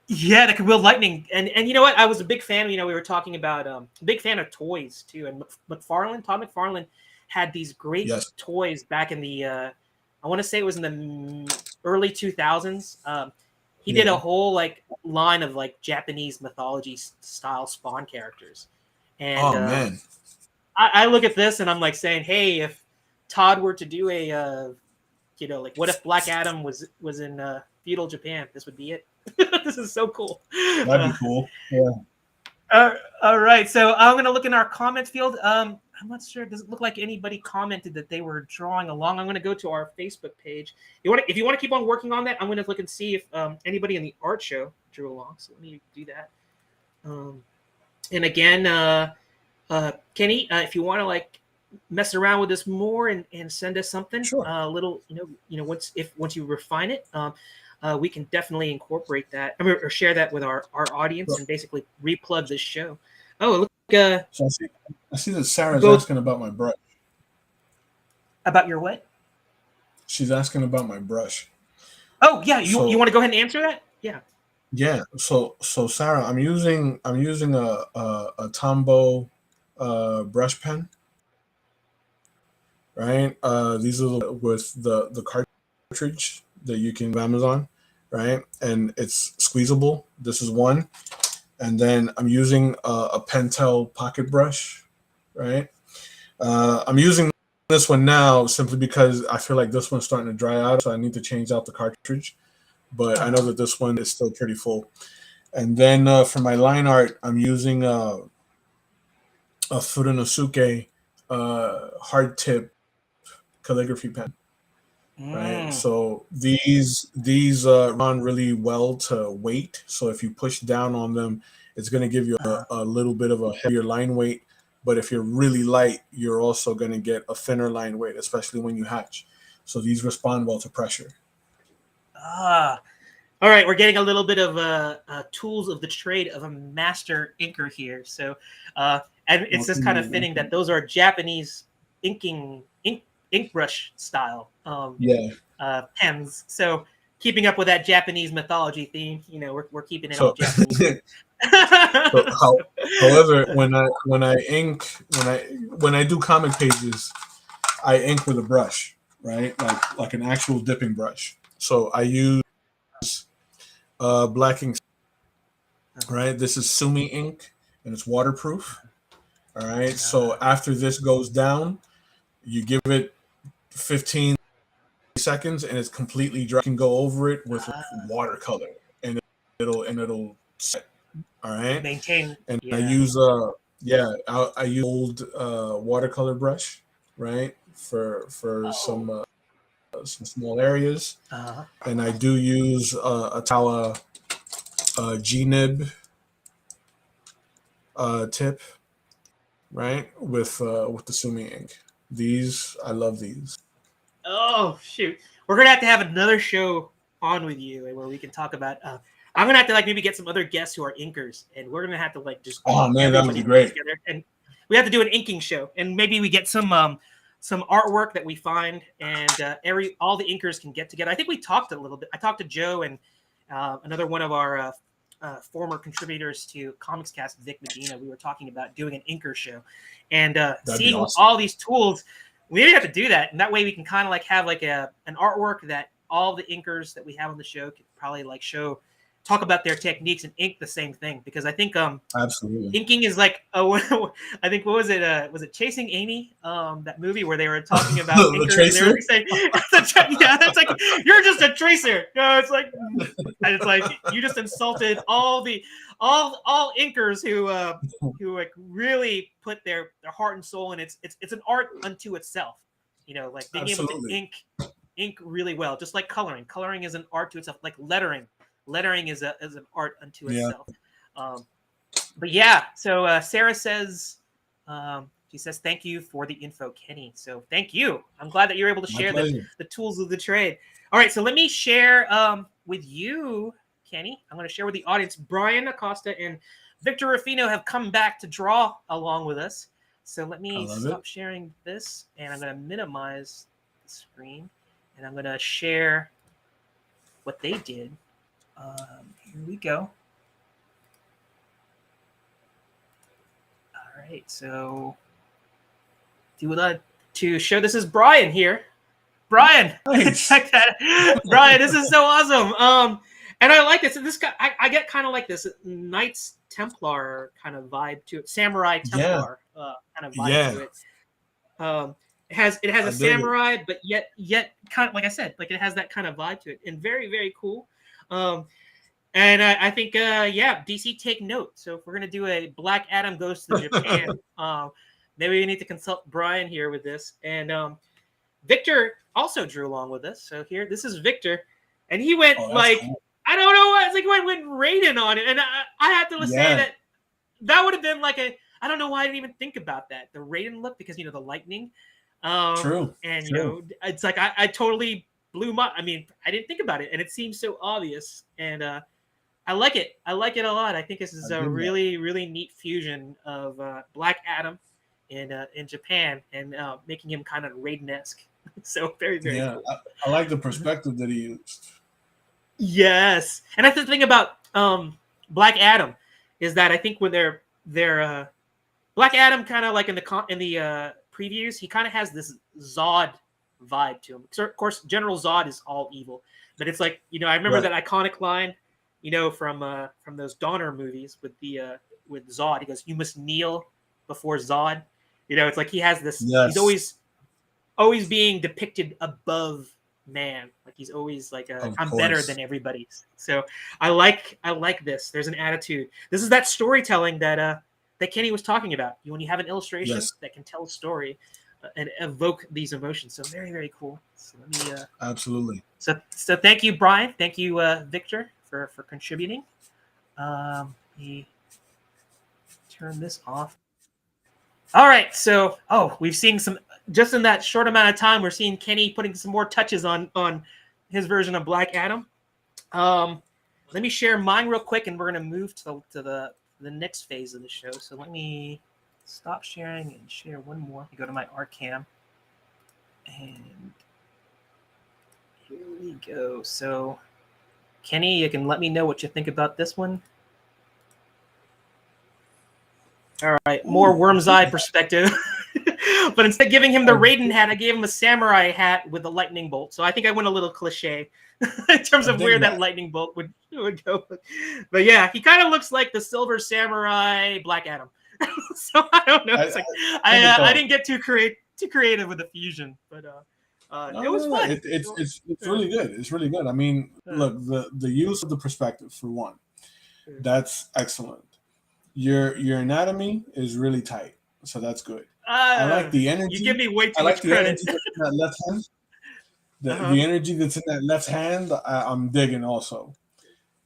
Yeah, that could wield lightning. And you know what? I was a big fan. We were talking about big fan of toys too. And Todd McFarlane had these great toys back in the I want to say it was in the early 2000s. He did a whole line of Japanese mythology style Spawn characters. And man. I look at this and I'm saying, hey, if Todd were to do a what if Black Adam was in feudal Japan? This would be it. This is so cool. That'd be cool. Yeah. All right. So I'm going to look in our comments field. I'm not sure. Does it look like anybody commented that they were drawing along? I'm going to go to our Facebook page. If you want to keep on working on that, I'm going to look and see if anybody in the art show drew along. So let me do that. And again, Kenny, if you want to like mess around with this more and send us something, Sure. a little, once you refine it, we can definitely incorporate that, or share that with our audience Sure. and basically replug this show. Oh, look, So I see that Sarah's both asking about my brush. about your what? She's asking about my brush. Oh, yeah, you So want to go ahead and answer that? Yeah. yeah, so Sarah, I'm using a Tombow brush pen, right? These are with the cartridge that you can Amazon, right? And it's squeezable. This is one, and then I'm using a Pentel pocket brush, right? I'm using this one now simply because I feel like this one's starting to dry out, so I need to change out the cartridge. But I know that this one is still pretty full. And then for my line art, I'm using a Furunosuke hard tip calligraphy pen. Right, Mm. so these run really well to weight. So if you push down on them, it's going to give you a little bit of a heavier line weight. But if you're really light, you're also going to get a thinner line weight, especially when you hatch. So these respond well to pressure. Ah. All right, we're getting a little bit of tools of the trade of a master inker here. So, and it's just kind of fitting that those are Japanese ink brush style Yeah. pens. So, keeping up with that Japanese mythology theme, we're keeping it all So, Japanese. so So, however, when I ink when I do comic pages, I ink with a brush, right? Like an actual dipping brush. So I use black ink, right? This is Sumi ink, and it's waterproof. All right. So after this goes down, you give it 15 seconds, and it's completely dry. You can go over it with watercolor, and it'll set. All right. maintain, And I yeah. use I use old watercolor brush, right, for some small areas, and I do use a Tala G-nib tip, right, with the Sumi ink. These I love these. Oh shoot, we're gonna have to have another show on with you where we can talk about. I'm gonna have to like maybe get some other guests who are inkers, and we're gonna have to like just Oh man, that would be everybody great. together, and we have to do an inking show, and maybe we get some artwork that we find, and all the inkers can get together. I think we talked a little bit. I talked to Joe and another one of our former contributors to Comics Cast, Vic Medina. We were talking about doing an inker show, and That'd be seeing awesome. all these tools. We maybe have to do that, and that way we can kind of like have like an artwork that all the inkers that we have on the show could probably like talk about their techniques and ink the same thing, because I think Absolutely. inking is like I think what was it? Was it Chasing Amy? That movie where they were talking about The inkers. tracer? And they were saying, yeah, that's like you're just a tracer. No, it's like you just insulted all inkers who like really put their heart and soul in it. It's an art unto itself. Like being Absolutely. able to ink really well, just like coloring. Coloring is an art to itself. Like lettering is an art unto itself. But yeah, so Sarah says, she says, thank you for the info, Kenny. So thank you. I'm glad that you're able to share the tools of the trade. All right, so let me share with you, Kenny. I'm going to share with the audience. Brian Acosta and Victor Ruffino have come back to draw along with us. So let me stop sharing this, and I'm going to minimize the screen, and I'm going to share what they did. Here we go. All right, so to show this is Brian here. Brian, nice. Check that. Brian, this is so awesome. And I like this. This guy, I get kind of like this Knights Templar kind of vibe to it, Samurai Templar kind of vibe to it. It has a samurai, but yet kind of like I said, like it has that kind of vibe to it, and very, very cool. And I think DC, take note. So if we're gonna do a Black Adam goes to Japan, maybe we need to consult Brian here with this. And Victor also drew along with us. So here, this is Victor, and he went cool. I don't know what it's like. Went Raiden on it, and I have to say that would have been like a I don't know why I didn't even think about that. The Raiden look, because the lightning. True. And True. it's like I totally blew my. I mean, I didn't think about it, and it seems so obvious. And I like it. I like it a lot. I think this is I a dig that. really, really neat fusion of Black Adam in Japan, and making him kind of Raiden-esque. So very, very Yeah, cool. I like the perspective that he used. Yes, and that's the thing about Black Adam, is that I think when they're Black Adam, kind of like in the previews, he kind of has this Zod vibe to him. So, of course, General Zod is all evil, but it's like, I remember Right. that iconic line, from those Donner movies with Zod. He goes, "You must kneel before Zod." It's like he has this. He's Yes, always being depicted above man. Like he's always like, of I'm better course. than everybody. So I like this. There's an attitude. This is that storytelling that Kenny was talking about. When you have an illustration Yes, that can tell a story and evoke these emotions. So very, very cool. So let me absolutely. so thank you, Brian. Thank you, Victor, for contributing. Let me turn this off. All right, so we've seen some, just in that short amount of time. We're seeing Kenny putting some more touches on his version of Black Adam. Let me share mine real quick, and we're gonna move to the next phase of the show. So let me stop sharing and share one more. I go to my Arcam, and here we go. So Kenny, you can let me know what you think about this one. All right, more worm's eye perspective. But instead of giving him the Raiden hat, I gave him a samurai hat with a lightning bolt. So I think I went a little cliche in terms I of where dig that that. lightning bolt would go. But yeah, he kind of looks like the Silver Samurai Black Adam. So I don't know. I, It's like I get I that. didn't get too creative with the fusion, but it was No. fun. It's Yeah. really good. It's really good. I mean, Uh, look, the use of the perspective for one, uh, that's excellent. Your anatomy is really tight, so that's good. I like the you give energy. me way I too like much the credit. energy that's in that left hand. Uh The huh. the energy that's in that left hand, I'm digging also.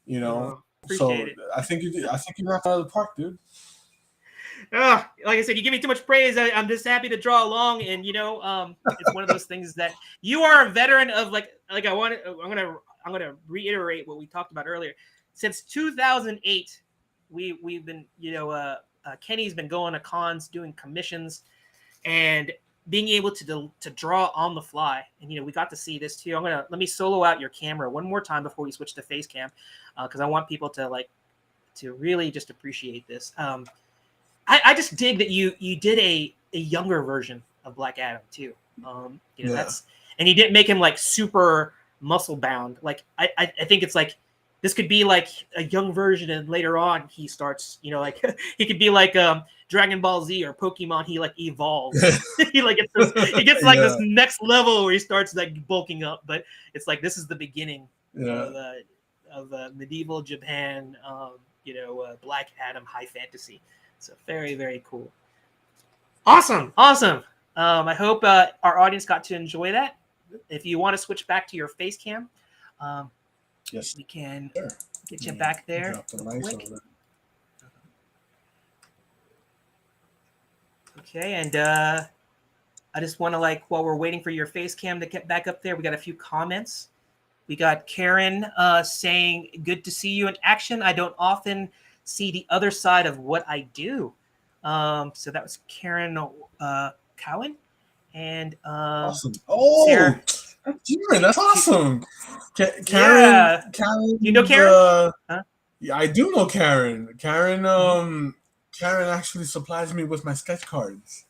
You know, Appreciate so it. I think you knocked it out of the park, dude. Like I said, you give me too much praise. I'm just happy to draw along, and it's one of those things that you are a veteran of. Like I'm gonna reiterate what we talked about earlier. Since 2008, we've been Kenny's been going to cons, doing commissions, and being able to draw on the fly. And we got to see this too. Let me solo out your camera one more time before we switch to face cam, because I want people to really just appreciate this. I just dig that you did a younger version of Black Adam too. Yeah. That's, and you didn't make him like super muscle bound. Like I think it's like this could be like a young version, and later on he starts, like he could be like Dragon Ball Z or Pokemon. He like evolves. He gets like this Yeah. next level where he starts like bulking up. But it's like this is the beginning Yeah. of medieval Japan. Black Adam high fantasy. So very, very cool. Awesome. Awesome. I hope our audience got to enjoy that. If you want to switch back to your face cam, um, Yes, we can sir. get Let you me back there drop the real mic quick. over. Okay. And I just want to, while we're waiting for your face cam to get back up there, we got a few comments. We got Karen saying, "Good to see you in action. I don't often see the other side of what I do." So that was Karen Cowan. And Awesome. Sarah, Oh, Karen, that's awesome. yeah. You know Karen, Karen? Huh? yeah, I do know Karen. Mhm. Karen actually supplies me with my sketch cards.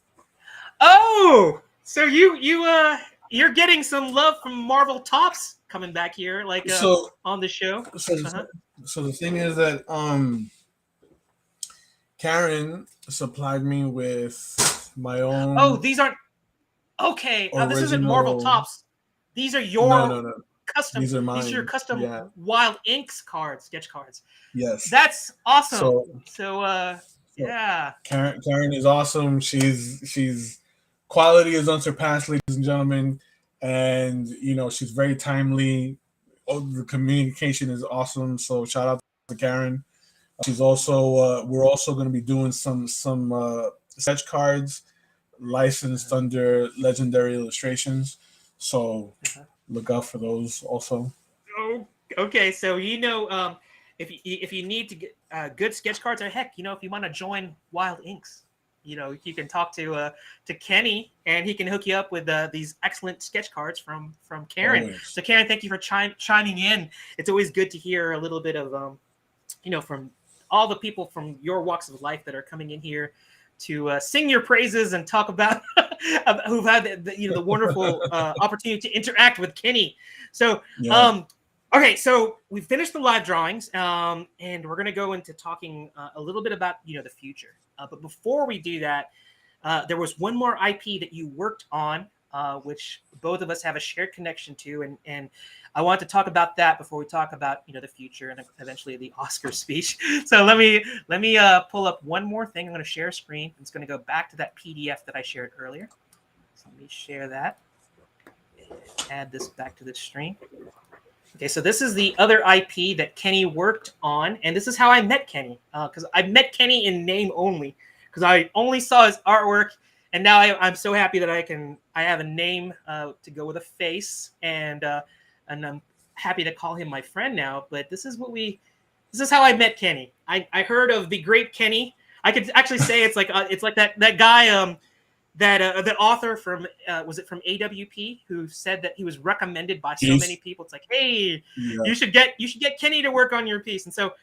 Oh, so you're getting some love from Marvel Tops coming back here, So, on the show. so, Uh-huh. so the thing is that Karen supplied me with my Oh, own these aren't okay. This isn't Marvel original. Tops. These are No, your no, no. custom. These are These are your mine. custom Yeah. Wild Inks cards, sketch cards. Yes. That's awesome. So, So so yeah. Karen is awesome. She's quality is unsurpassed, ladies and gentlemen, and she's very timely. Oh, the communication is awesome. So shout out to Karen. She's also we're also going to be doing some sketch cards licensed under Legendary Illustrations. So look out for those also. Oh, okay. So if you need to get good sketch cards, or heck, if you want to join WILDINX, you can talk to Kenny, and he can hook you up with these excellent sketch cards from Karen. Always. So Karen, thank you for chiming in. It's always good to hear a little bit of from all the people from your walks of life that are coming in here to sing your praises and talk about who've had the wonderful opportunity to interact with Kenny. So, Yeah. okay, so we finished the live drawings, and we're going to go into talking a little bit about the future. But before we do that, there was one more IP that you worked on, which both of us have a shared connection to, and I want to talk about that before we talk about the future and eventually the Oscar speech. So let me pull up one more thing. I'm going to share a screen. It's going to go back to that PDF that I shared earlier. So let me share that. Add this back to the stream. Okay, so this is the other IP that Kenny worked on, and this is how I met Kenny. Because I met Kenny in name only, because I only saw his artwork, and now I'm so happy that I have a name to go with a face, and I'm happy to call him my friend now. But this is how I met Kenny. I heard of the great Kenny. I could actually say it's like that guy. That author from was it from AWP who said that he was recommended by so many people. It's like, hey, you should get Kenny to work on your piece. And so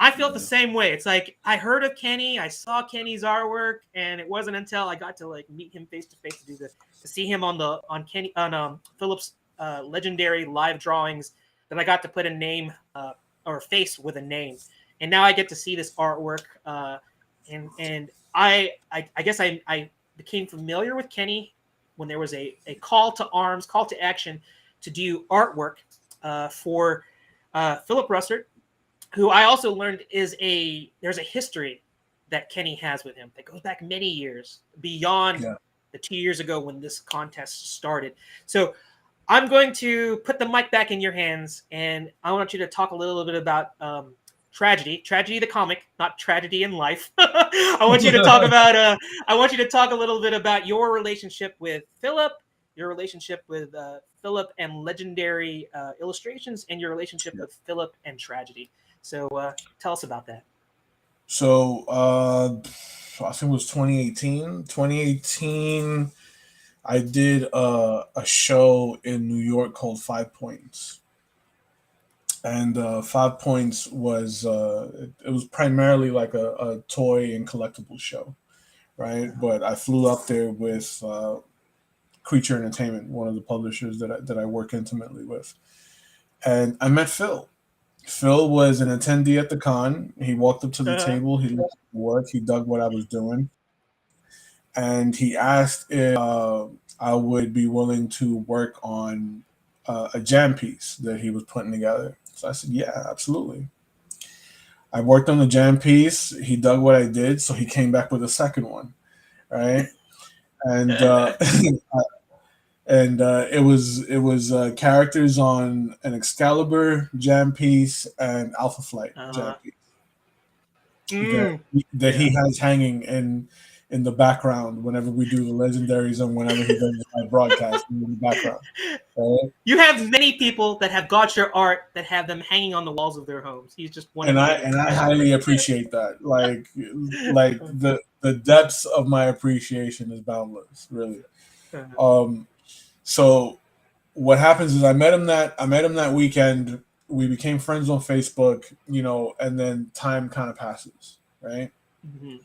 I felt the same way. It's like I heard of Kenny, I saw Kenny's artwork, and it wasn't until I got to meet him face to face to see him on Philip's legendary live drawings that I got to put a name or face with a name. And now I get to see this artwork, and I guess I became familiar with Kenny when there was a call to arms, call to action to do artwork for Philip Russert, who I also learned there's a history that Kenny has with him that goes back many years beyond the 2 years ago when this contest started. So I'm going to put the mic back in your hands, and I want you to talk a little bit about Tragedy the comic, not tragedy in life. I want you to talk about I want you to talk a little bit about your relationship with Philip, your relationship with Philip and Legendary Illustrations, and your relationship with Philip and Tragedy. So tell us about that. So I think it was 2018. 2018, I did a show in New York called 5 Points. And 5 Points was it was primarily like a toy and collectible show, right? But I flew up there with Creature Entertainment, one of the publishers that I work intimately with, and I met Phil. Phil was an attendee at the con. He walked up to the table. He looked at the work. He dug what I was doing, and he asked if I would be willing to work on a jam piece that he was putting together. So I said, yeah, absolutely. I worked on the jam piece. He dug what I did, so he came back with a second one, right? And it was characters on an Excalibur jam piece and Alpha Flight jam piece that he has hanging in the background whenever we do the legendaries and whenever he does the live broadcast in the background. Right? You have many people that have got your art that have them hanging on the walls of their homes. He's just one. And I highly appreciate that. Like the depths of my appreciation is boundless, really. So what happens is I met him that weekend. We became friends on Facebook, and then time kind of passes, right? Mm-hmm.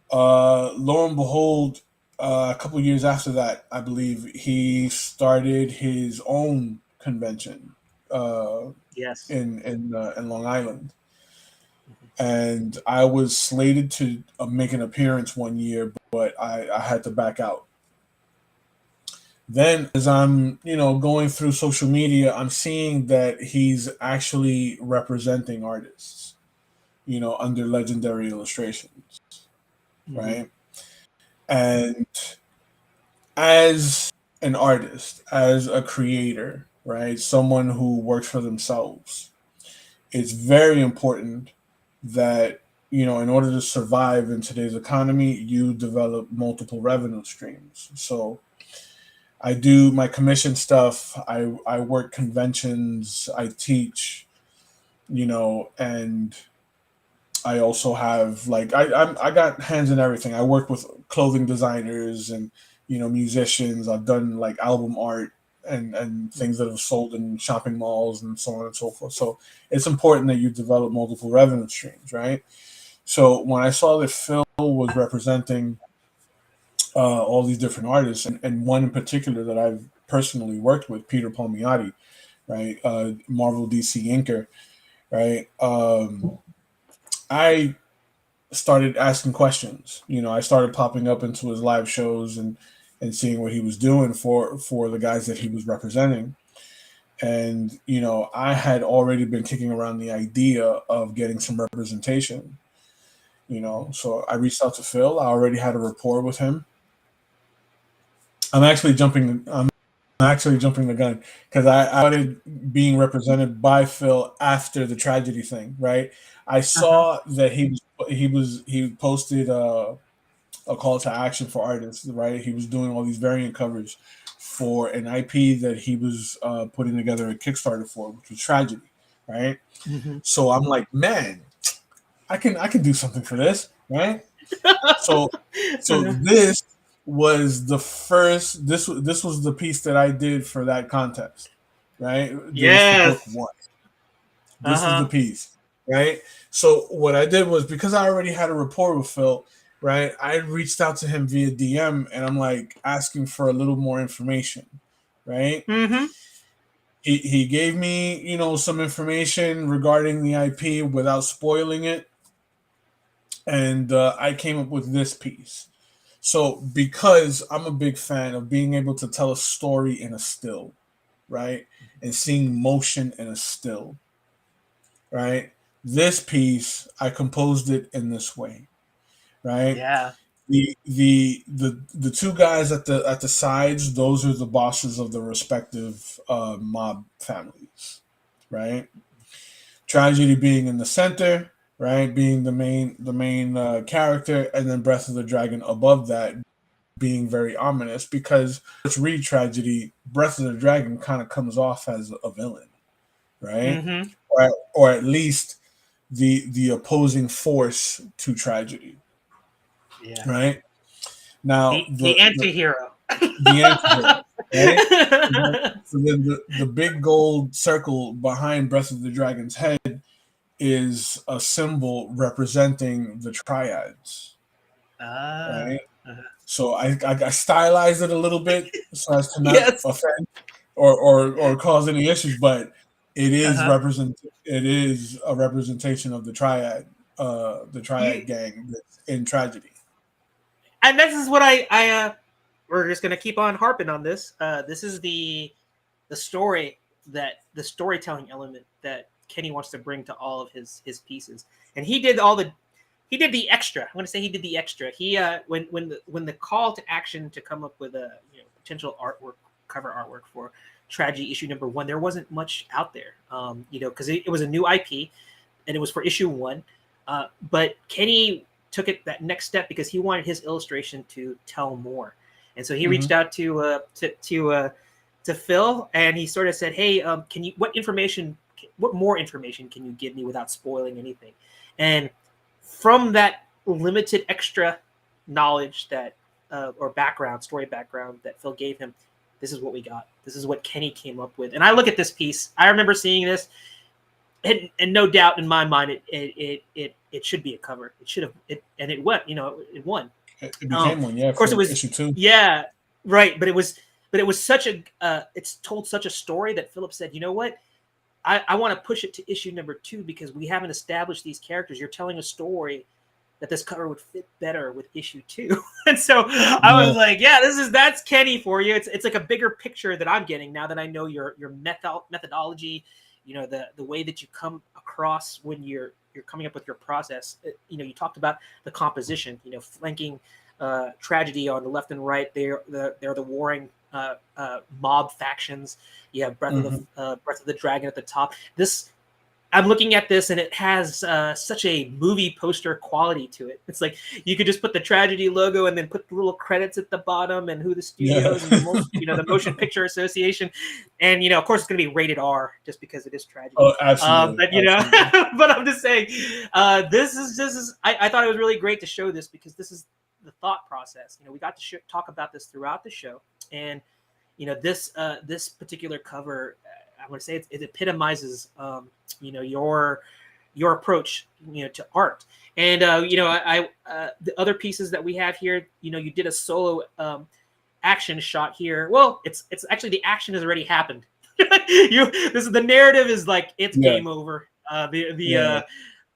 Lo and behold, a couple years after that, I believe he started his own convention. In Long Island, and I was slated to make an appearance one year, but I had to back out. Then, as I'm going through social media, I'm seeing that he's actually representing artists, under Legendary Illustrations, right? And as an artist, as a creator, right, someone who works for themselves, it's very important that, in order to survive in today's economy, you develop multiple revenue streams. So I do my commission stuff. I work conventions. I teach, and I also have like I got hands in everything. I work with clothing designers and musicians. I've done like album art and things that have sold in shopping malls and so on and so forth. So it's important that you develop multiple revenue streams, right? So when I saw that Phil was representing all these different artists, and one in particular that I've personally worked with, Peter Palmiotti, right, Marvel DC inker, right. I started asking questions. I started popping up into his live shows and seeing what he was doing for the guys that he was representing. And I had already been kicking around the idea of getting some representation. So I reached out to Phil. I already had a rapport with him. I'm actually jumping the gun because I started being represented by Phil after the tragedy thing, right? I saw that he posted a call to action for artists, right? He was doing all these variant covers for an IP that he was putting together a Kickstarter for, which was Tragedy, right? Mm-hmm. So I'm like, man, I can do something for this, right? So this was the first. This was the piece that I did for that contest, right? It was for book Yes. one. This was the piece, right? So what I did was, because I already had a rapport with Phil, right? I reached out to him via DM, and I'm like asking for a little more information, right? Mm-hmm. He gave me, some information regarding the IP without spoiling it, and I came up with this piece. So because I'm a big fan of being able to tell a story in a still, right? And seeing motion in a still, right? This piece, I composed it in this way, right? Yeah. The two guys at the sides, those are the bosses of the respective mob families, right? Tragedy being in the center, right? Being the main character, and then Breath of the Dragon above that, being very ominous, because let's read Tragedy. Breath of the Dragon kind of comes off as a villain, right? Mm-hmm. Or at least the opposing force to Tragedy, Yeah. right? Now The anti-hero. the anti-hero, right? So then the big gold circle behind Breath of the Dragon's head is a symbol representing the triads, Ah. right? So I stylized it a little bit so as to not Yes. offend or cause any issues, but Uh-huh. it is a representation of the You, triad gang that's in Tragedy. and this is what we're just gonna keep on harping on this. This is the story the storytelling element that Kenny wants to bring to all of his pieces, and he did the extra. I'm going to say he did the extra. He when the call to action to come up with a potential cover artwork for Tragedy issue number 1, there wasn't much out there, because it was a new IP and it was for issue 1. But Kenny took it that next step because he wanted his illustration to tell more, and so he reached out to Phil, and he sort of said, "Hey, what more information can you give me without spoiling anything?" And from that limited extra knowledge that or story background that Phil gave him, this is what we got. This is what Kenny came up with. And I look at this piece. I remember seeing this, and no doubt in my mind, it should be a cover. It should have and it went. It won. It became one, yeah. Of course, For it was issue 2. Yeah, right. But it was such a it's told such a story that Philip said, you know what? I want to push it to issue number 2 because we haven't established these characters. You're telling a story that this cover would fit better with issue 2. And so I was like, yeah, that's Kenny for you. It's like a bigger picture that I'm getting now that I know your methodology, the way that you come across when you're coming up with your process. You talked about the composition, flanking Tragedy on the left and right. They're the warring mob factions. You have Breath of the Dragon at the top. This I'm looking at this and it has such a movie poster quality to it. It's like you could just put the tragedy logo and then put the little credits at the bottom and who the Yeah. studios and the Motion Picture Association, and of course it's going to be rated R just because it is tragedy. Oh, absolutely. But absolutely. but I'm just saying, this is. I thought it was really great to show this because this is the thought process. We got to talk about this throughout the show, and this particular cover, I want to say it epitomizes your approach to art. And the other pieces that we have here, you did a solo action shot here. Well, it's actually the action has already happened. The narrative is like it's game over. The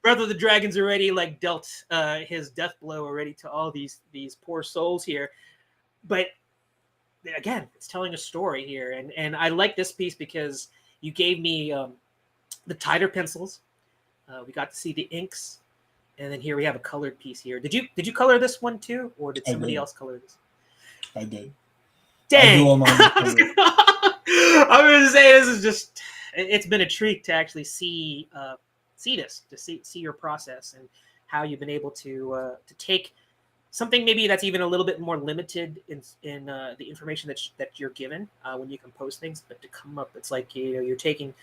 Breath of the Dragon's already like dealt his death blow already to all these poor souls here. But again, it's telling a story here, and I like this piece because you gave me the tighter pencils. We got to see the inks, and then here we have a colored piece here. Did you color this one too, or did somebody else color this? I did. Dang! I do all my I'm going to say this is just. It's been a treat to actually see this, to see your process and how you've been able to take something maybe that's even a little bit more limited in the information that you're given when you compose things, but to come up, it's like you're taking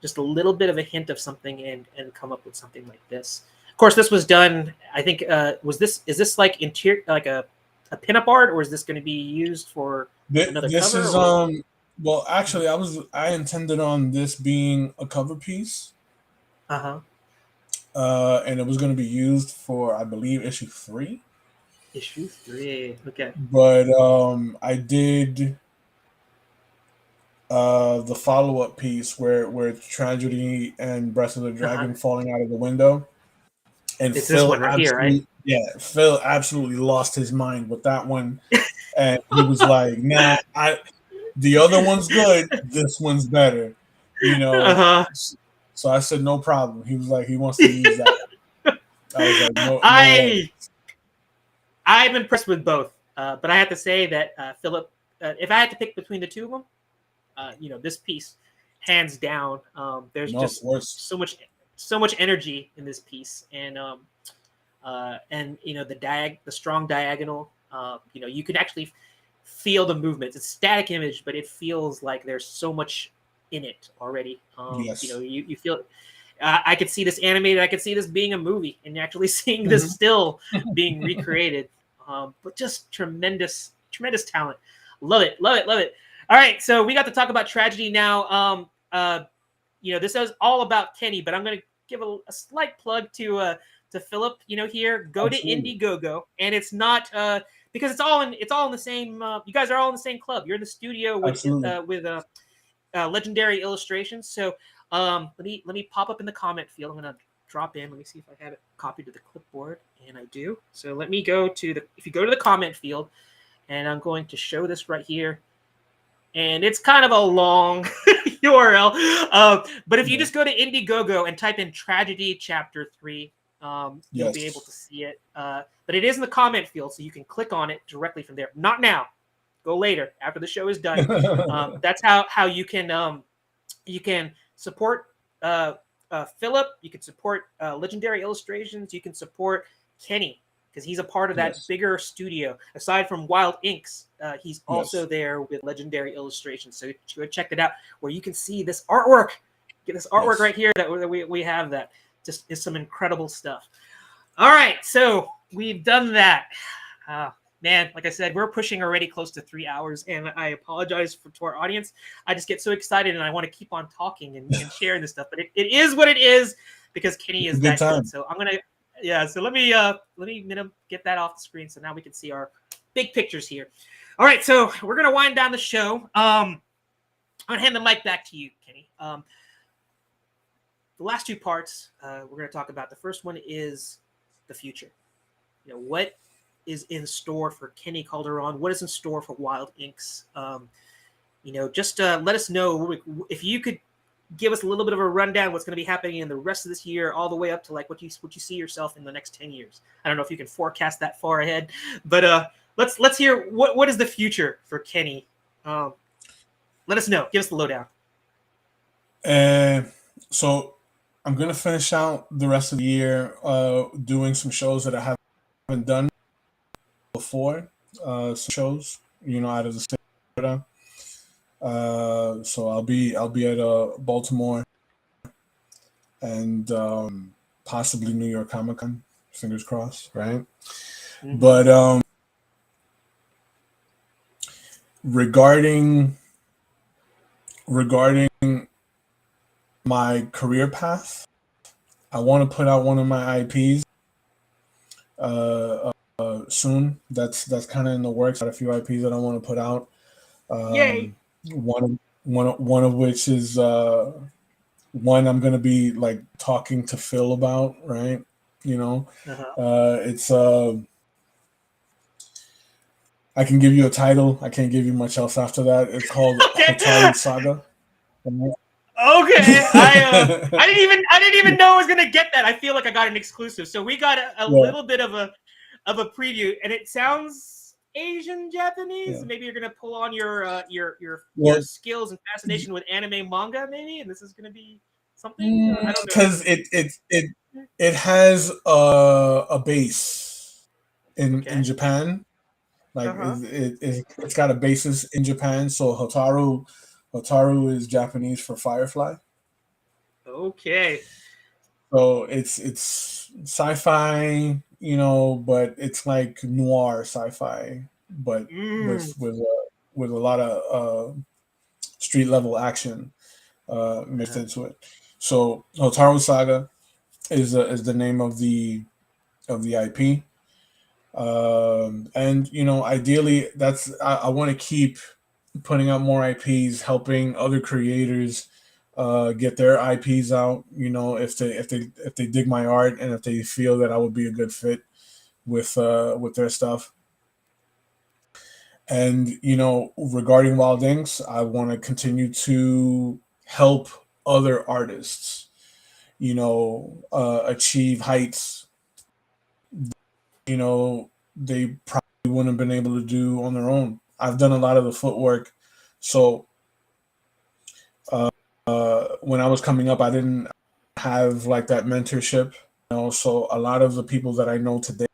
just a little bit of a hint of something and come up with something like this. Of course, this was done. I think is this like interior, like a pinup art, or is this going to be used for another this cover? Is well, actually, I intended on this being a cover piece. And it was going to be used for, I believe, issue 3. Issue 3, okay. But I did the follow-up piece where it's tragedy and Breath of the Dragon falling out of the window, and it's Phil this one right here, right? Yeah, Phil absolutely lost his mind with that one, and he was like, "Nah, the other one's good. This one's better," So I said, "No problem." He was like, he wants to use that. I was like, "No way." I'm impressed with both, but I have to say that Philip, if I had to pick between the two of them, this piece, hands down, there's just so much energy in this piece, and the strong diagonal, you can actually feel the movements. It's a static image, but it feels like there's so much in it already. Yes. You feel it. I could see this animated. I could see this being a movie, and actually seeing this still being recreated. But just tremendous talent. Love it. All right, so we got to talk about tragedy now. This is all about Kenny, but I'm going to give a slight plug to Philip. Here, go Absolutely. to Indiegogo, and it's not because it's all in the same. You guys are all in the same club. You're in the studio with Legendary Illustrations. So let me pop up in the comment field. I'm going to drop in. Let me see if I have it copied to the clipboard, and I do. So let me go to if you go to the comment field, and I'm going to show this right here. And it's kind of a long URL, but if you just go to Indiegogo and type in Tragedy Chapter 3, you'll be able to see it. But it is in the comment field, so you can click on it directly from there. Not now. Go later, after the show is done. That's how you can support Philip. You can support Legendary Illustrations. You can support Kenny, because he's a part of that bigger studio. Aside from WILDINX, he's also there with Legendary Illustrations. So go check it out, where you can see this artwork. Get this artwork right here that we have. That just is some incredible stuff. All right, so we've done that. Man, like I said, we're pushing already close to 3 hours, and I apologize to our audience. I just get so excited, and I want to keep on talking and sharing this stuff. But it is what it is, because Kenny is that good. So I'm gonna. Yeah, so let me get that off the screen so now we can see our big pictures here. All right, so we're gonna wind down the show. I'm gonna hand the mic back to you, Kenny. The last two parts we're gonna talk about. The first one is the future. What is in store for Kenny Calderon? What is in store for WILDINX? Just let us know if you could give us a little bit of a rundown what's going to be happening in the rest of this year, all the way up to like what you see yourself in the next 10 years. I don't know if you can forecast that far ahead, but let's hear what is the future for Kenny. Let us know. Give us the lowdown. So I'm gonna finish out the rest of the year doing some shows that I haven't done before. Some shows, out of the state of Florida. So I'll be at Baltimore and possibly New York Comic Con. Fingers crossed, right? Mm-hmm. But regarding my career path, I want to put out one of my IPs soon. That's kind of in the works. Got a few IPs that I want to put out. Yay! One of which is one I'm gonna be like talking to Phil about, right? Uh-huh. It's I can give you a title. I can't give you much else after that. It's called Okay. Hotaru Saga. Okay. I didn't even know I was gonna get that. I feel like I got an exclusive. So we got a Yeah, little bit of a preview, and it sounds Asian Japanese. yeah. Maybe you're gonna pull on your Well, skills and fascination with anime manga, maybe, and this is gonna be something. I don't know. because it has a base in Okay. Japan. Like Uh-huh. it's got a basis in Japan. So Hotaru is Japanese for firefly. Okay. So it's sci-fi, but it's like noir sci-fi, but Mm. with a lot of street level action mixed Uh-huh. into it. So Hotaru Saga is the name of the IP. And ideally, I want to keep putting out more IPs, helping other creators get their IPs out. If they dig my art and if they feel that I would be a good fit with their stuff. And regarding WILDINX, I want to continue to help other artists, achieve heights they probably wouldn't have been able to do on their own. I've done a lot of the footwork. So when I was coming up, I didn't have like that mentorship. So a lot of the people that I know today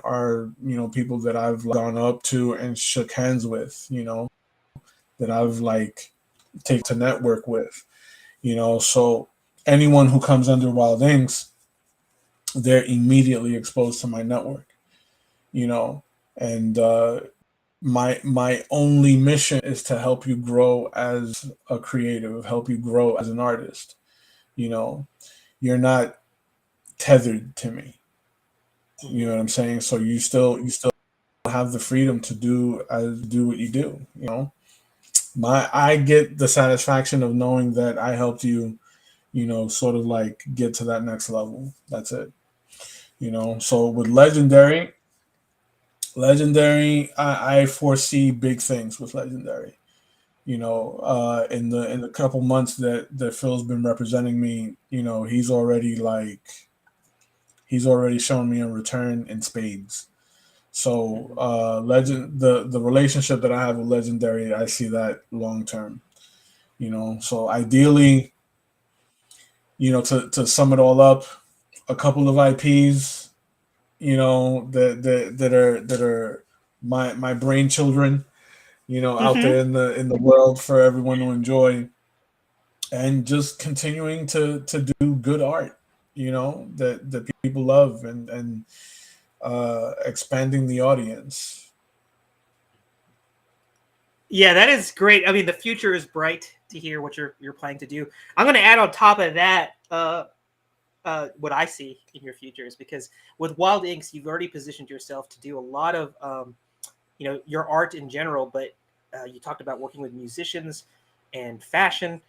are people that I've gone up to and shook hands with. That I've like take to network with. So anyone who comes under WILDINX, they're immediately exposed to my network. And my only mission is to help you grow as a creative, help you grow as an artist. You know, you're not tethered to me. You Mhm. know what I'm saying? So you still have the freedom to do what you do. I get the satisfaction of knowing that I helped you. Sort of like get to that next level. That's it. So with Legendary, I foresee big things with Legendary. In the couple months that Phil's been representing me, he's already shown me a return in spades. So Mhm. legend the relationship that I have with Legendary, I see that long term. So ideally, to sum it all up, a couple of IPs, that are my brain children, out there Mhm. in the world for everyone to enjoy, and just continuing to do good art, that people love, and expanding the audience. Yeah, that is great. I mean, the future is bright to hear what you're planning to do. I'm going to add on top of that what I see in your future is because with Wild Inks, you've already positioned yourself to do a lot of your art in general, but you talked about working with musicians and fashion,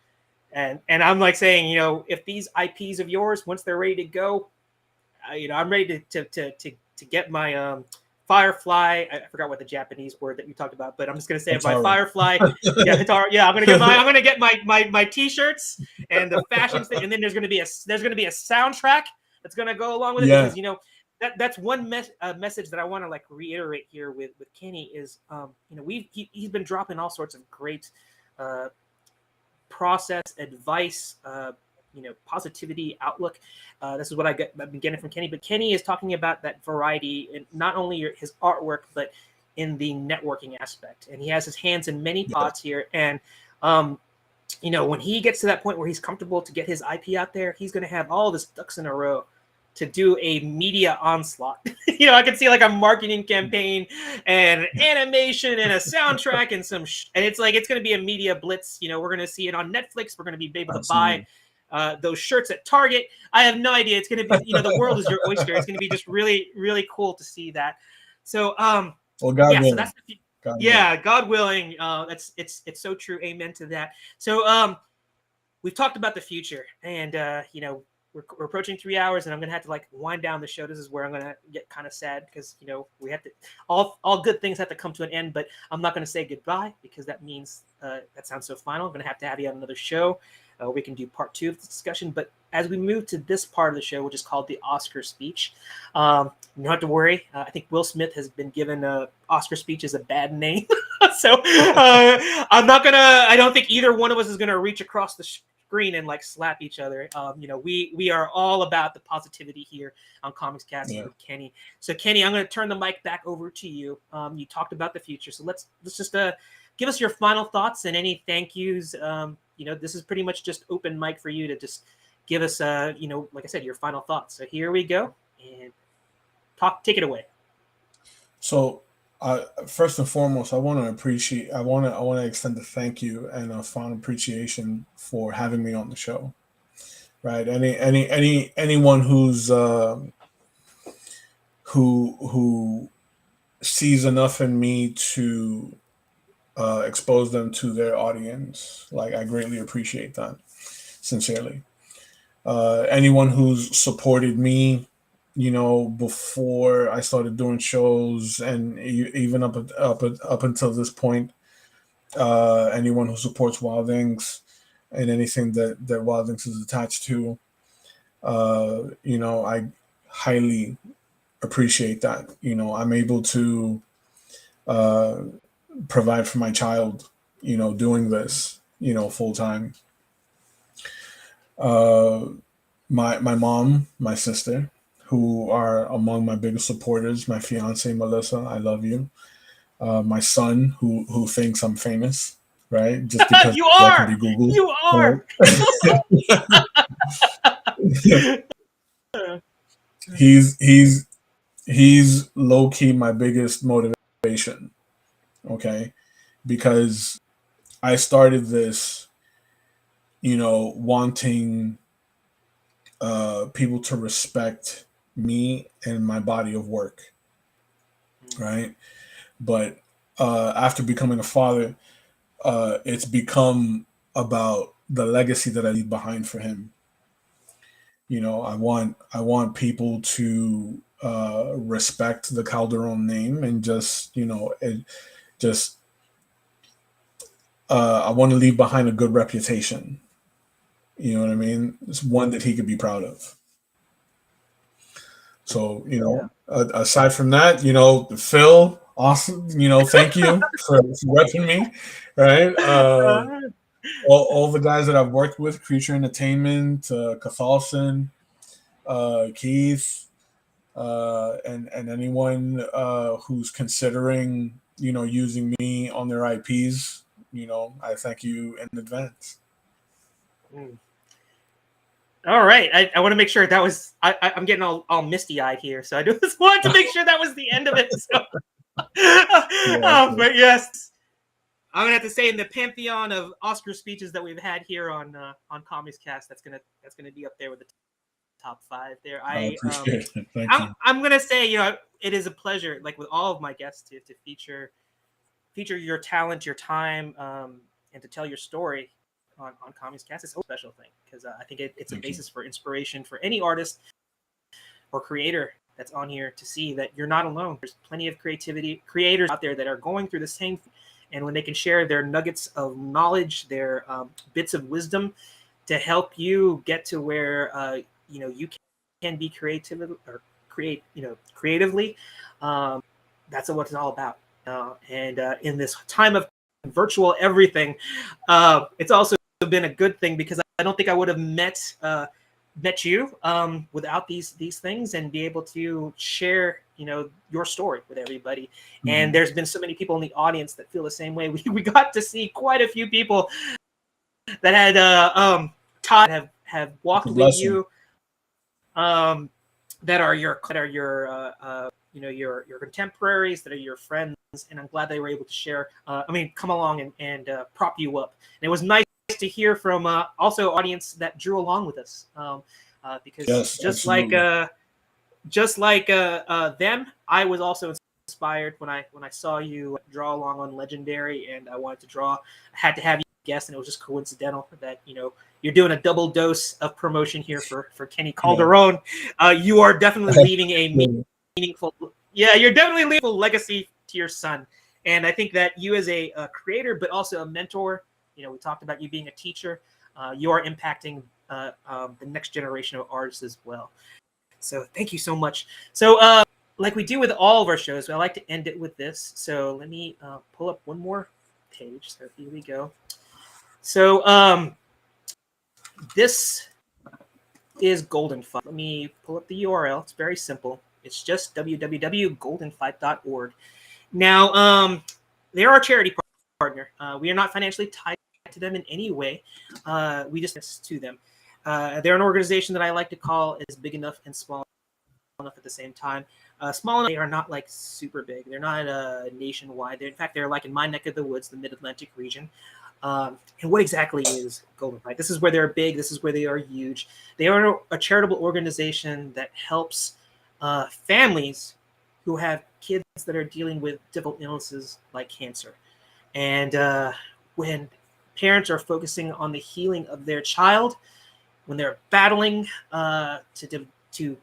and I'm like saying, if these IPs of yours, once they're ready to go, I'm ready to get my Firefly. I forgot what the Japanese word that you talked about, but I'm just gonna say my Hotaru. Firefly. Yeah, Hitaru. Yeah, I'm gonna get my T-shirts and the fashion thing, and then there's gonna be a soundtrack that's gonna go along with it Yeah. because that's one message that I want to like reiterate here with Kenny is he's been dropping all sorts of great uh, process advice, positivity outlook. This is what I've been getting from Kenny. But Kenny is talking about that variety in not only his artwork, but in the networking aspect. And he has his hands in many pots here. And when he gets to that point where he's comfortable to get his IP out there, he's going to have all of his ducks in a row to do a media onslaught. I can see like a marketing campaign and animation and a soundtrack and and it's like, it's going to be a media blitz. We're going to see it on Netflix. We're going to be able to buy those shirts at Target. I have no idea. It's going to be, the world is your oyster. It's going to be just really, really cool to see that. So, well, God willing. So that's God willing. It's so true. Amen to that. So, we've talked about the future, and we're approaching 3 hours, and I'm gonna have to like wind down the show. This is where I'm gonna get kind of sad because we have to all good things have to come to an end. But I'm not gonna say goodbye because that means that sounds so final. I'm gonna have to have you on another show. We can do part 2 of this discussion. But as we move to this part of the show, which is called the Oscar speech, you don't have to worry. I think Will Smith has been given Oscar speech as a bad name. So I'm not gonna. I don't think either one of us is gonna reach across the screen and like slap each other. We are all about the positivity here on Comics Cast with Kenny. So Kenny, I'm gonna turn the mic back over to you. You talked about the future, so let's just give us your final thoughts and any thank yous. This is pretty much just open mic for you to just give us like I said, your final thoughts. So here we go, and take it away. So first and foremost, I want to extend a thank you and a fond appreciation for having me on the show. Right? Anyone who's who sees enough in me to expose them to their audience, like, I greatly appreciate that, sincerely. Anyone who's supported me, before I started doing shows, and even up until this point, anyone who supports WILDINX and anything that WILDINX is attached to, I highly appreciate that. I'm able to provide for my child, doing this, full time. My mom, my sister, who are among my biggest supporters, my fiance Melissa, I love you. My son, who thinks I'm famous, right? Just because you are. Can be Googled, you are. Right? he's low key my biggest motivation. Okay, because I started this, wanting people to respect me and my body of work, right? But after becoming a father, it's become about the legacy that I leave behind for him. I want people to respect the Calderon name, and just I want to leave behind a good reputation. You know what I mean? It's one that he could be proud of. So, aside from that, Phil, awesome. Thank you for repping me, right? All the guys that I've worked with, Creature Entertainment, Cathalson, Keith, and anyone who's considering, using me on their IPs, I thank you in advance. All right. I want to make sure that was, I'm getting all misty-eyed here. So I just wanted to make sure that was the end of it. So. But yes, I'm going to have to say, in the pantheon of Oscar speeches that we've had here on Comics Cast, that's gonna be up there with the top 5 there. I appreciate it. Thank you. I'm going to say, it is a pleasure, like with all of my guests, to feature your talent, your time, and to tell your story on Comics Cast. It's a special thing because I think it's a basis for inspiration for any artist or creator that's on here, to see that you're not alone. There's plenty of creators out there that are going through the same thing. And when they can share their nuggets of knowledge, their bits of wisdom to help you get to where you can be creatively, that's what it's all about. And in this time of virtual everything, it's also been a good thing because I don't think I would have met you without these things, and be able to share, your story with everybody. And there's been so many people in the audience that feel the same way. We got to see quite a few people that had taught, have walked with you, that are your your contemporaries, that are your friends, and I'm glad they were able to share. Come along and prop you up. And it was nice to hear from also audience that drew along with us, because yes, just absolutely. like them, I was also inspired when I saw you draw along on Legendary, and I wanted to draw. I had to have you guess, and it was just coincidental that you're doing a double dose of promotion here for Kenny Yeah. Calderon. You are definitely leaving a Yeah. meaningful, you're definitely leaving a legacy to your son. And I think that you, as a creator, but also a mentor, we talked about you being a teacher. You are impacting the next generation of artists as well. So thank you so much. So like we do with all of our shows, I like to end it with this. So let me pull up one more page. So here we go. So this is Golden Fight. Let me pull up the URL. It's very simple. It's just www.goldenfight.org. Now, they're our charity partner. We are not financially tied to them in any way. We just to them. They're an organization that I like to call is big enough and small enough at the same time. Small enough, they are not like super big. They're not nationwide. In fact, they're like in my neck of the woods, the Mid-Atlantic region. And what exactly is Golden Fight? This is where they're big. This is where they are huge. They are a charitable organization that helps families who have kids that are dealing with difficult illnesses like cancer. And when parents are focusing on the healing of their child, when they're battling to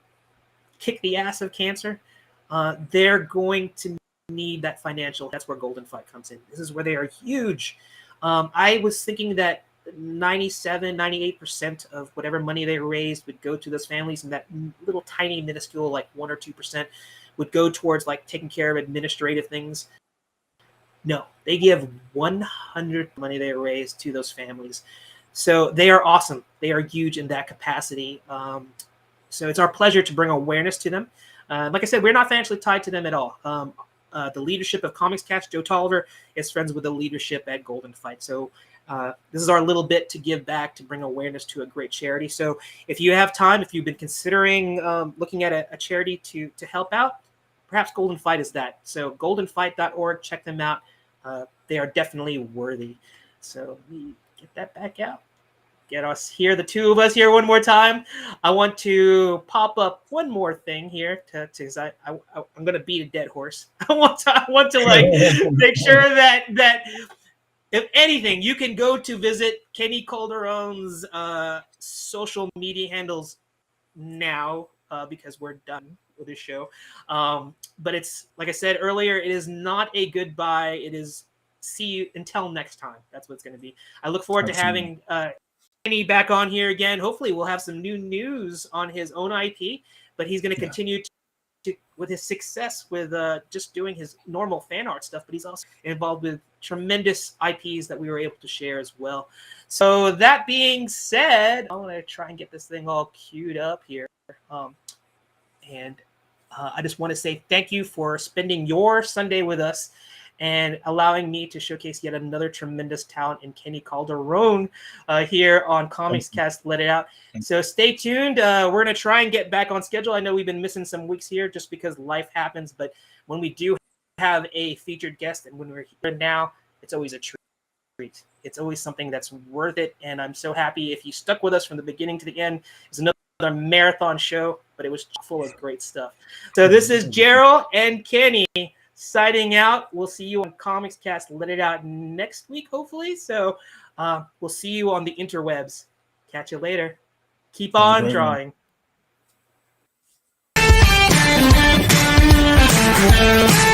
kick the ass of cancer, they're going to need that financial. That's where Golden Fight comes in. This is where they are huge. I was thinking that 98% of whatever money they raised would go to those families, and that little tiny minuscule, like 1 or 2%, would go towards like taking care of administrative things. No, they give 100 money they raise to those families. So they are awesome. They are huge in that capacity. So it's our pleasure to bring awareness to them. Like I said, we're not financially tied to them at all. The leadership of Comics Cast, Joe Tolliver, is friends with the leadership at Golden Fight. So this is our little bit to give back, to bring awareness to a great charity. So if you have time, if you've been considering looking at a charity to help out, perhaps Golden Fight is that. So goldenfight.org, check them out. They are definitely worthy. So let me get that back out. Get us here, the two of us here one more time. I want to pop up one more thing here because I'm going to beat a dead horse. I want to like make sure that if anything, you can go to visit Kenny Calderon's social media handles now because we're done with this show. But it's, like I said earlier, it is not a goodbye. It is see you until next time. That's what it's going to be. I look forward to having Kenny back on here again. Hopefully we'll have some new news on his own IP, but he's going to continue to with his success with just doing his normal fan art stuff, but he's also involved with tremendous IPs that we were able to share as well. So that being said, I'm going to try and get this thing all queued up here. And I just want to say thank you for spending your Sunday with us and allowing me to showcase yet another tremendous talent in Kenny Calderon here on Comics Cast Let It Out. So stay tuned. We're going to try and get back on schedule. I know we've been missing some weeks here just because life happens, but when we do have a featured guest and when we're here now, it's always a treat. It's always something that's worth it, and I'm so happy if you stuck with us from the beginning to the end. It's another marathon show, but it was full of great stuff. So this is Gerald and Kenny signing out. We'll see you on Comics Cast Let It Out next week, hopefully. So we'll see you on the interwebs. Catch you later. Keep on drawing. One.